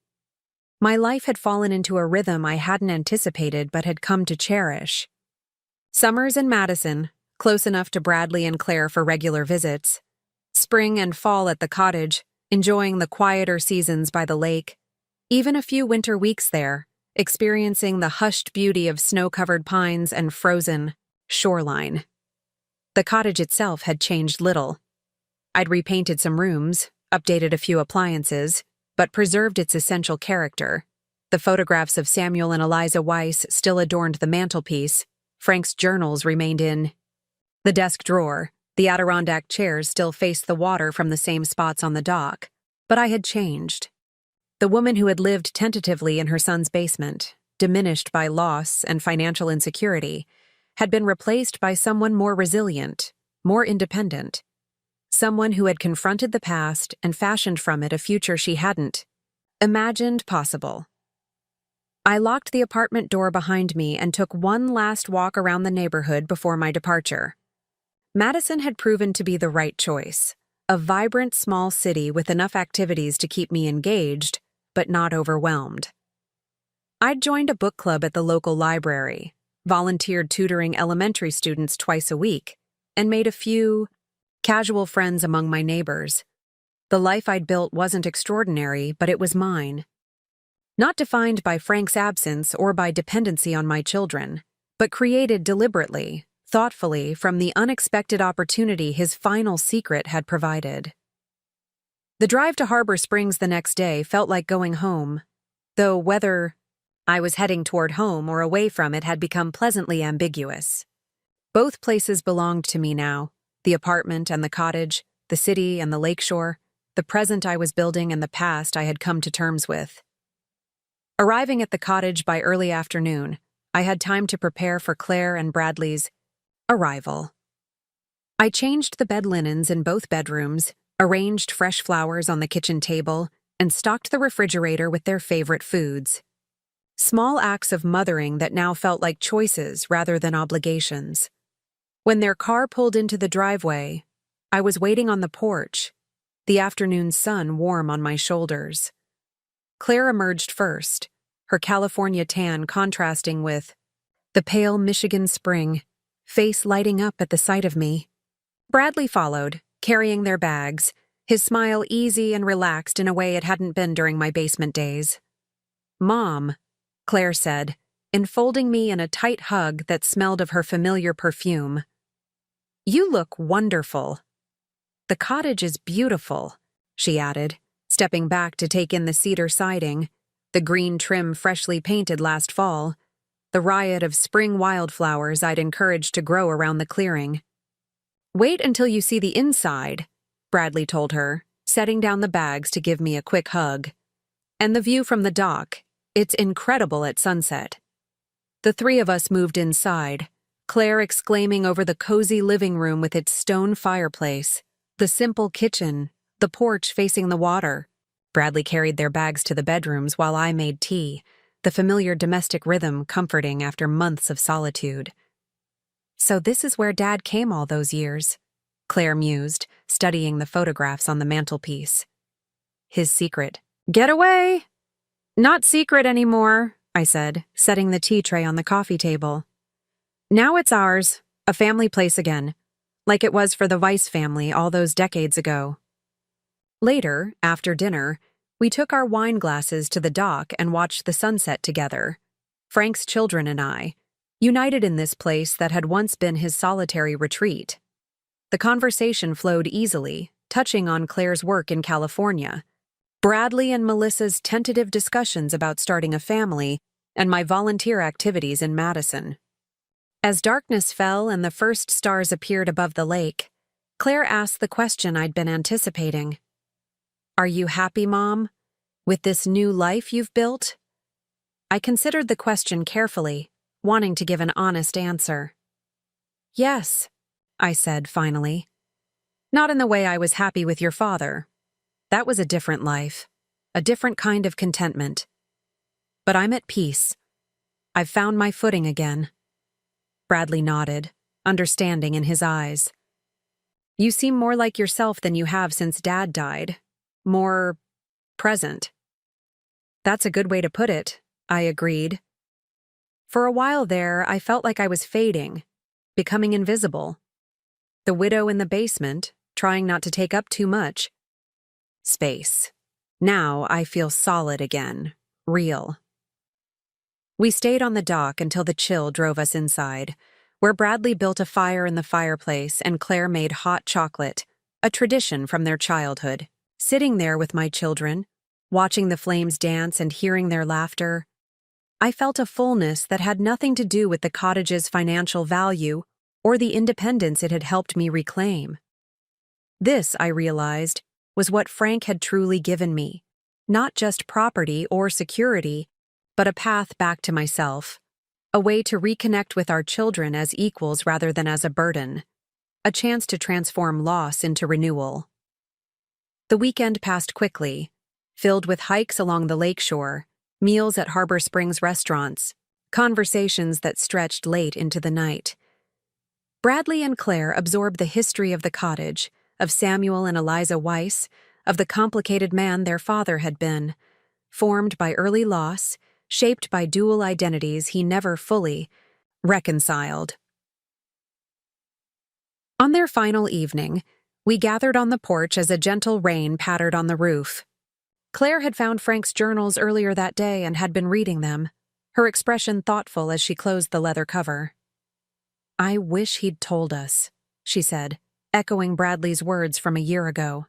Speaker 1: My life had fallen into a rhythm I hadn't anticipated but had come to cherish. Summers in Madison, close enough to Bradley and Claire for regular visits. Spring and fall at the cottage, enjoying the quieter seasons by the lake. Even a few winter weeks there, experiencing the hushed beauty of snow-covered pines and frozen shoreline. The cottage itself had changed little. I'd repainted some rooms, updated a few appliances, but preserved its essential character. The photographs of Samuel and Eliza Weiss still adorned the mantelpiece. Frank's journals remained in the desk drawer. The Adirondack chairs still faced the water from the same spots on the dock. But I had changed. The woman who had lived tentatively in her son's basement, diminished by loss and financial insecurity, had been replaced by someone more resilient, more independent. Someone who had confronted the past and fashioned from it a future she hadn't imagined possible. I locked the apartment door behind me and took one last walk around the neighborhood before my departure. Madison had proven to be the right choice, a vibrant small city with enough activities to keep me engaged, but not overwhelmed. I'd joined a book club at the local library, volunteered tutoring elementary students twice a week, and made a few casual friends among my neighbors. The life I'd built wasn't extraordinary, but it was mine. Not defined by Frank's absence or by dependency on my children, but created deliberately, thoughtfully from the unexpected opportunity his final secret had provided. The drive to Harbor Springs the next day felt like going home, though whether I was heading toward home or away from it had become pleasantly ambiguous. Both places belonged to me now, the apartment and the cottage, the city and the lakeshore, the present I was building and the past I had come to terms with. Arriving at the cottage by early afternoon, I had time to prepare for Claire and Bradley's arrival. I changed the bed linens in both bedrooms, arranged fresh flowers on the kitchen table, and stocked the refrigerator with their favorite foods. Small acts of mothering that now felt like choices rather than obligations. When their car pulled into the driveway, I was waiting on the porch, the afternoon sun warm on my shoulders. Claire emerged first, her California tan contrasting with the pale Michigan spring, face lighting up at the sight of me. Bradley followed, carrying their bags, his smile easy and relaxed in a way it hadn't been during my basement days. "Mom," Claire said, enfolding me in a tight hug that smelled of her familiar perfume. "You look wonderful." "The cottage is beautiful," she added, stepping back to take in the cedar siding, the green trim freshly painted last fall, the riot of spring wildflowers I'd encouraged to grow around the clearing. "Wait until you see the inside," Bradley told her, setting down the bags to give me a quick hug. "And the view from the dock, it's incredible at sunset." The three of us moved inside, Claire exclaiming over the cozy living room with its stone fireplace, the simple kitchen, the porch facing the water. Bradley carried their bags to the bedrooms while I made tea, the familiar domestic rhythm comforting after months of solitude. "So this is where Dad came all those years," Claire mused, studying the photographs on the mantelpiece. "His secret." "Get away!" "Not secret anymore," I said, setting the tea tray on the coffee table. "Now it's ours, a family place again, like it was for the Weiss family all those decades ago." Later, after dinner, we took our wine glasses to the dock and watched the sunset together. Frank's children and I, united in this place that had once been his solitary retreat. The conversation flowed easily, touching on Claire's work in California, Bradley and Melissa's tentative discussions about starting a family, and my volunteer activities in Madison. As darkness fell and the first stars appeared above the lake, Claire asked the question I'd been anticipating. "Are you happy, Mom, with this new life you've built?" I considered the question carefully, wanting to give an honest answer. "Yes," I said finally. "Not in the way I was happy with your father. That was a different life, a different kind of contentment. But I'm at peace. I've found my footing again." Bradley nodded, understanding in his eyes. You seem more like yourself than you have since Dad died. More present. That's a good way to put it, I agreed. For a while there, I felt like I was fading, becoming invisible. The widow in the basement, trying not to take up too much. Space. Now I feel solid again, real. We stayed on the dock until the chill drove us inside, where Bradley built a fire in the fireplace and Claire made hot chocolate, a tradition from their childhood. Sitting there with my children, watching the flames dance and hearing their laughter, I felt a fullness that had nothing to do with the cottage's financial value or the independence it had helped me reclaim. This, I realized, was what Frank had truly given me, not just property or security, but a path back to myself, a way to reconnect with our children as equals rather than as a burden, a chance to transform loss into renewal. The weekend passed quickly, filled with hikes along the lakeshore, meals at Harbor Springs restaurants, conversations that stretched late into the night. Bradley and Claire absorbed the history of the cottage, of Samuel and Eliza Weiss, of the complicated man their father had been, formed by early loss, shaped by dual identities he never fully reconciled. On their final evening, we gathered on the porch as a gentle rain pattered on the roof. Claire had found Frank's journals earlier that day and had been reading them, her expression thoughtful as she closed the leather cover. "I wish he'd told us," she said, echoing Bradley's words from a year ago.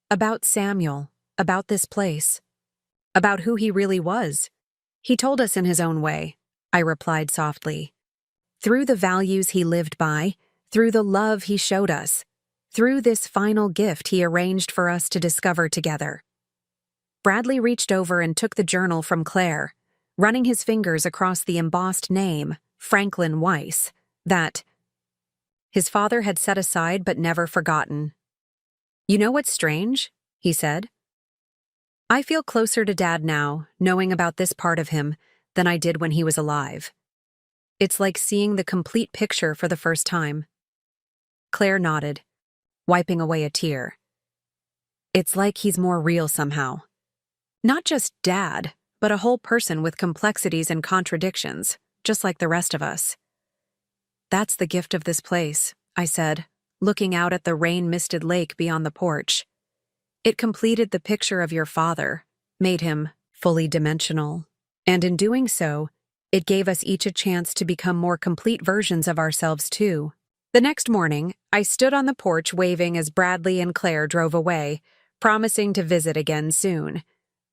Speaker 1: About Samuel, about this place, about who he really was. He told us in his own way, I replied softly. Through the values he lived by, through the love he showed us, through this final gift he arranged for us to discover together. Bradley reached over and took the journal from Claire, running his fingers across the embossed name, Franklin Weiss, that his father had set aside but never forgotten. "You know what's strange?" he said. "I feel closer to Dad now, knowing about this part of him, than I did when he was alive. It's like seeing the complete picture for the first time." Claire nodded, wiping away a tear. "It's like he's more real somehow. Not just Dad, but a whole person with complexities and contradictions, just like the rest of us." "That's the gift of this place," I said, looking out at the rain-misted lake beyond the porch. "It completed the picture of your father, made him fully dimensional, and in doing so, it gave us each a chance to become more complete versions of ourselves too." The next morning, I stood on the porch waving as Bradley and Claire drove away, promising to visit again soon.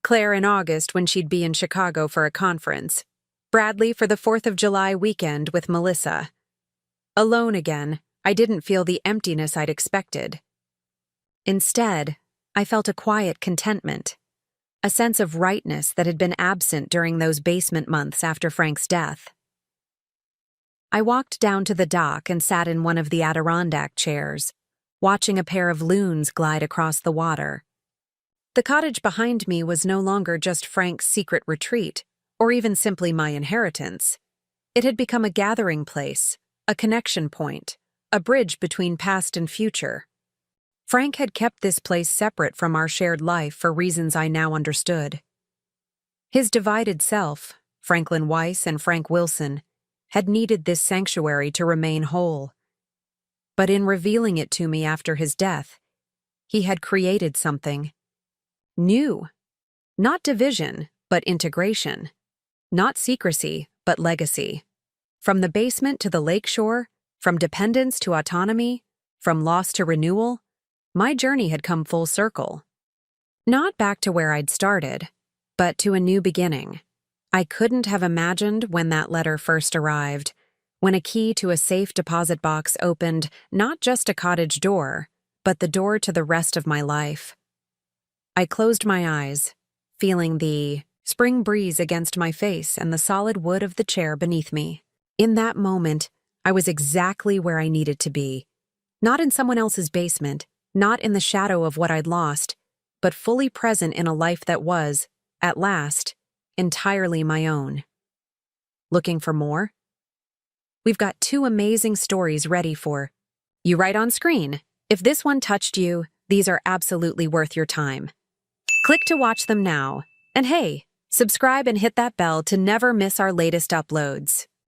Speaker 1: Claire in August when she'd be in Chicago for a conference. Bradley for the 4th of July weekend with Melissa. Alone again, I didn't feel the emptiness I'd expected. Instead, I felt a quiet contentment, a sense of rightness that had been absent during those basement months after Frank's death. I walked down to the dock and sat in one of the Adirondack chairs, watching a pair of loons glide across the water. The cottage behind me was no longer just Frank's secret retreat, or even simply my inheritance. It had become a gathering place, a connection point, a bridge between past and future. Frank had kept this place separate from our shared life for reasons I now understood. His divided self, Franklin Weiss and Frank Wilson, had needed this sanctuary to remain whole. But in revealing it to me after his death, he had created something new. Not division, but integration. Not secrecy, but legacy. From the basement to the lakeshore, from dependence to autonomy, from loss to renewal, my journey had come full circle. Not back to where I'd started, but to a new beginning. I couldn't have imagined when that letter first arrived, when a key to a safe deposit box opened not just a cottage door, but the door to the rest of my life. I closed my eyes, feeling the spring breeze against my face and the solid wood of the chair beneath me. In that moment, I was exactly where I needed to be. Not in someone else's basement, not in the shadow of what I'd lost, but fully present in a life that was, at last, entirely my own. Looking for more? We've got two amazing stories ready for you right on screen. If this one touched you, these are absolutely worth your time. Click to watch them now. And hey, subscribe and hit that bell to never miss our latest uploads.